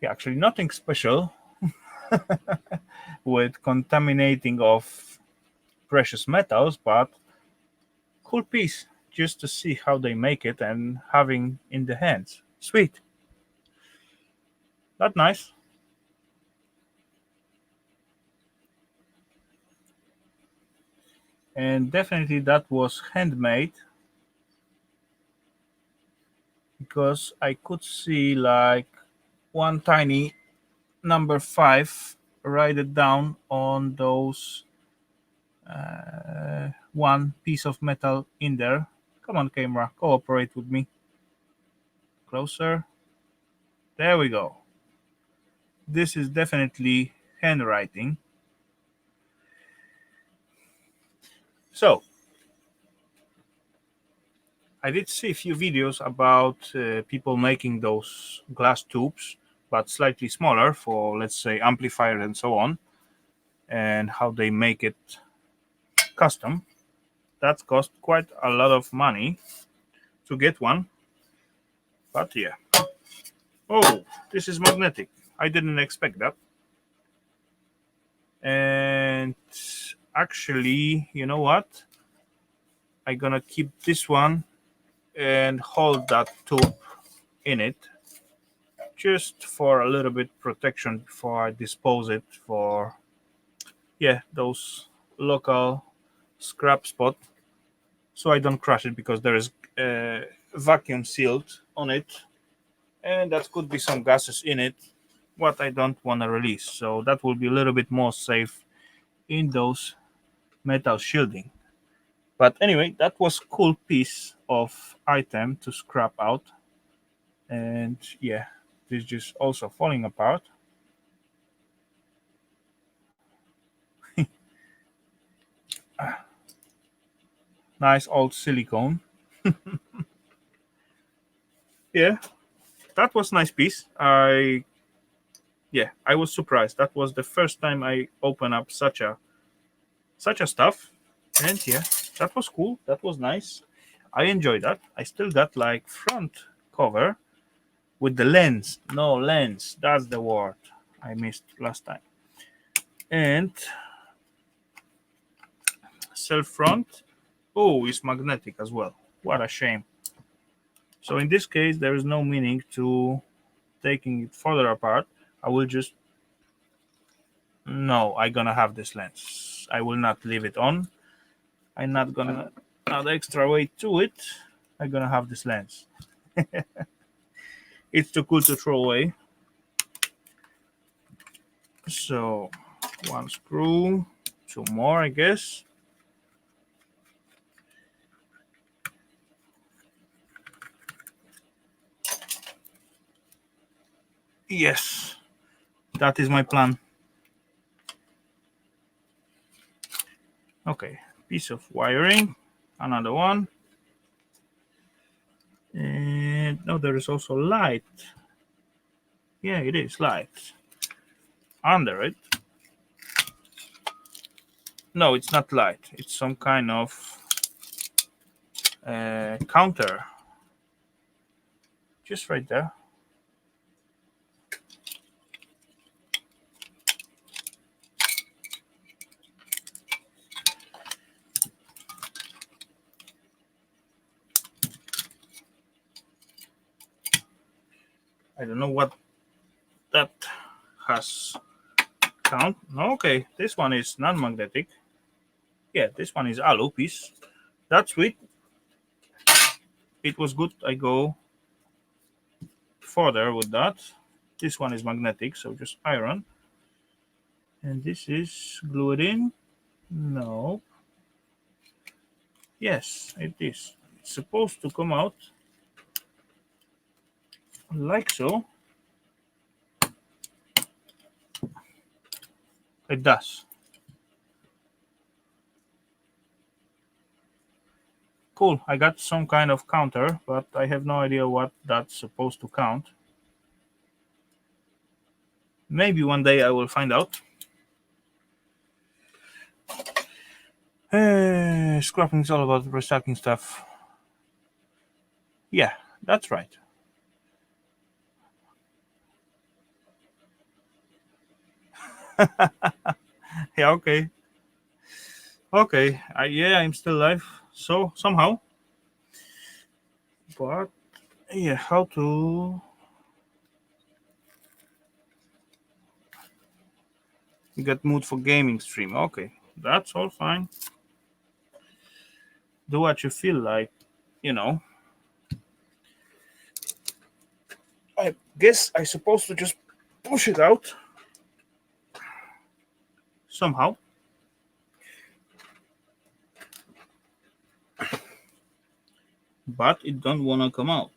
Yeah, actually nothing special with contaminating of precious metals, but cool piece just to see how they make it and having in the hands. Sweet. That nice. And definitely that was handmade because I could see like one tiny number 5 write it down on those one piece of metal in there. Come on, camera, cooperate with me. Closer. There we go. This is definitely handwriting. So, I did see a few videos about people making those glass tubes, but slightly smaller for, let's say, amplifier and so on, and how they make it custom. That cost quite a lot of money to get one. But yeah. Oh, this is magnetic. I didn't expect that. And actually, you know what? I'm gonna keep this one and hold that tube in it just for a little bit protection before I dispose it for those local scrap spot, so I don't crush it because there is vacuum sealed on it, and that could be some gases in it what I don't want to release. So that will be a little bit more safe in those metal shielding. But anyway, that was cool piece of item to scrap out. And yeah, this just also falling apart. Nice old silicone. Yeah, that was nice piece. I was surprised. That was the first time I opened up such a stuff, and yeah, that was cool. That was nice. I enjoyed that. I still got like front cover with the lens. No lens. That's the word I missed last time. And self front. Oh, it's magnetic as well. What a shame. So in this case, there is no meaning to taking it further apart. I will just no. I'm gonna have this lens. I will not leave it on. I'm not gonna add extra weight to it. I'm gonna have this lens. It's too cool to throw away. So one screw, two more, I guess. Yes, that is my plan. Okay, piece of wiring, another one. And no, there is also light. Yeah, it is light under it. No, it's not light. It's some kind of counter. Just right there. I don't know what that has count. No, okay, this one is non-magnetic. Yeah, this one is alu piece. That's sweet. It was good. I go further with that. This one is magnetic, so just iron. And this is glued in. No. Yes, it is. It's supposed to come out like so. It does. Cool. I got some kind of counter, but I have no idea what that's supposed to count. Maybe one day I will find out. Scrapping is all about recycling stuff. Yeah, that's right. Yeah, okay. Okay, yeah, I'm still alive. So, somehow. But, yeah, how to get mood for gaming stream. Okay, that's all fine. Do what you feel like, you know. I guess I supposed to just push it out somehow. But it don't wanna come out.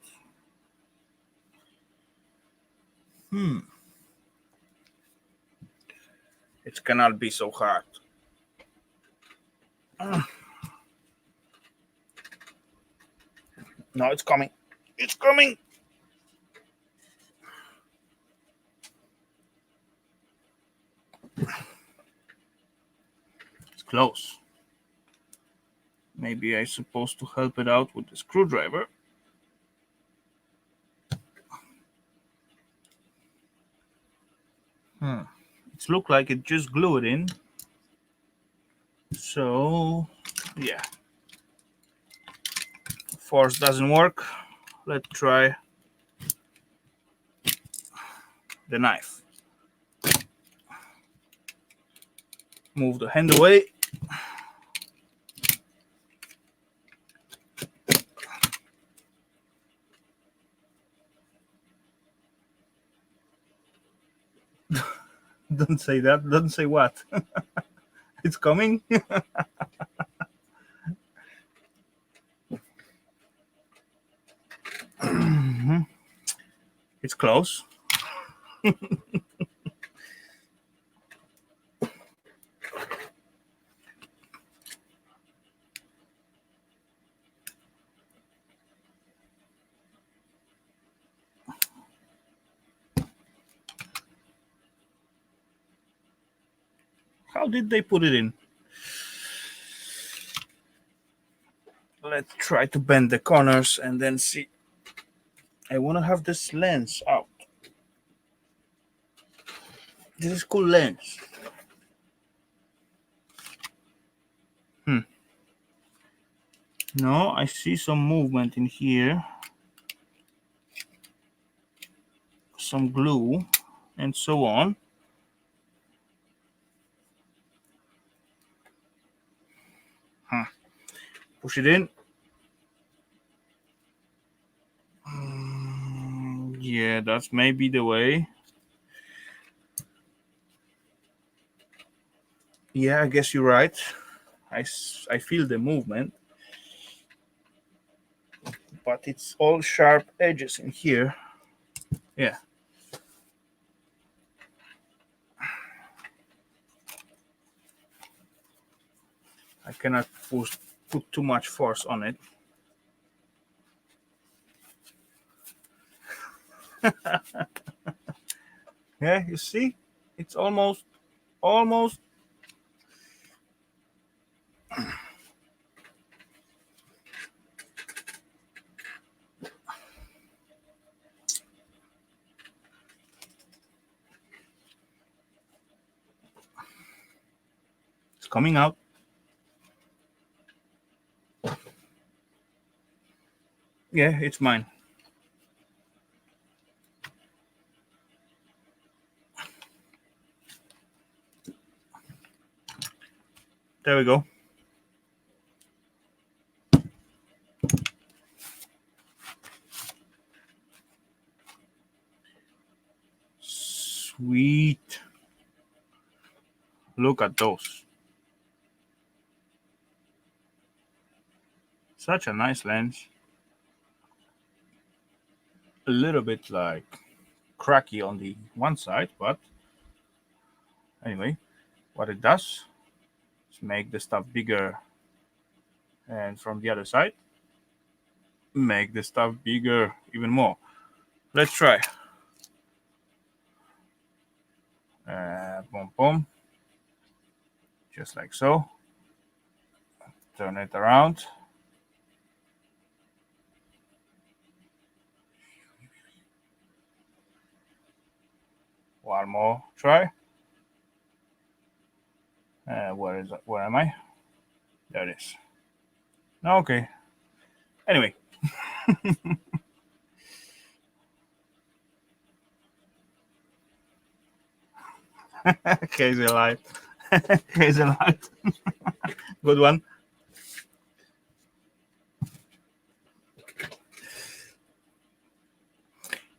It cannot be so hard. No, it's coming. It's coming. It's close. Maybe I'm supposed to help it out with the screwdriver. It looks like it just glued in. So, yeah. Force doesn't work. Let's try the knife. Move the hand away. Don't say that. Don't say what. It's coming. It's close. How did they put it in? Let's try to bend the corners and then see. I want to have this lens out. This is cool lens. No, I see some movement in here. Some glue and so on. Push it in. Yeah, that's maybe the way. Yeah, I guess you're right. I feel the movement. But it's all sharp edges in here. Yeah. I cannot put too much force on it. Yeah, you see? It's almost. It's coming out. Yeah, it's mine. There we go. Sweet. Look at those. Such a nice lens. A little bit like cracky on the one side, but anyway, what it does is make the stuff bigger, and from the other side, make the stuff bigger even more. Let's try. Boom, boom. Just like so. Turn it around. One more try. Where is it? Where am I? There it is. Okay. Anyway. Crazy light. Crazy light. Good one.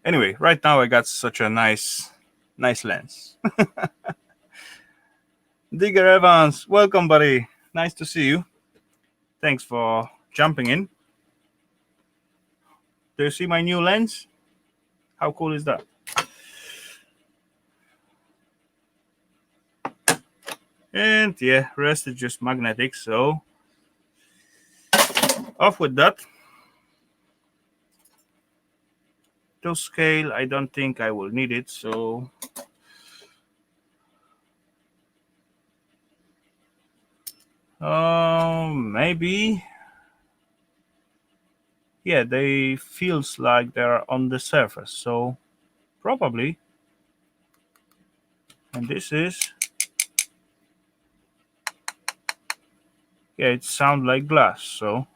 Anyway, right now I got such a nice lens. Digger Evans, welcome, buddy. Nice to see you. Thanks for jumping in. Do you see my new lens? How cool is that? And yeah, rest is just magnetic, so off with that. To scale, I don't think I will need it, so maybe. Yeah, they feels like they're on the surface, so probably. And this is, yeah, it sounds like glass, so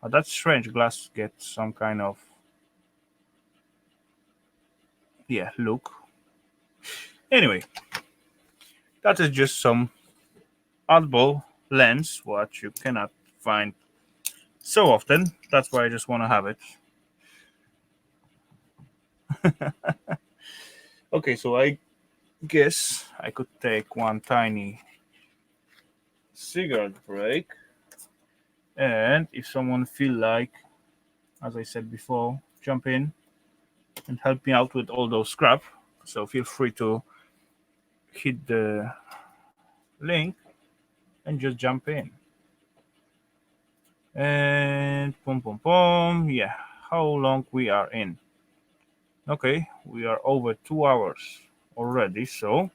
that's strange. Glass gets some kind of, yeah, look. Anyway, that is just some oddball lens what you cannot find so often. That's why I just want to have it. Okay, so I guess I could take one tiny cigarette break, and if someone feel like, as I said before, jump in and help me out with all those scrap, so feel free to hit the link and just jump in. And boom, boom, boom. Yeah, how long we are in? Okay, we are over 2 hours already, so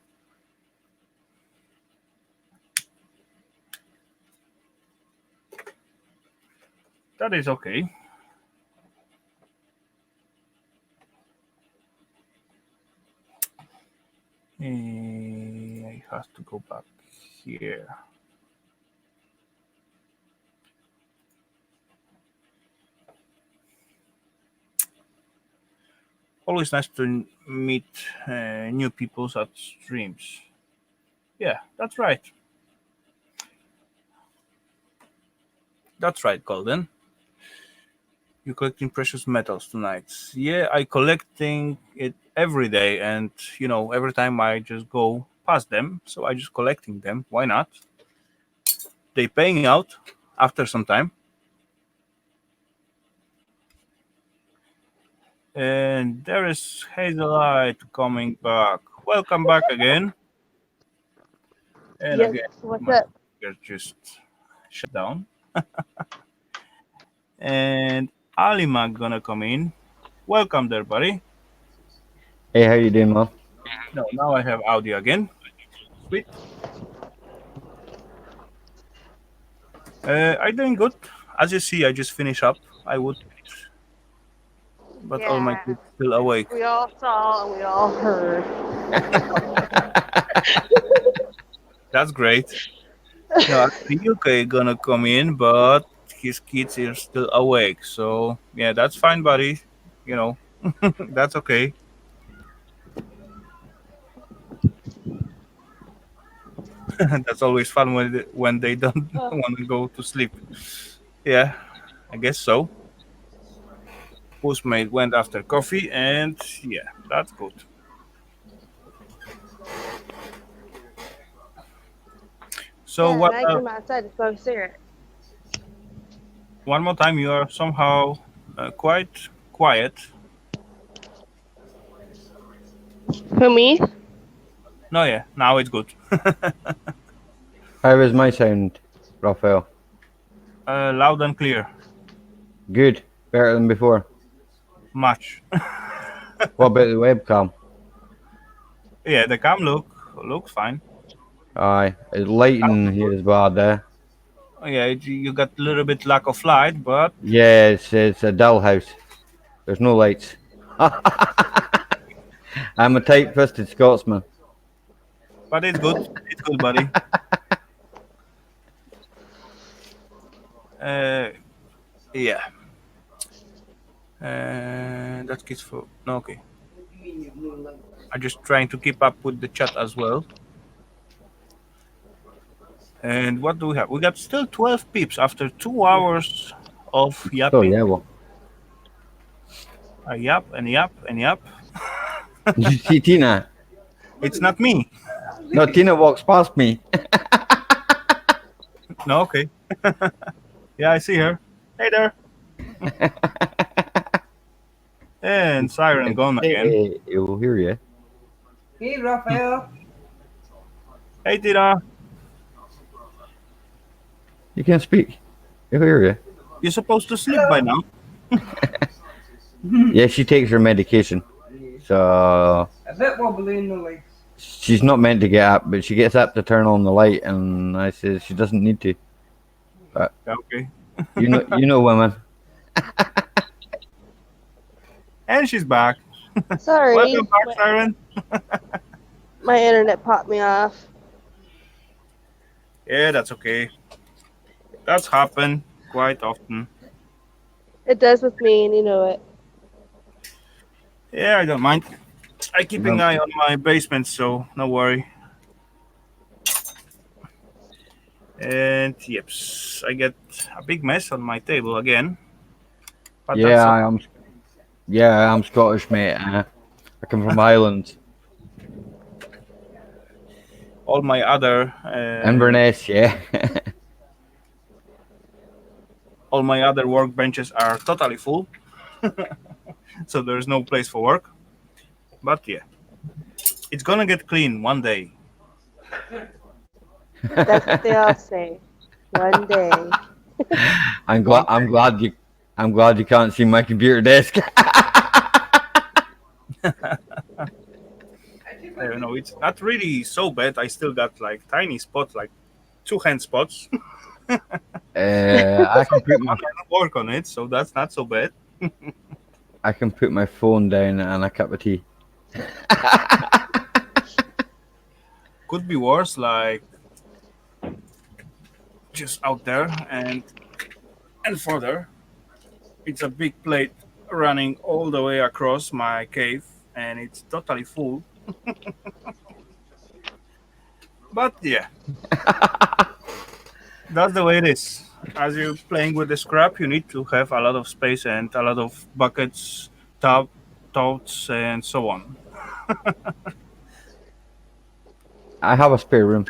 That is okay. I have to go back here. Always nice to meet new people at streams. Yeah, that's right. That's right, Golden. You're collecting precious metals tonight. Yeah, I collecting it every day, and every time I just go past them, so I just collecting them. Why not? They paying out after some time. And there is Hazelite coming back. Welcome back again. And
Yes.
again,
What's
my
up?
computer just shut down. And Alima gonna come in. Welcome there, buddy.
Hey, how you doing, man?
No, now I have audio again. Sweet. I'm doing good. As you see, I just finished up. I would, but all my
Yeah.
kids still awake.
We all saw and we all heard.
That's great. No, UK gonna come in, but his kids are still awake. So yeah, that's fine, buddy. You know, that's okay. That's always fun when they don't
Oh,
want to go to sleep. Yeah, I guess so. Postmate went after coffee, and yeah, that's good. So
yeah, and
what?
I came outside to smoke a cigarette.
One more time, you are somehow quite quiet.
Who, me?
No, yeah, now it's good.
How is my sound, Raphael?
Loud and clear,
Good. Better than before.
much.
What about the webcam?
Yeah, the cam looks fine.
Aye, it's lighting here is bad there.
Oh, yeah, you got a little bit lack of light, but
Yeah, it's a dull house. There's no lights. I'm a tight-fisted Scotsman.
it's good. It's good, buddy. Uh, yeah. That's kids for no, okay. I'm just trying to keep up with the chat as well. And what do we have? We got still 12 peeps after 2 hours of
Oh
yapping.
yeah, well.
Yap and yap and yap.
Did you see Tina?
It's not me.
No, Tina walks past me.
No, okay. Yeah, I see her. Hey there. And Siren gone again.
Hey, he'll hear you.
Hey, Raphael.
Hey, Tira.
You can speak. He'll hear you.
You're supposed to sleep by now.
Yeah, she takes her medication. So
A bit wobbly in the legs.
she's not meant to get up, but she gets up to turn on the light, and I says she doesn't need to.
Okay.
You know women.
And she's back.
Sorry,
Welcome back, Siren.
my internet popped me off.
Yeah, that's okay. That's happened quite often.
It does with me, and you know it.
Yeah, I don't mind. I keep an
No.
eye on my basement, so no worry. And yep, I get a big mess on my table again. But
Yeah,
that's
I'm. Yeah, I'm Scottish, mate. I come from Ireland,
all my other
Inverness. Yeah.
all my other workbenches are totally full, so there's no place for work. But yeah, it's gonna get clean one day.
That's what they all say. One day.
I'm glad. I'm glad you. I'm glad you can't see my computer desk.
I don't know, it's not really so bad. I still got like tiny spots, like 2 hand spots.
I can put my
And work on it, so that's not so bad.
phone down and a cup of tea.
Could be worse, like just out there and further. It's a big plate running all the way across my cave, and it's totally full. But yeah, that's the way it is. As you're playing with the scrap, you need to have a lot of space and a lot of buckets, totes, and so on.
I have a spare room.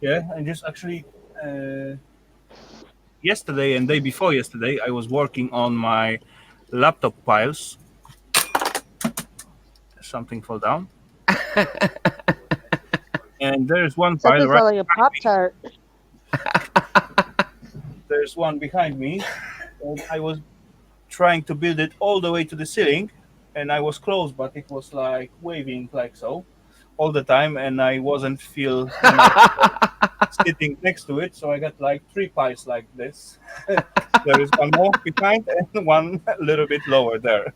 Yeah, and just actually, uh, yesterday and day before yesterday, I was working on my laptop piles. Something fell down, and there's one pile
Something
right.
sound like a Pop Tart.
There's one behind me, and I was trying to build it all the way to the ceiling, and I was close, but it was like waving like so all the time, and I wasn't feel enough sitting next to it, so I got like three piles like this. There is one more behind and one a little bit lower there.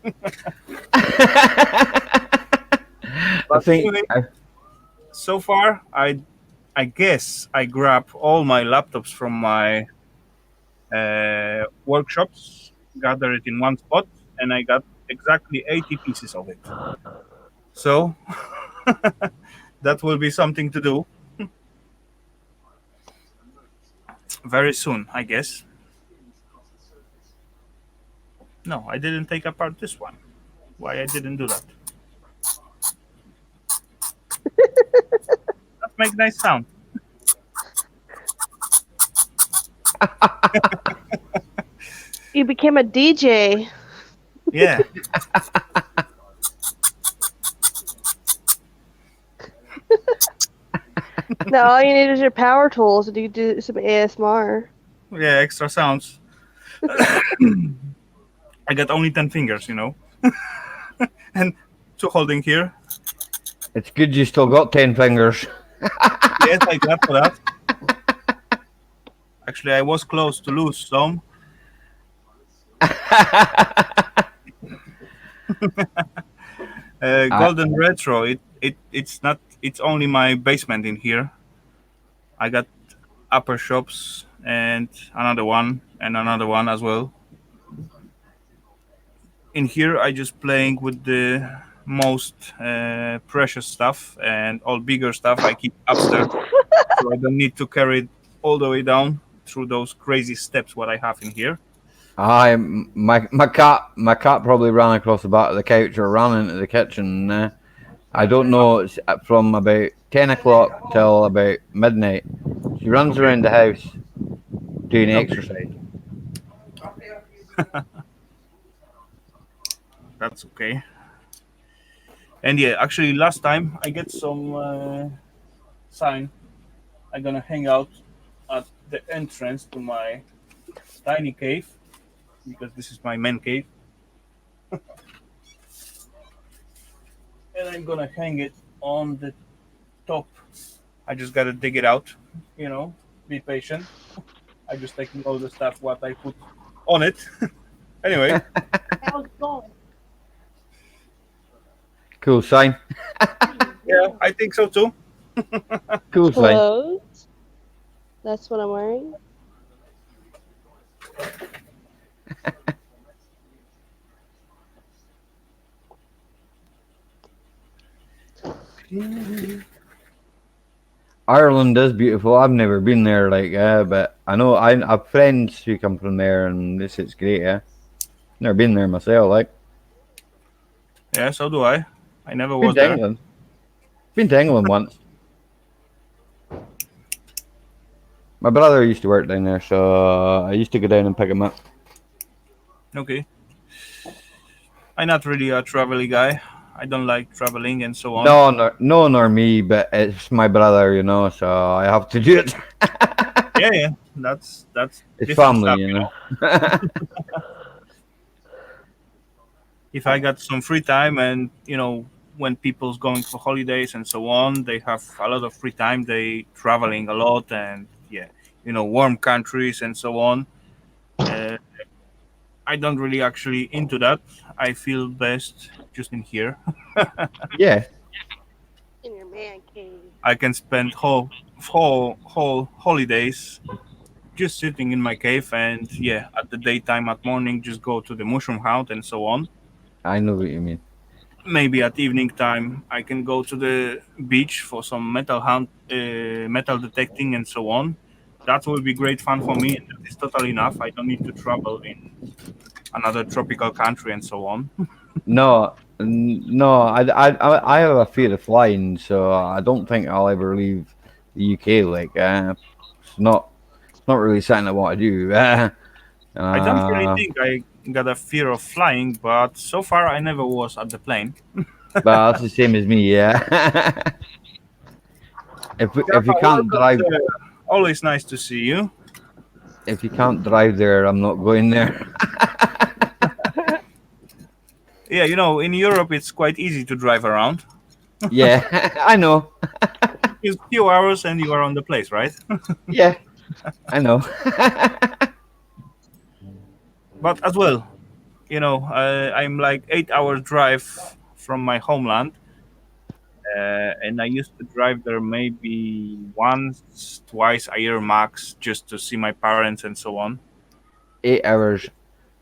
I
But
think
anyway, so far I guess I grab all my laptops from my workshops, gather it in one spot, and I got exactly 80 pieces of it. So that will be something to do very soon, I guess. No, I didn't take apart this one. Why I didn't do that? That make nice sound.
You became a DJ.
Yeah.
Now all you need is your power tools and you do some ASMR.
Yeah, extra sounds. I got only 10 fingers, and two holding here.
it's good you still got 10 fingers.
Yes, I got for that. Actually, I was close to lose some. Golden Retro. It's not. It's only my basement in here. I got upper shops and another one as well. In here, I just playing with the most precious stuff, and all bigger stuff I keep upstairs, so I don't need to carry it all the way down through those crazy steps what I have in here.
My cat probably ran across the back of the couch or ran into the kitchen. I don't know. It's from about 10 o'clock till about midnight. She runs
Okay.
around the house doing
Okay.
exercise.
That's okay. And yeah, actually, last time I get some sign. I'm gonna hang out at the entrance to my tiny cave because this is my main cave, and I'm gonna hang it on the top. I just gotta dig it out. Be patient. I just taking all the stuff what I put on it. Anyway,
How's it going?
Cool sign.
yeah, I think so too.
Cool sign.
Clothes. That's what I'm wearing.
Ireland is beautiful. I've never been there, but I know I have friends who come from there, and this it's great. Never been there myself.
Yeah, so do I. I never
Been
was
to
there.
England. Been to England once. My brother used to work down there, so I used to go down and pick him up.
Okay. I'm not really a traveling guy. I don't like traveling and so on.
No, nor me, but it's my brother, so I have to do it.
Yeah. That's
It's
different
family,
stuff. If I got some free time and when people's going for holidays and so on, they have a lot of free time. They traveling a lot, and yeah, warm countries and so on. Uh, I don't really actually into that. I feel best just in here.
Yeah,
In your man cave.
I can spend whole holidays just sitting in my cave, and yeah, at the daytime, at morning, just go to the mushroom hunt and so on.
I know what you mean.
Maybe at evening time, I can go to the beach for some metal hunt, metal detecting and so on. That will be great fun for me, and that is totally enough. I don't need to travel in another tropical country and so on.
No, no, I have a fear of flying, so I don't think I'll ever leave the UK. Like, it's not really something I want to do.
I don't really
Uh,
think I got a fear of flying, but so far I never was at the plane.
but that's the same as me. Yeah.
Yeah,
If you can't
welcome,
drive,
sir. Always nice to see you.
if you can't drive there, I'm not going there.
Yeah, in Europe it's quite easy to drive around.
Yeah, I know.
Just few hours and you are on the place, right?
Yeah, I know.
But as well, I'm like 8 hours drive from my homeland, and I used to drive there maybe once, twice a year max, just to see my parents and so on.
8 hours.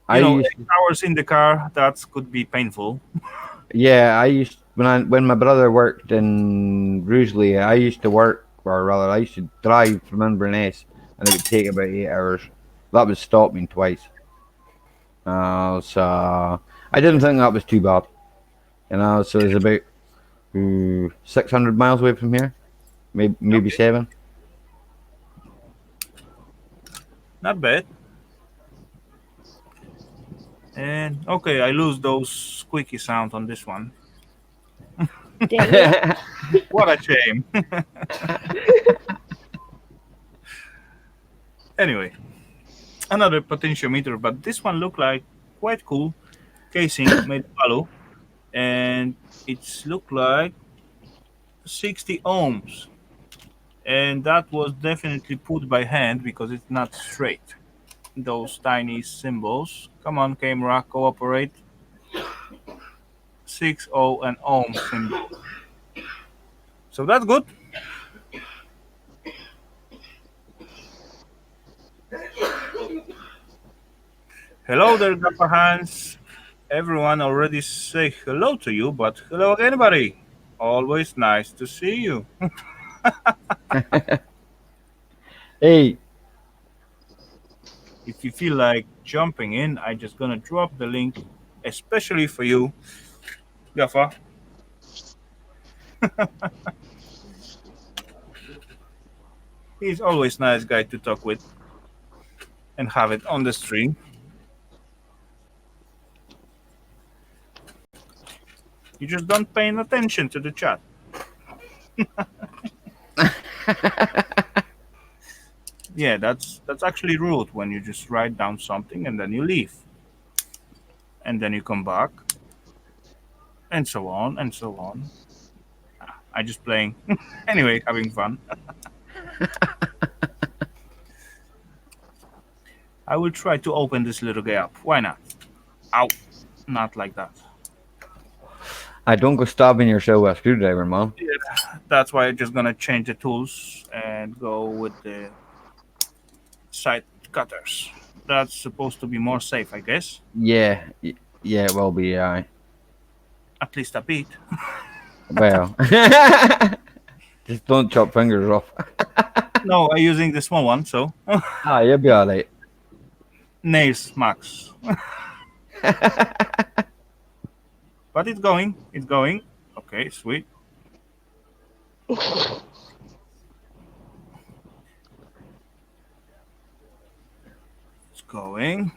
I used,
8 hours in the car, that could be painful.
yeah, I used when my brother worked in Ruisley. I used to work, or rather, I used to drive from Inverness, and it would take about 8 hours. That would stop me twice. So I didn't think that was too bad. So it's about 600 miles away from here, maybe
Okay,
7.
not bad. And okay, I lose those squeaky sound on this one.
Dang it.
What a shame. Anyway, another potentiometer, but this one looked like quite cool. Casing made of alu, and it's looked like 60 ohms. And that was definitely put by hand because it's not straight. Those tiny symbols. Come on, camera, cooperate. 6 and ohm symbol. So that's good. Hello there, Gappa Hans. Everyone already say hello to you, but hello again, buddy. Always nice to see you.
Hey,
If you feel like jumping in, I just gonna drop the link, especially for you, Gaffa. He's always nice guy to talk with and have it on the stream. You just don't paying attention to the chat. Yeah, that's actually rude when you just write down something and then you leave. And then you come back and so on and so on. I just playing. Anyway, having fun. I will try to open this little gap. Why not? Ow. Not like that.
I don't go stabbing yourself with a screwdriver, man.
Yeah, that's why I'm just gonna change the tools and go with the side cutters. That's supposed to be more safe, I guess.
Yeah, yeah, it will be.
At least a bit.
Well, just don't chop fingers off.
No, I'm using the small one, so
You'll be all right.
nails max. But it's going. It's going. Okay, sweet. It's going.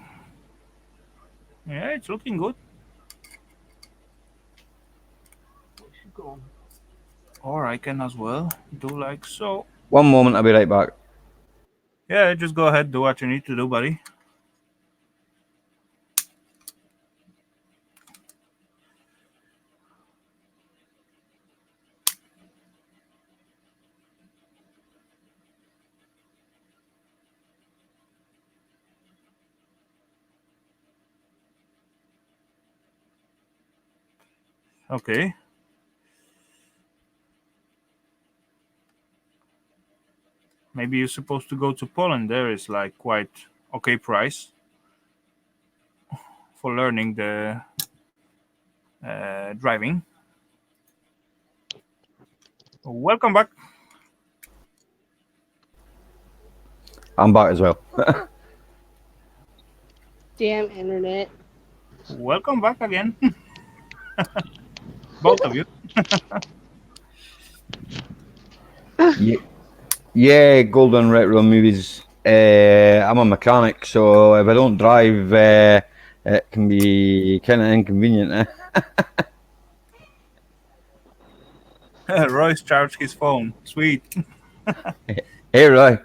Yeah, it's looking good. Or I can as well do like so.
One moment, I'll be right back.
Yeah, just go ahead, do what you need to do, buddy. Okay. Maybe you're supposed to go to Poland. There is like quite okay price for learning the driving. Welcome back.
I'm back as well.
Damn internet.
Welcome back again. Both of you.
Yeah, yeah, Golden Retro movies. I'm a mechanic, so if I don't drive, it can be kind of inconvenient.
Royce charged his phone. Sweet.
Hey, Roy.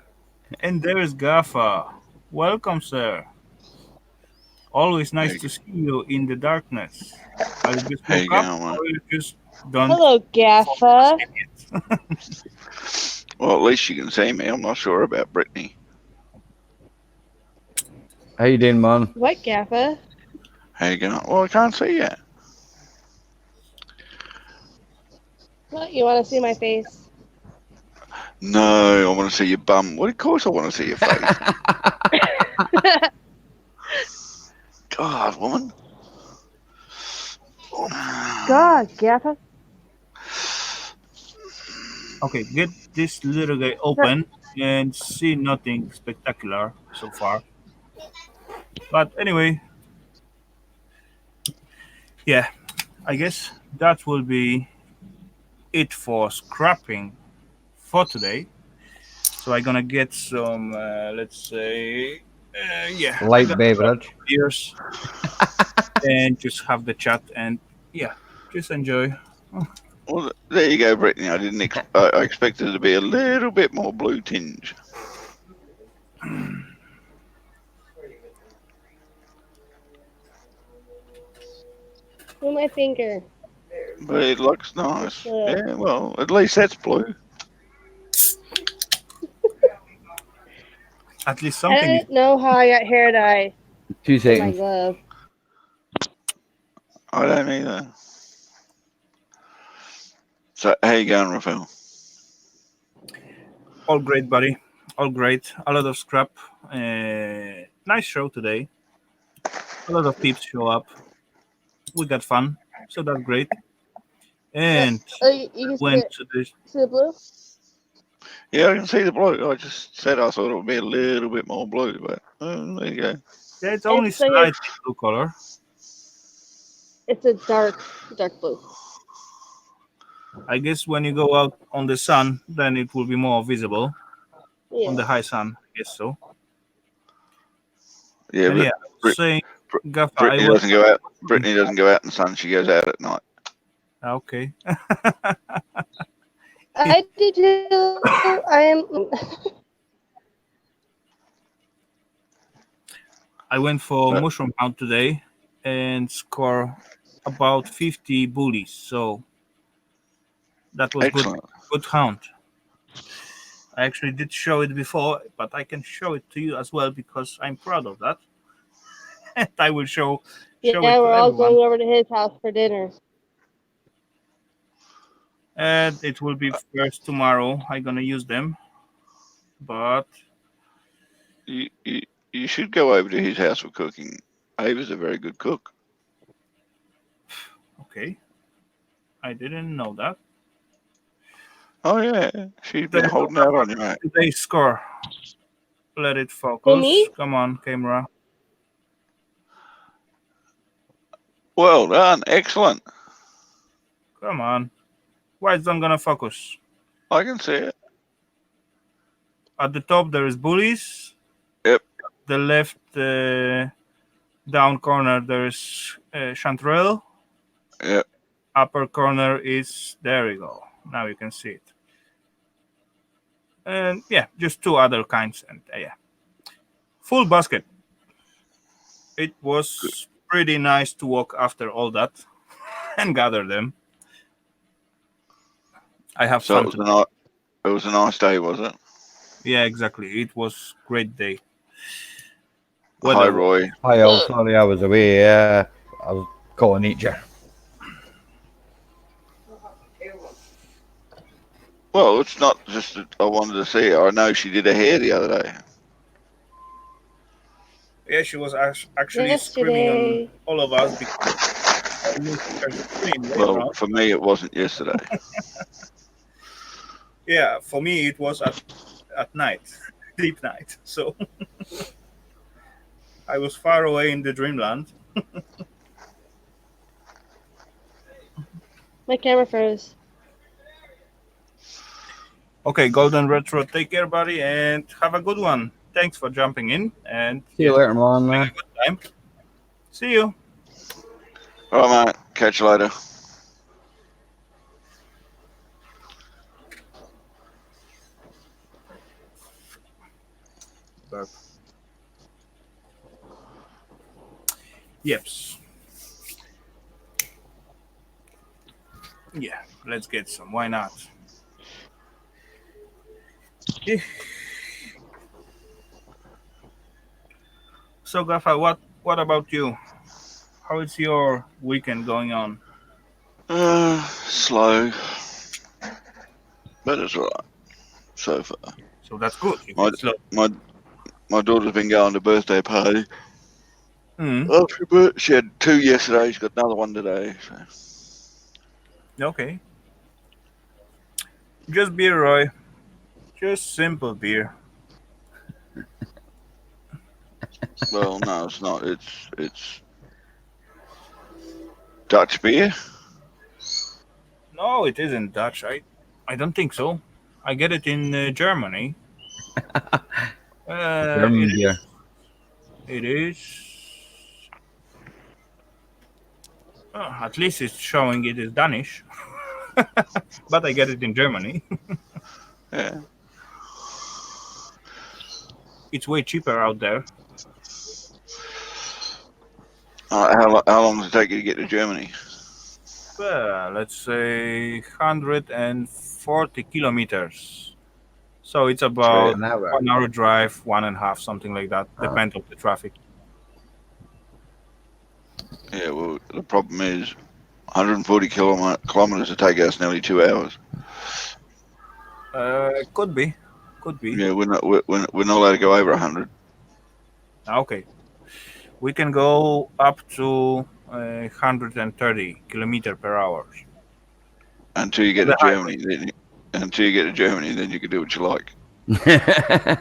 And there's Gaffa. Welcome, sir. Always nice
Hey,
to see you in the darkness. Are you just
how
woke
you
up
going?
or you just don't
Hello,
fall
Gaffa.
asleep yet?
Well, at least you can see me. I'm not sure about Brittany.
How you doing, man?
What, Gaffa?
How you going? Well, I can't see you.
What, you want to see my face?
No, I want to see your bum. Well, of course I want to see your face. God, woman.
God, Gaffa.
Okay, get this little guy open and see nothing spectacular so far. But anyway, yeah, I guess that will be it for scrapping for today. So I'm gonna get some, let's say, yeah, I
Light
got
beverage.
beers and just have the chat and yeah, just enjoy.
Well, there you go, Brittany. I didn't. I expected it to be a little bit more blue tinge,
Move my finger.
but it looks nice.
Ugh.
Yeah, well, at least that's blue.
At least
I
something is.
don't know how I got hair dye
2
in my
seconds.
glove.
I don't either. So, how you going, Rafal?
All great, buddy. All great. A lot of scrap. Nice show today. A lot of peeps show up. We got fun, so that's great. And
You can
went to the.
see the blue?
Yeah, I can see the blue. I just said I thought it would be a little bit more blue, but there you go.
Yeah, it's only
It's like
slightly blue color.
it's a dark blue.
I guess when you go out on the sun, then it will be more visible on the
Yeah.
high sun. I guess so.
Yeah,
And
but
yeah, I was
Brit-
saying, Gaffa, I
Brittany
was.
doesn't go out. Brittany doesn't go out in the sun. She goes out at night.
Okay.
I do too. I am.
I went for
But
mushroom hunt today and score about 50 bullies. So that was good.
excellent.
Good hunt. I actually did show it before, but I can show it to you as well because I'm proud of that. And I will show
Yeah,
it to
we're all
everyone.
going over to his house for dinner.
And it will be first tomorrow. I'm gonna use them. But
You, you you should go over to his house for cooking. Ava's a very good cook.
okay. I didn't know that.
Oh yeah, she's been
There you go,
holding out
Gaffa.
on you, mate.
Today's score. Let it
Who,
focus.
me?
Come on, camera.
Well done, excellent.
Come on. Why is not gonna focus?
I can see it.
At the top there is bullies.
Yep.
The left down corner there is chanterelle.
Yep.
Upper corner is, there we go. Now you can see it. And yeah, just two other kinds. And yeah, full basket. It was pretty nice to walk after all that and gather them. I have
So
fun
it was
today.
it was a nice day, was it?
Yeah, exactly. It was great day.
Hi,
Weather.
Roy.
Hi, all. Sorry I was away. I was calling nature.
Well, it's not just that I wanted to see her. I know she did her hair the other day.
Yeah, she was actually screaming on
Yesterday.
all of us because I missed her stream later
Well,
on.
for me, it wasn't yesterday.
Yeah, for me it was at night, deep night. So I was far away in the dreamland.
My camera froze.
Okay, Golden Retro, take care, buddy, and have a good one. Thanks for jumping in, and
See
yeah,
you later, man.
having a good time. See you.
All right, mate. Catch you later.
Burp. Yeps. Yeah, let's get some. Why not? Eh. So, Gafa, what about you? How is your weekend going on?
Slow, but it's all right so far.
So that's good. If
My
it's slow.
my my daughter's been going to birthday party.
Hmm.
She had two yesterday. She's got another one today. So.
Okay. Just beer, Roy. Just simple beer.
Well, no, it's not. It's Dutch beer.
No, it isn't Dutch. I don't think so. I get it in Germany.
German
It
beer.
is. It is. At least it's showing it is Danish. But I get it in Germany.
Yeah.
It's way cheaper out there.
How long does it take you to get to Germany?
Let's say 140 kilometers. So it's about
An hour.
1 hour drive, 1.5, something like that. Depends on the traffic.
Yeah. Well, the problem is 140 kilometers to take us nearly 2 hours.
Could be.
Yeah, we're not allowed to go over 100
Okay. We can go up to 130 kilometer per hour.
until you get
The
to Germany. Until you get to Germany, then you can do what you like.
Yeah,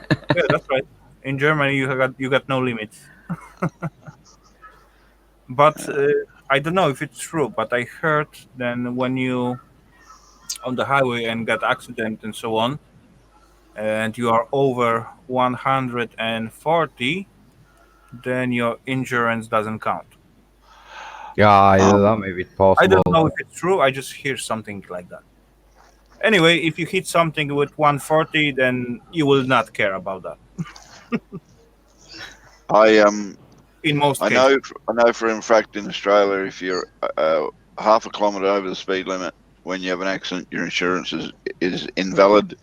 that's right. In Germany, you got no limits. But I don't know if it's true. But I heard then when you on the highway and get accident and so on, and you are over 140, then your insurance doesn't count.
Yeah,
Um,
that may be
I don't
possible.
know if it's true. I just hear something like that. Anyway, if you hit something with 140, then you will not care about that.
I
In most
I
cases.
know for a fact in Australia, if you're half a kilometre over the speed limit when you have an accident, your insurance is invalid.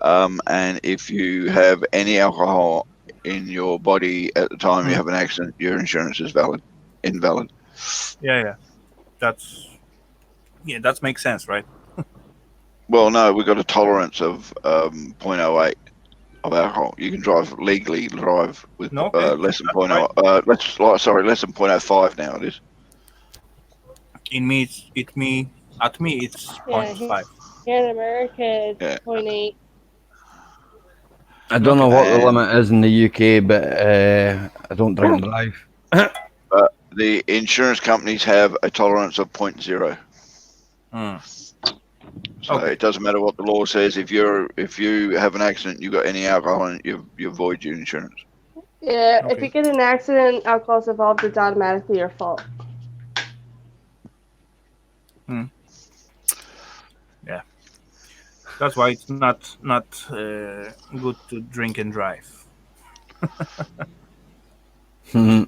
And if you have any alcohol in your body at the time you
Hmm.
have an accident, your insurance is invalid.
Yeah. That makes sense, right?
Well, no, we've got a tolerance of zero point zero 0.08 of alcohol. You can legally drive with
No, okay,
less than
that's
point
right.
0. Less than 0.05 now it is.
In me, at me, it's
Yeah,
0.5.
here in America, it's
Yeah.
0.8.
I don't know
Okay.
what the
And
limit is in the UK, but I don't drink and drive.
the insurance companies have a tolerance of 0.0.
Hmm.
So
Okay.
it doesn't matter what the law says. If you have an accident, you got any alcohol in it, you void your insurance.
Yeah, if
Okay.
you get in an accident, alcohol's involved, it's automatically your fault.
Yeah. That's why it's not good to drink and drive.
Mhm.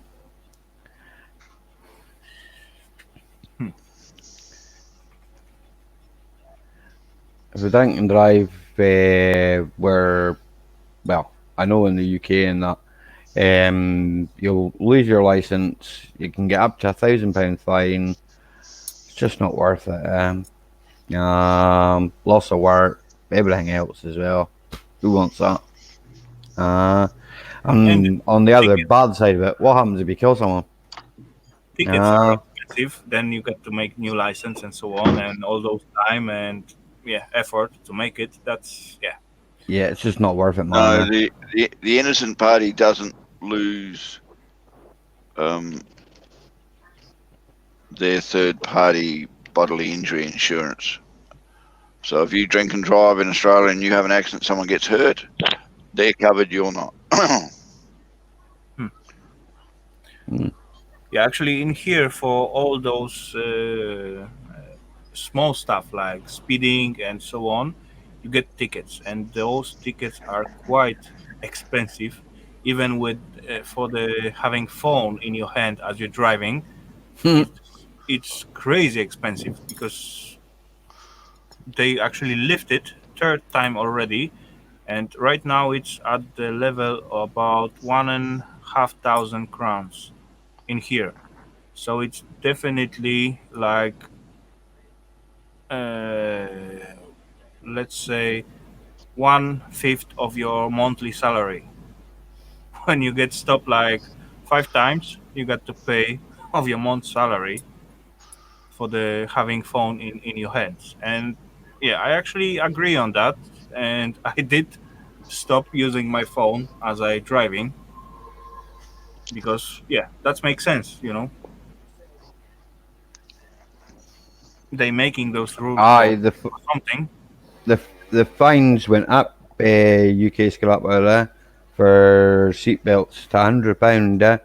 If we drink and drive, where, well, I know in the UK and that, you'll lose your license. You can get up to £1,000 fine. It's just not worth it. Loss of work. everything else as well. Who wants that? Uh,
And
and on the other
tickets,
bad side of it, what happens if you kill someone?
tickets are
Uh,
expensive. Then you get to make new license and so on, and all those time and yeah effort to make it. That's yeah.
yeah, it's just not worth it, man.
No, the innocent party doesn't lose um, their third party bodily injury insurance. So if you drink and drive in Australia and you have an accident, someone gets hurt, they're covered. You're not.
Hmm.
Mm.
Yeah, actually, in here for all those small stuff like speeding and so on, you get tickets, and those tickets are quite expensive, even with for the having phone in your hand as you're driving. It's crazy expensive because they actually lift it third time already, and right now it's at the level of about 1,500 crowns in here. So it's definitely like uh, let's say 1/5 of your monthly salary. When you get stopped like 5 times, you got to pay of your month salary for the having phone in your hands. And yeah, I actually agree on that. And I did stop using my phone as I driving because yeah, that makes sense. They making those rules for
Aye,
something.
the fines went up. UK scrap for seatbelts to £100,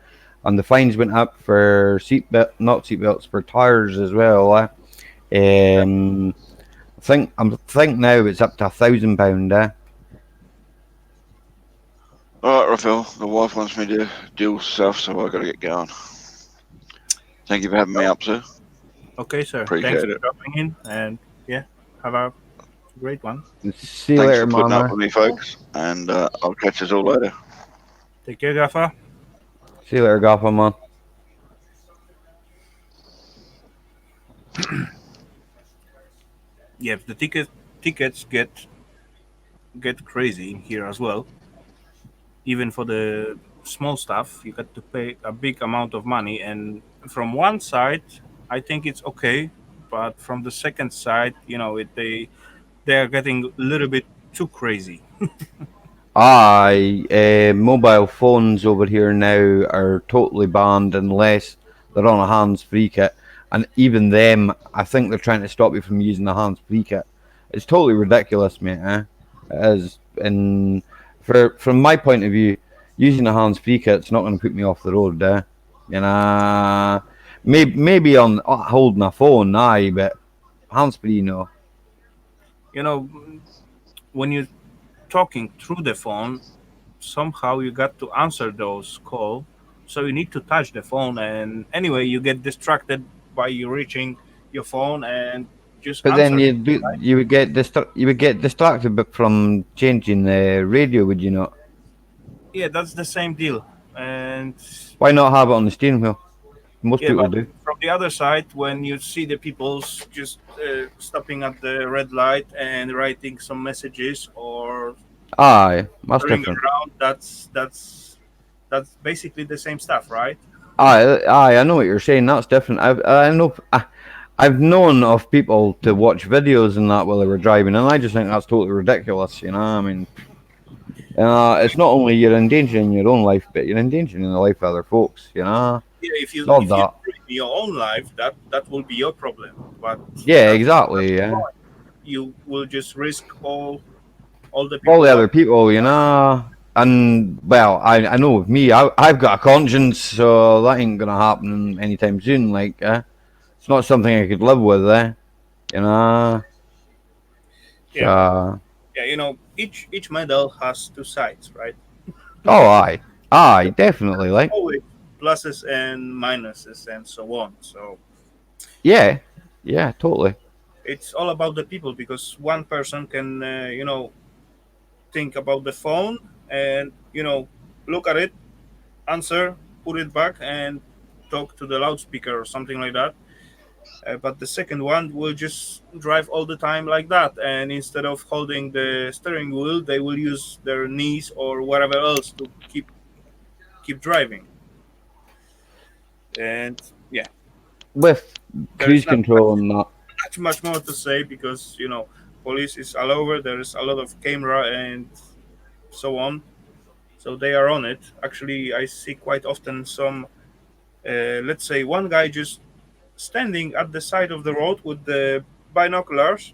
and the fines went up for not seatbelts, for tires as well. I think now it's up to £1,000.
All right, Rafael, the wife wants me to deal with stuff, so I got to get going. Thank you for having me up, sir.
Okay, sir. Thanks
Appreciate
for
it.
dropping in, and yeah, have a great one.
See you
Thanks
later,
for putting up
Mama.
with me,
Yeah.
folks, and I'll catch us all later.
Take care, Gaffa.
See you later, Gaffer, man.
Yeah, the tickets get crazy in here as well. Even for the small stuff, you got to pay a big amount of money. And from one side, I think it's okay, but from the second side, they are getting a little bit too crazy.
Aye, mobile phones over here now are totally banned unless they're on a hands-free kit, and even them, I think they're trying to stop you from using the hands-free kit. It's totally ridiculous, mate. It is, and from my point of view, using a hands-free kit's not going to put me off the road. You know, maybe on holding a phone, aye, but hands-free, no.
You know, when you're talking through the phone, somehow you got to answer those call, so you need to touch the phone, and anyway you get distracted by you reaching your phone and just
But then
answer.
you would get distracted, but from changing the radio, would you not?
Yeah, that's the same deal. And
Why not have it on the steering wheel? Most
yeah,
people
but
do.
from the other side, when you see the people just stopping at the red light and writing some messages or
Aye, that's
turning
different.
around, that's basically the same stuff, right?
Aye, I know what you're saying. That's different. I've known of people to watch videos and that while they were driving, and I just think that's totally ridiculous. I mean, it's not only you're endangering your own life, but you're endangering the life of other folks.
Yeah, if you
All
if you
that.
do it in your own life, that will be your problem. But
Yeah,
that's
exactly.
the
Yeah.
point. You will just risk all the
All the
people
other
out.
people, and well, I know with me, I've got a conscience, so that ain't gonna happen anytime soon. Like, it's not something I could live with, you know.
Yeah,
So,
yeah. Each medal has two sides, right?
oh, aye, definitely, like,
Always pluses and minuses and so on. So
yeah, yeah, totally.
it's all about the people because one person can think about the phone and look at it, answer, put it back, and talk to the loudspeaker or something like that. But the second one will just drive all the time like that, and instead of holding the steering wheel, they will use their knees or whatever else to keep driving. And yeah,
With
there is
cruise
not
control and that.
much more to say because police is all over. There is a lot of camera and so on, so they are on it. Actually, I see quite often some, let's say, one guy just standing at the side of the road with the binoculars,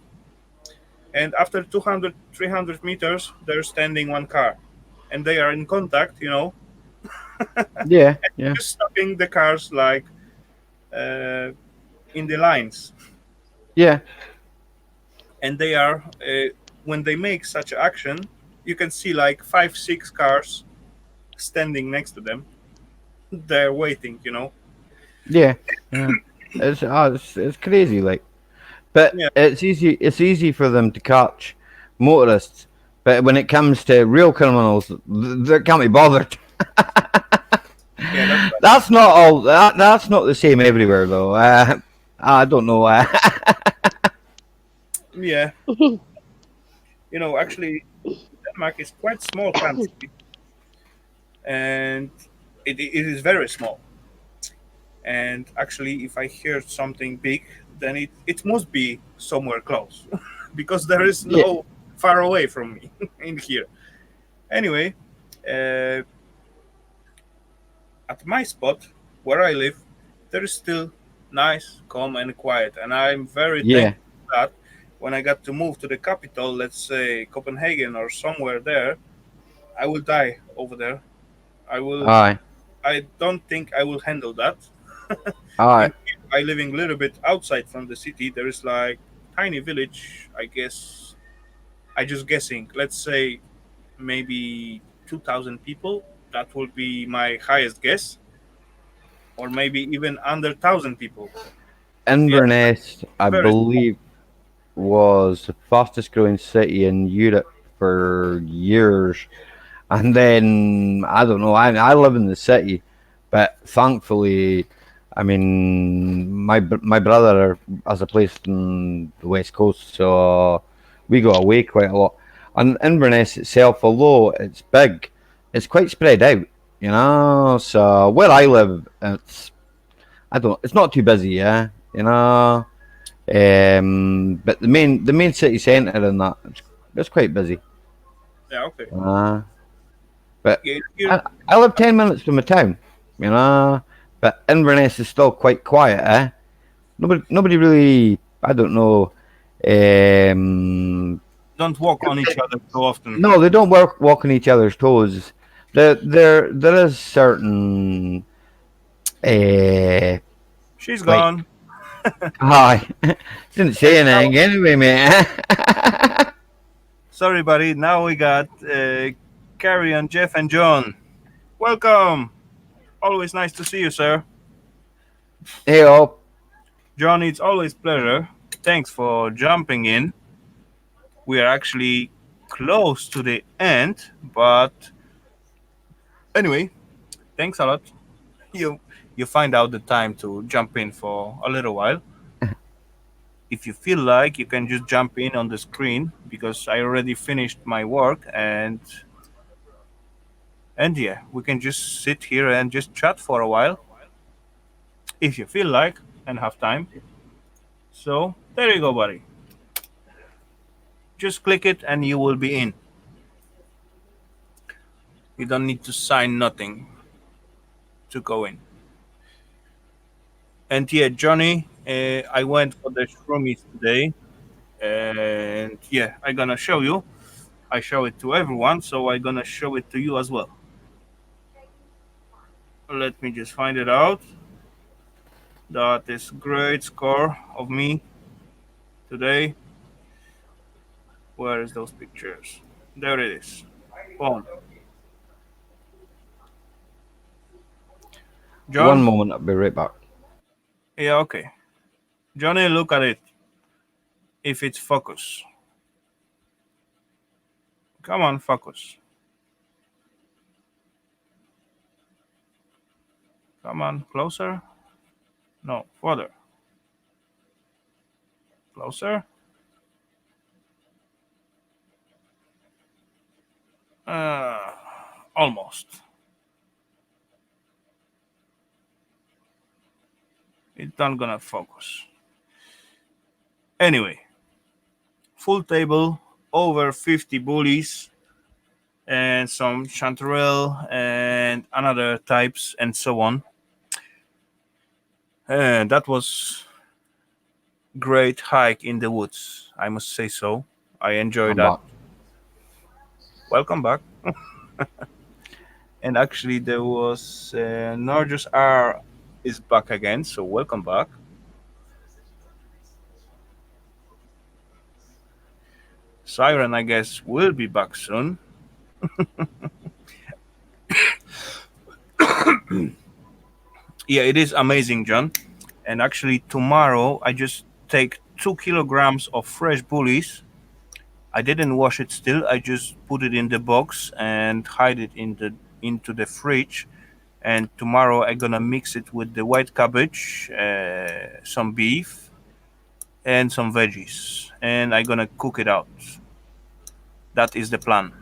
and after 200, 300 meters, there's standing one car, and they are in contact,
Yeah, yeah,
just stopping the cars like uh, in the lines,
yeah,
and they are when they make such action, you can see like 5, 6 cars standing next to them. They're waiting.
yeah, yeah. It's crazy, like. But
Yeah,
it's easy for them to catch motorists. But when it comes to real criminals, they can't be bothered.
yeah, that's right.
That's not all. That's not the same everywhere, though. I don't know.
Yeah, actually, Denmark is quite small country, and it is very small. And actually, if I hear something big, then it must be somewhere close, because there is
Yeah,
no far away from me in here. Anyway, uh, at my spot where I live, there is still nice, calm, and quiet, and I'm very
yeah.
thankful for that. When I got to move to the capital, let's say Copenhagen or somewhere there, I will die over there. I will.
Aye,
I don't think I will handle that.
aye.
In I living a little bit outside from the city. There is like tiny village. I guess I just guessing. Let's say maybe 2,000 people. That would be my highest guess, or maybe even under 1,000 people. Yeah,
Inverness, I
very.
believe, was the fastest growing city in Europe for years. And then I don't know. I live in the city, but thankfully, I mean, my brother has a place in the west coast, so we go away quite a lot. And Inverness itself, although it's big, it's quite spread out. So where I live, it's not too busy, yeah. But the main city centre and that it's quite busy.
Yeah, okay.
Uh, but
Yeah, here.
I live 10 minutes from a town, you know. But Inverness is still quite quiet, eh? Nobody really. I don't know. Um,
Don't walk on each other so often.
no, they don't walk on each other's toes. There is certain
She's
like
gone.
hi. Didn't say anything anyway, mate.
Sorry, buddy. Now we got Carrie and Jeff and John. Welcome. Always nice to see you, sir.
Hey up.
John, it's always pleasure. Thanks for jumping in. We are actually close to the end, but anyway, thanks a lot. You you find out the time to jump in for a little while. If you feel like, you can just jump in on the screen because I already finished my work, and yeah, we can just sit here and just chat for a while if you feel like and have time. So there you go, buddy. Just click it and you will be in. You don't need to sign nothing to go in. And yeah, Johnny, I went for the shroomies today, and yeah, I'm gonna show you. I show it to everyone, so I'm gonna show it to you as well. Let me just find it out. That is great score of me today. Where is those pictures? There it is. Boom.
One
John?
moment, I'll be right back.
Yeah, okay. Johnny, look at it. If it's focus. Come on, focus. Come on, closer. No, further. Closer. Uh, Almost. It's not gonna focus. Anyway, full table, over 50 bullies, and some chanterelle and another types and so on. And that was great hike in the woods, I must say so. I enjoyed
I'm
that.
back.
Welcome back. And actually, there was Norges R is back again, so welcome back. Siren, I guess, will be back soon. Yeah, it is amazing, John. And actually, tomorrow I just take 2 kilograms of fresh bullies. I didn't wash it still. I just put it in the box and hide it into the fridge. And tomorrow I'm gonna mix it with the white cabbage, some beef, and some veggies, and I'm gonna cook it out. That is the plan.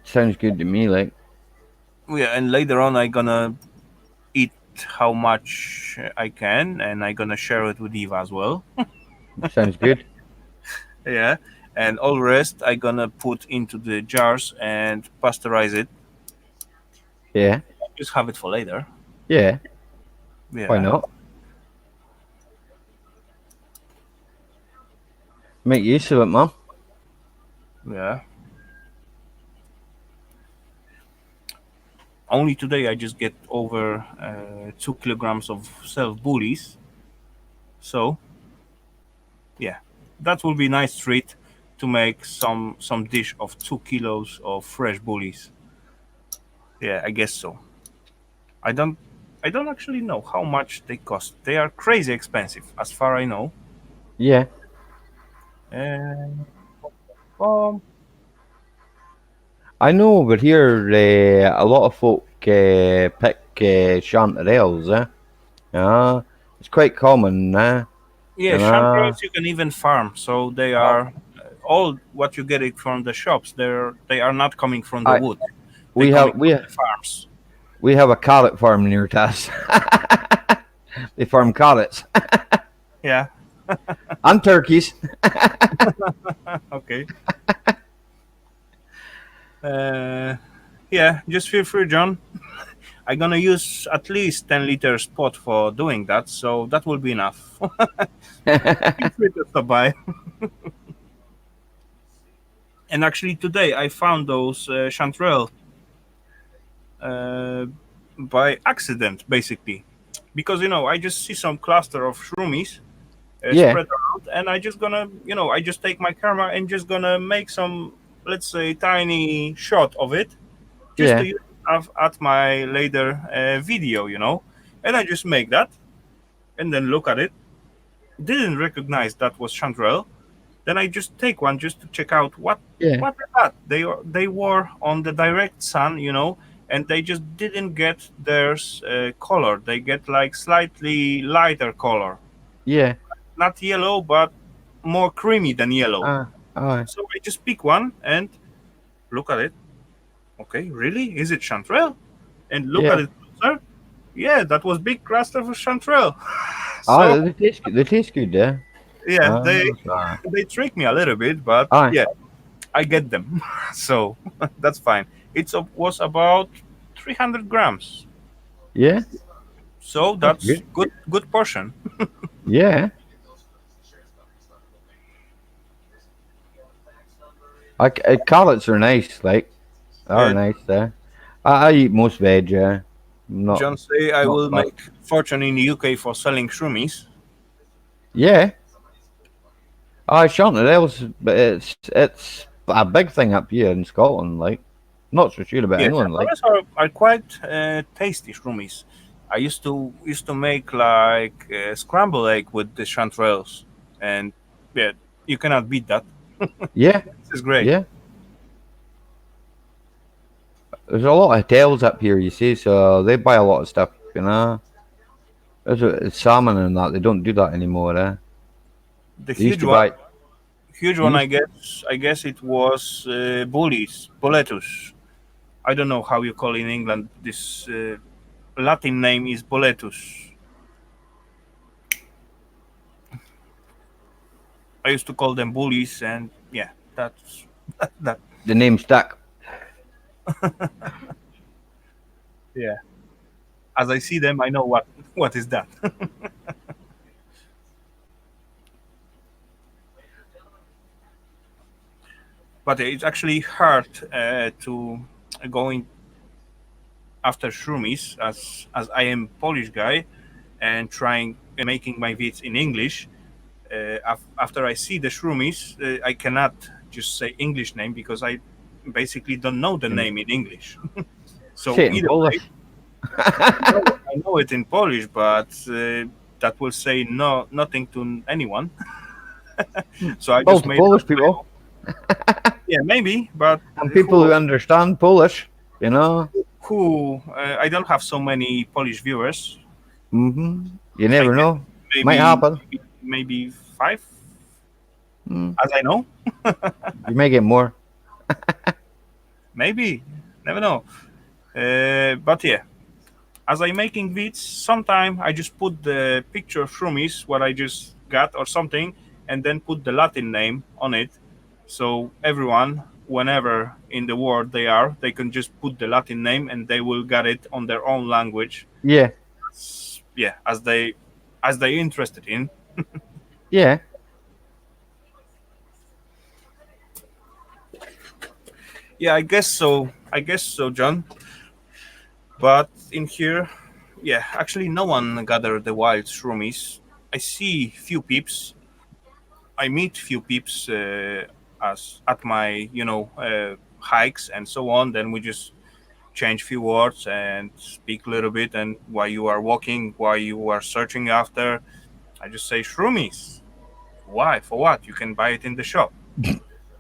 Sounds good to me. Like,
Yeah, and later on I'm gonna eat how much I can, and I'm gonna share it with Eva as well.
sounds good.
Yeah, and all the rest I'm gonna put into the jars and pasteurize it.
Yeah,
Just have it for later.
yeah. Why
Yeah,
not? Make use of it, man.
yeah. Only today I just get over 2 kilograms of self bullies. So yeah, that will be a nice treat to make some dish of 2 kilos of fresh bullies. Yeah, I guess so. I don't I don't actually know how much they cost. They are crazy expensive, as far I know.
Yeah.
And um,
I know over here a lot of folk pick chanterelles. It's quite common.
yeah,
And
chanterelles you can even farm, so they are all what you get it from the shops. They are not coming from the
I
wood. They
we
coming
have
from the farms.
we have a carrot farm near to us. They farm carrots
Yeah.
and turkeys.
Okay. Uh, yeah, just feel free, John. I'm gonna use at least 10 liters pot for doing that, so that will be enough. Feel free to stop by. And actually, today I found those chanterelle uh, by accident, basically, because I just see some cluster of shroomies
Yeah,
spread around, and I just gonna, I just take my camera and just gonna make some, let's say, tiny shot of it, just to
yeah,
use at my later video. And I just make that, and then look at it. Didn't recognize that was chanterelle. Then I just take one just to check out
yeah,
what is that. They were on the direct sun, and they just didn't get their color. They get like slightly lighter color,
yeah.
not yellow, but more creamy than yellow.
Uh, uh,
So I just pick one and look at it. Okay, really? Is it chanterelle? And look at
yeah.
it closer. Yeah, that was big cluster of chanterelle. So
They taste good. They taste good, yeah.
yeah,
Uh, uh,
they trick me a little bit, but
aye,
yeah, I get them. So that's fine. Was about 300 grams.
yeah.
So
That's
that's
good.
good portion.
Yeah. Carrots are nice. Like, they are
Uh,
nice. I eat most veg. Yeah. Not
John say I
not
will
fast.
make fortune in the UK for selling shroomies.
Yeah. Chanterelles, but it's a big thing up here in Scotland. Like, not so sure about
Yeah,
England. Like,
chanterelles are quite tasty shroomies. I used to make like scrambled egg with the chanterelles, and yeah, you cannot beat that.
yeah,
This is great.
yeah. There's a lot of hotels up here, you see, so they buy a lot of stuff. It's salmon and that. They don't do that anymore, eh?
The
They used
huge
to
one,
buy.
huge
They
one.
used
I guess it was bullies, boletus. I don't know how you call in England. This Latin name is boletus. I used to call them bullies, and yeah, that's that.
the name stuck.
Yeah, as I see them, I know what is that. But it's actually hard to going after shroomies, as I am Polish guy and trying making my vids in English. After I see the shroomies, I cannot just say English name because I basically don't know the
And
name in English. So
say it in
either way,
Polish.
I know it in Polish, but that will say nothing to anyone. So I
Well,
just
to
made it
Polish
up my
people
own. Yeah, maybe, but
and people
who
who understand Polish, you know.
I don't have so many Polish viewers.
You
I
never
guess
know. Might
maybe
happen.
maybe five,
Mm.
as I know.
You may get more.
Maybe, never know. But yeah, as I making vids, sometime I just put the picture of shroomies what I just got or something, and then put the Latin name on it, so everyone, whenever in the world they are, they can just put the Latin name and they will get it on their own language.
Yeah,
Yeah, as they interested in.
yeah.
Yeah, I guess so. I guess so, John. But in here, yeah, actually, no one gathered the wild shroomies. I see few peeps. I meet few peeps as at my hikes and so on. Then we just change few words and speak a little bit. And while you are walking, while you are searching after, I just say shroomies. Why? For what? You can buy it in the shop.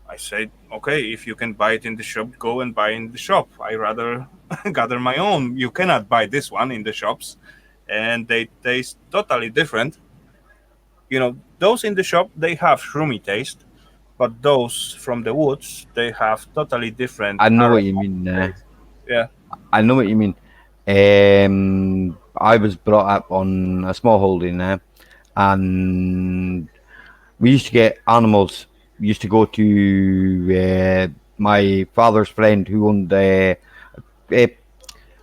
I said, okay, if you can buy it in the shop, go and buy in the shop. I rather gather my own. You cannot buy this one in the shops, and they taste totally different. Those in the shop they have shroomy taste, but those from the woods they have totally different
I know what you
aroma
mean.
taste. Yeah,
I know what you mean. I was brought up on a small holding there, and we used to get animals. We used to go to my father's friend who owned a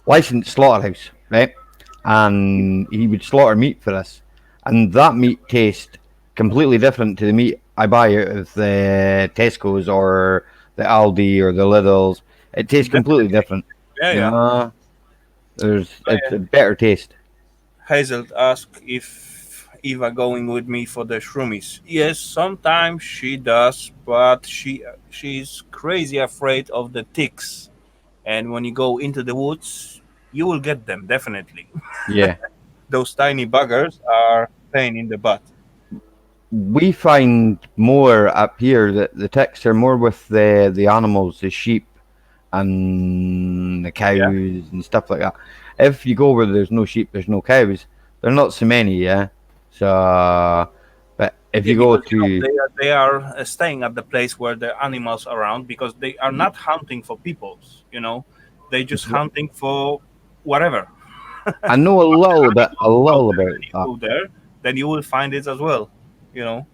licensed slaughterhouse, right? And he would slaughter meat for us, and that meat tastes completely different to the meat I buy out of the Tesco's or the Aldi or the Lidl's. It tastes completely
definitely.
different.
Yeah,
You
yeah.
know,
Oh,
it's
yeah.
a better taste.
Hazel asked if Eva going with me for the shroomies. Yes, sometimes she does, but she's crazy afraid of the ticks. And when you go into the woods, you will get them definitely.
Yeah,
Those tiny buggers are pain in the butt.
we find more up here that the ticks are more with the animals, the sheep and the
Yeah,
cows and stuff like that. If you go where there's no sheep, there's no cows. There are not so many, yeah. So, but if
yeah,
you go
because
to
they are staying at the place where the animals are around because they are not hunting for peoples. They just hunting for whatever.
I know a
Out
little
there,
about
and you
that.
go there, then you will find it as well. You know.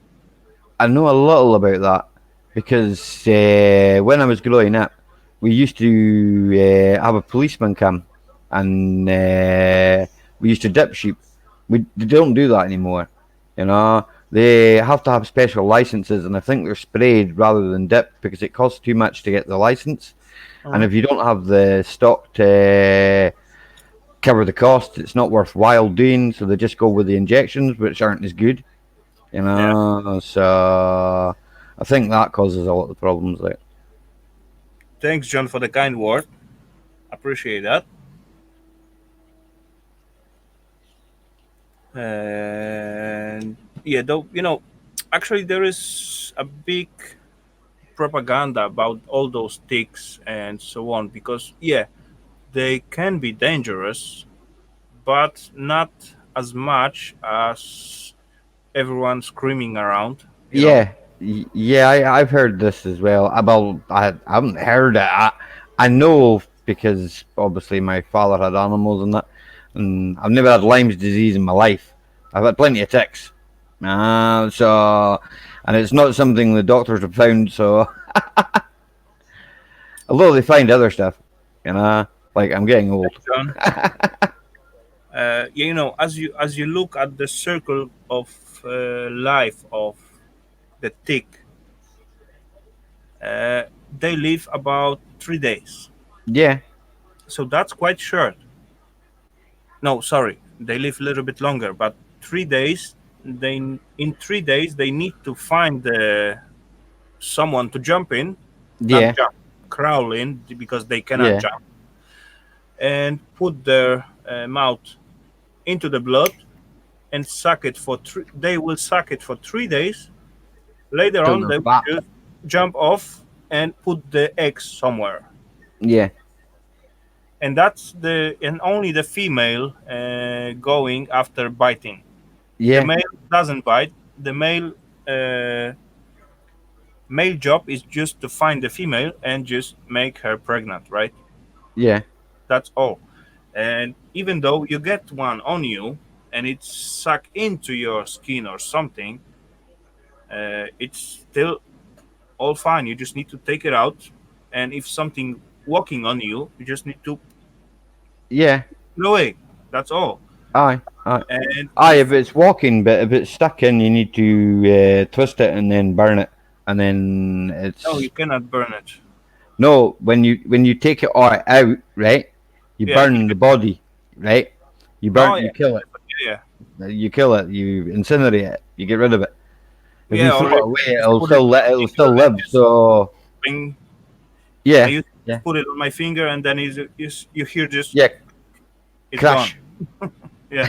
I know a little about that because when I was growing up, we used to have a policeman come and we used to dip sheep. They don't do that anymore. You know, they have to have special licenses, and I think they're sprayed rather than dipped because it costs too much to get the license. And
Mhm.
if you don't have the stock to cover the cost, it's not worthwhile doing. So they just go with the injections, which aren't as good. You
Yeah.
know, so I think that causes a lot of problems. Like,
Thanks, John, for the kind word. Appreciate that. And yeah, though actually there is a big propaganda about all those ticks and so on because yeah, they can be dangerous, but not as much as everyone screaming around.
Yeah, yeah, I've heard this as well. Well, I haven't heard it. I know because obviously my father had animals and that, and I've never had Lyme's disease in my life. I've had plenty of ticks. So, and it's not something the doctors have found. So, although they find other stuff, you know, like I'm getting old.
John, as you look at the circle of life of the tick, they live about 3 days.
Yeah,
So that's quite short. No, sorry, they live a little bit longer, but 3 days. They in 3 days they need to find someone to jump in, not
yeah,
jump, crawl in because they cannot
yeah,
jump, and put their mouth into the blood and suck it for three. They will suck it for 3 days. Later
till
on,
they're
they will
fat.
just jump off and put the eggs somewhere.
Yeah,
And that's the and only the female going after biting. The
yeah,
male doesn't bite. The uh, male job is just to find the female and just make her pregnant, right?
yeah,
That's all. And even though you get one on you and it's sucked into your skin or something, it's still all fine. You just need to take it out, and if something walking on you, you just need to
yeah.
put it away. That's all.
Aye, aye.
And
Aye, if it's walking, but if it's stuck in, you need to twist it and then burn it, and then
no,
it's
you cannot burn it.
no. When you take it all out, right? You
Yeah,
burn the body, right?
oh
You
yeah,
kill it.
yeah,
You kill it. You incinerate it. You get rid of it. If you
yeah.
throw
Or
it
you
away,
just put it on my
it'll
finger
still
and
live.
just
So
bring. I
yeah,
used to
yeah,
put it on my finger, and then you hear just
yeah.
it's gone.
Crash.
Yeah,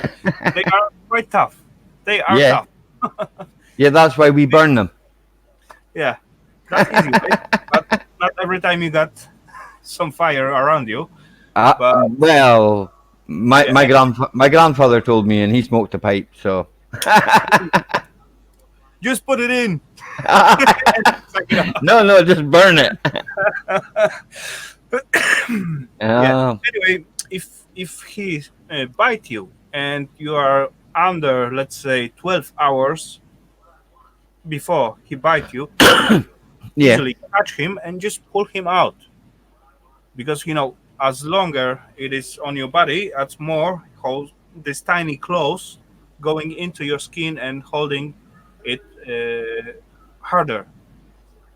they are quite tough. They are
Yeah,
tough.
yeah. That's why we burn them.
Yeah, that's easy, right? But not every time you got some fire around you. But
Well,
yeah,
my grandfather told me, and he smoked a pipe. So
just put it in. Suck it up.
no, just burn it.
Yeah.
Uh,
Anyway, if he bite you and you are under, let's say, 12 hours before he bite you,
yeah,
easily catch him and just pull him out, because as longer it is on your body, that's more hold this tiny claws going into your skin and holding it harder.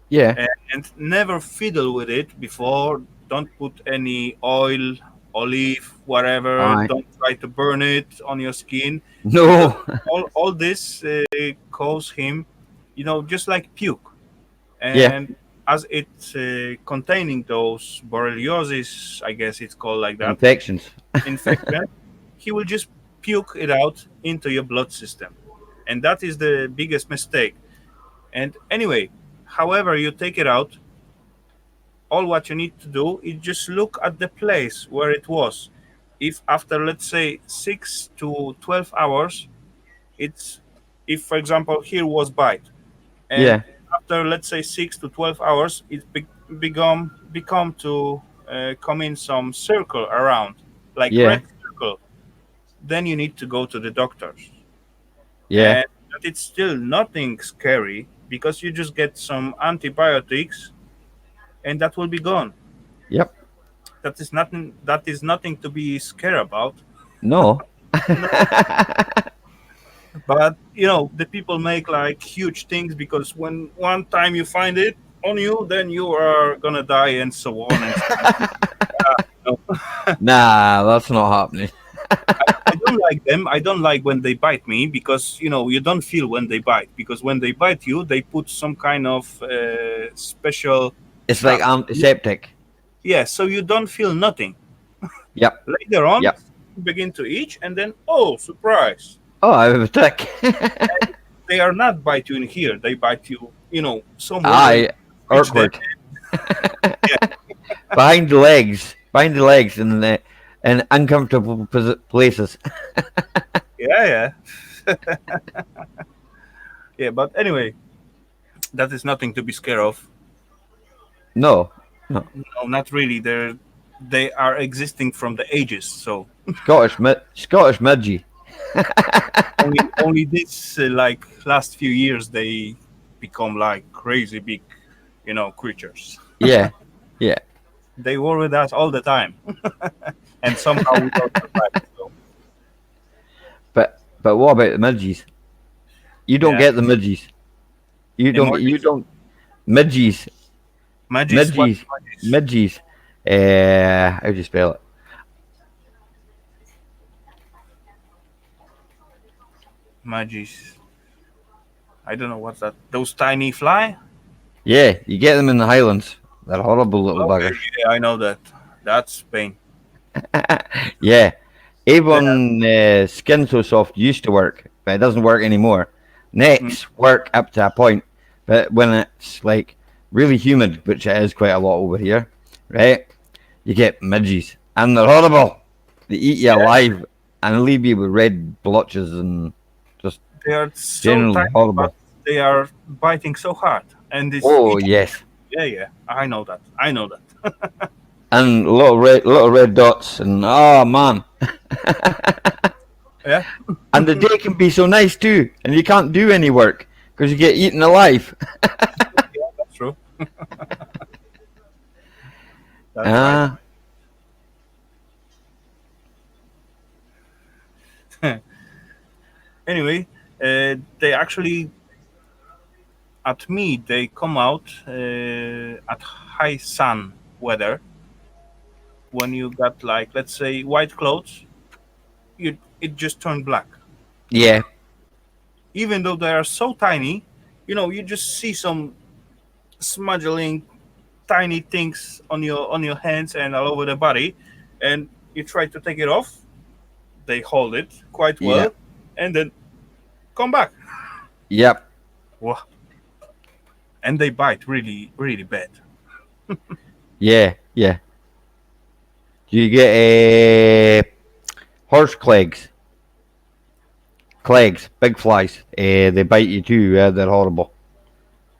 yeah,
And never fiddle with it before. Don't put any oil, olive, whatever.
aye.
Don't try to burn it on your skin, because
No,
all this cause him, just like puke.
yeah,
And as it's containing those borreliosis, I guess it's called like that,
infections.
infection, he will just puke it out into your blood system. And that is the biggest mistake. And anyway, however you take it out, all what you need to do is just look at the place where it was. If after, let's say, 6 to 12 hours, it's, if for example here was bite, and
Yeah,
after, let's say, 6 to 12 hours, it become to come in some circle around, like
yeah,
red circle, then you need to go to the doctors.
yeah.
And but it's still nothing scary, because you just get some antibiotics and that will be gone.
Yep.
That is nothing to be scared about.
No.
No. But the people make like huge things, because when one time you find it on you, then you are gonna die, and so on and so on. No.
Nah, that's not happening.
I don't like them. I don't like when they bite me, because you don't feel when they bite, because when they bite you, they put some kind of special
It's like
stuff.
antiseptic.
Yeah, so you don't feel nothing.
Yep.
Later on,
Yep.
you begin to itch, and then, oh, surprise!
Oh, I have a tick.
They are not bite you in here. They bite you, somewhere.
Aye,
where you reach them.
awkward.
Yeah,
Behind the legs, in uncomfortable places.
Yeah, yeah, yeah. But anyway, that is nothing to be scared of.
No, no.
No, not really. They are existing from the ages. So
Scottish midgie.
only this like last few years they become like crazy big, creatures.
Yeah, yeah.
They were with us all the time, and somehow we don't survive. So
But what about the midgies? You don't
yeah,
get the midgies. You
emojis,
don't midgies.
magis, what
Midgies.
magis,
Midgies. How do you spell it?
magis. I don't know what's that. Those tiny fly.
Yeah, you get them in the Highlands. They're horrible little
Okay,
buggers.
yeah, I know that. That's pain.
Yeah.
Yeah.
Avon Skin So Soft used to work, but it doesn't work anymore.
Mm,
Necks work up to a point, but when it's like really humid, which it is quite a lot over here, right? You get midges, and they're horrible. They eat you
yeah,
alive and leave you with red blotches and just
they are so
generally
tiny, but
horrible.
they are biting so hard, and it's
Oh
eating.
yes,
Yeah, yeah. I know that. I know that.
and little red dots, and oh man,
Yeah,
and the day can be so nice too, and you can't do any work because you get eaten alive.
yeah, that's true. That's right.
Ah,
Anyway, they actually at me they come out at high sun weather when you got like let's say white clothes, it just turned black.
yeah,
Even though they are so tiny, you just see some smudging tiny things on your hands and all over the body, and you try to take it off. They hold it quite
yeah,
well, and then come back.
yep,
Whoa. And they bite really, really bad.
yeah, yeah. You get horse clegs, big flies. They bite you too. They're horrible.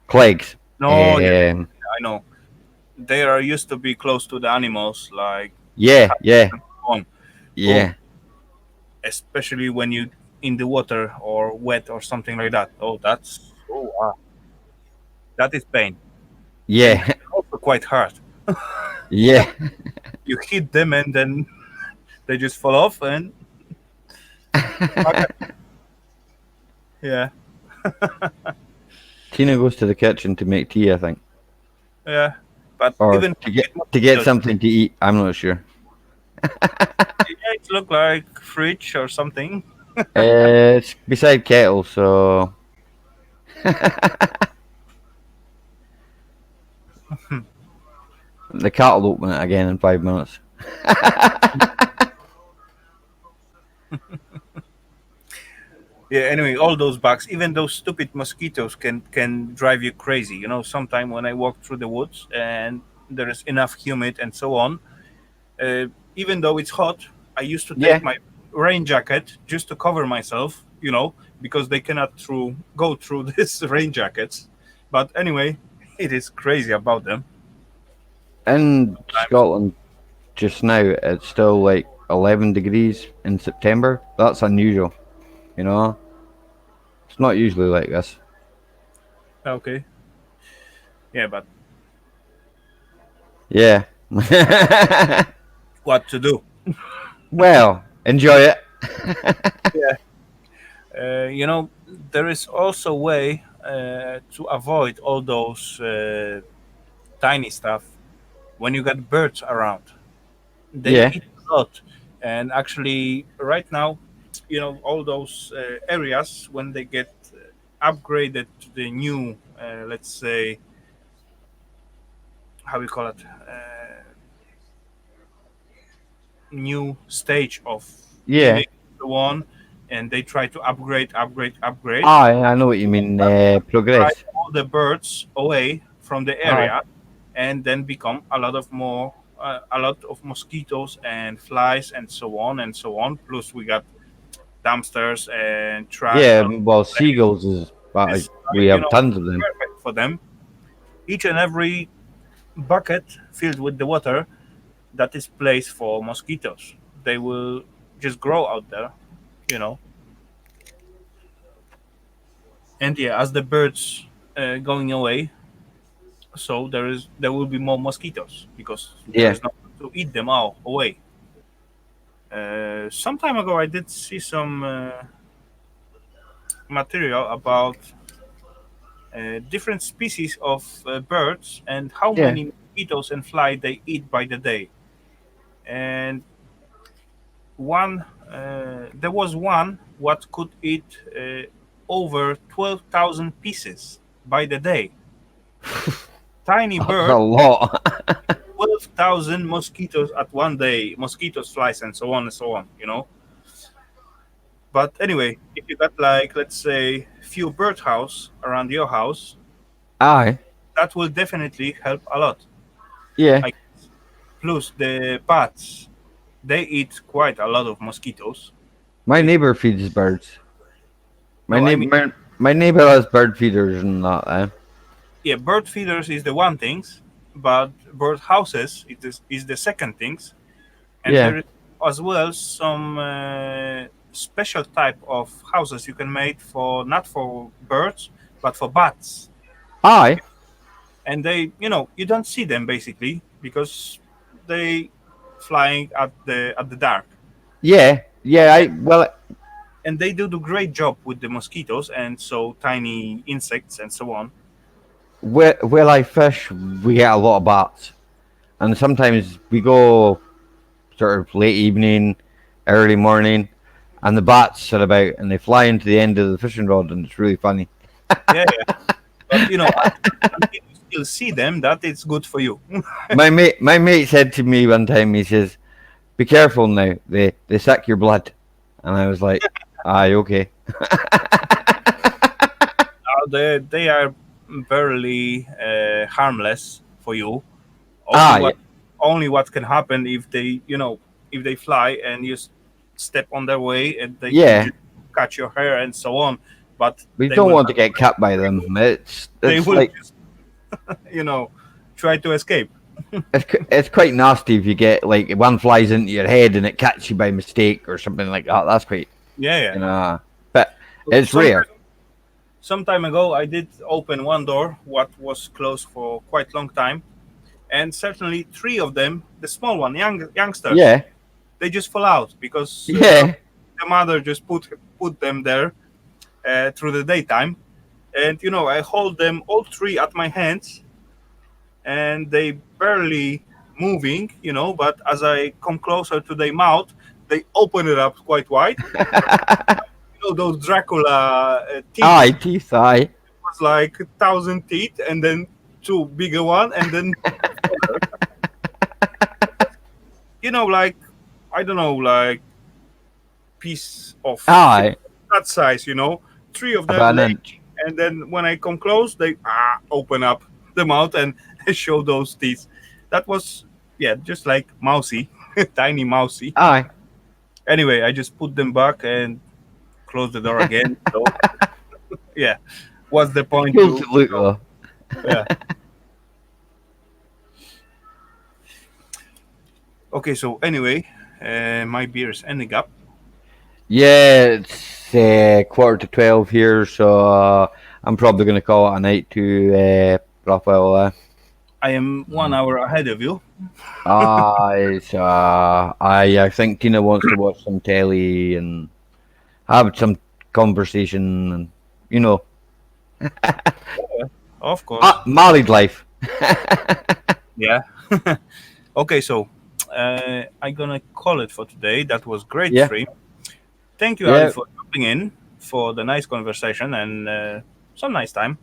Clegs.
No, yeah,
Um,
I know. They are used to be close to the animals, like
yeah, yeah,
on. Oh,
yeah,
especially when you in the water or wet or something like that. Oh, that is pain, and
yeah,
also quite hard.
yeah.
You hit them and then they just fall off, and yeah,
Tina goes to the kitchen to make tea, I think,
yeah. But
or
even
to get
mosquitoes,
something to eat. I'm not sure.
yeah, it look like fridge or something.
It's beside kettle, so the cat will open it again in 5 minutes.
Yeah. Anyway, all those bugs, even those stupid mosquitoes, can drive you crazy. Sometime when I walk through the woods and there is enough humid and so on, uh, even though it's hot, I used to
Yeah,
take my rain jacket just to cover myself. Because they cannot go through this rain jackets. But anyway, it is crazy about them.
in
Times.
Scotland just now, it's still like 11 degrees in September. That's unusual, you know. It's not usually like this.
Okay. Yeah, but
Yeah.
what to do?
Well, enjoy it.
Yeah. There is also a way to avoid all those tiny stuff when you got birds around. They
Yeah,
eat a lot, and actually, right now, all those areas when they get upgraded to the new, let's say, how we call it, new stage of
yeah.
living, so on, and they try to upgrade.
Ah, I know what you mean.
Drive
Progress.
all the birds away from the
Aye.
area, and then become a lot of mosquitoes and flies and so on and so on. Plus, we got dumpsters and trash.
Yeah, well, seagulls is,
It's
we
like,
have tons of them.
perfect for them. Each and every bucket filled with the water that is placed for mosquitoes. They will just grow out there, you know. And yeah, as the birds going away, so there will be more mosquitoes because there
Yeah,
is no one to eat them all away. Some time ago, I did see some material about different species of birds and how
yeah.
many mosquitoes and fly they eat by the day. And one, there was one what could eat over 12,000 pieces by the day. Tiny
That's a
bird,
lot.
12,000 mosquitoes at one day, mosquitoes, flies, and so on and so on. But anyway, if you got like, let's say, few birdhouse around your house,
Aye,
that will definitely help a lot.
yeah.
I, plus the bats, they eat quite a lot of mosquitoes.
My
They,
neighbor feeds birds. My
no, I
neighbor,
mean,
my neighbor has bird feeders and that.
yeah, bird feeders is the one things, but bird houses is the second things, and
Yeah.
there is as well some special type of houses you can make for not for birds but for bats.
Aye.
And they, you don't see them basically because they flying at the dark.
Yeah. Yeah.
and,
Well,
and they do the great job with the mosquitoes and so tiny insects and so on.
where I fish, we get a lot of bats, and sometimes we go sort of late evening, early morning, and the bats are about and they fly into the end of the fishing rod, and it's really funny.
Yeah, yeah. But until you still see them, that it's good for you.
My mate said to me one time, he says, "Be careful now. They suck your blood," and I was like, "Aye, okay."
They are barely harmless for you. Only
Aye.
what only what can happen if they fly and you step on their way and they can
Yeah.
just cut your hair and so on. But
We
they
don't
will
want to get cut by them.
they
It's
will
like
just you know try to escape.
it's quite nasty if you get like one flies into your head and it catches you by mistake or something like that. That's quite,
Yeah, yeah.
but it's
Some
rare.
some time ago, I did open one door, what was closed for quite long time, and certainly three of them, the small one, youngsters,
Yeah,
they just fall out because
yeah.
the mother just put them there through the daytime, and I hold them all three at my hands, and they barely moving, but as I come closer to their mouth, they open it up quite wide. Those Dracula teeth
Aye, teeth. Aye.
was like 1,000 teeth, and then two bigger one, and then like I don't know, like piece of
Aye.
that size, three of them
About an
lay,
inch.
and then when I come close, they open up the mouth and show those teeth. That was just like mousy, tiny mousy.
Aye.
Anyway, I just put them back and close the door again. So yeah, what's the
It's
point
cool
to
to look though.
yeah. Okay, so anyway, my beer is ending up.
Yeah, it's 11:45 here, so I'm probably gonna call it a night to Rafal.
I am 1 hour ahead of you.
I think Tina wants to watch some telly and have some conversation, and you know,
Of course.
married life.
Yeah. Okay, so I'm gonna call it for today. That was great
Yeah.
stream. Thank you, Ali,
Yeah,
for jumping in for the nice conversation and some nice time.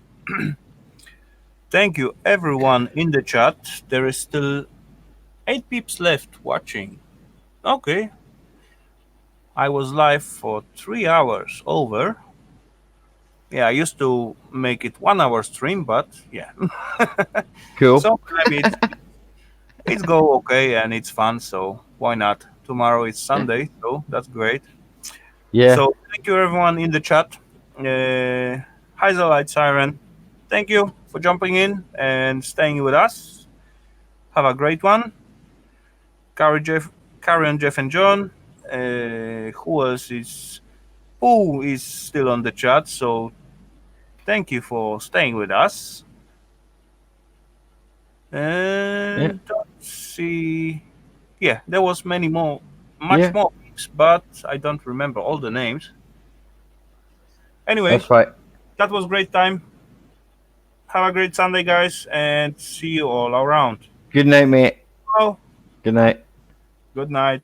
Thank you, everyone in the chat. There is still 8 peeps left watching. Okay, I was live for 3 hours over. Yeah, I used to make it 1 hour stream, but yeah,
cool.
sometimes it's go okay and it's fun. So why not? Tomorrow is Sunday, so that's great.
Yeah.
So thank you everyone in the chat. Hi the Light Siren. Thank you for jumping in and staying with us. Have a great one. Carrie and Jeff and John. Who else is? Pooh is still on the chat, so thank you for staying with us. And let's see. Yeah, there was much
Yeah.
more names, but I don't remember all the names. Anyway,
That's right.
that was great time. Have a great Sunday, guys, and see you all around.
Good night, mate.
Well,
Good night.
good night.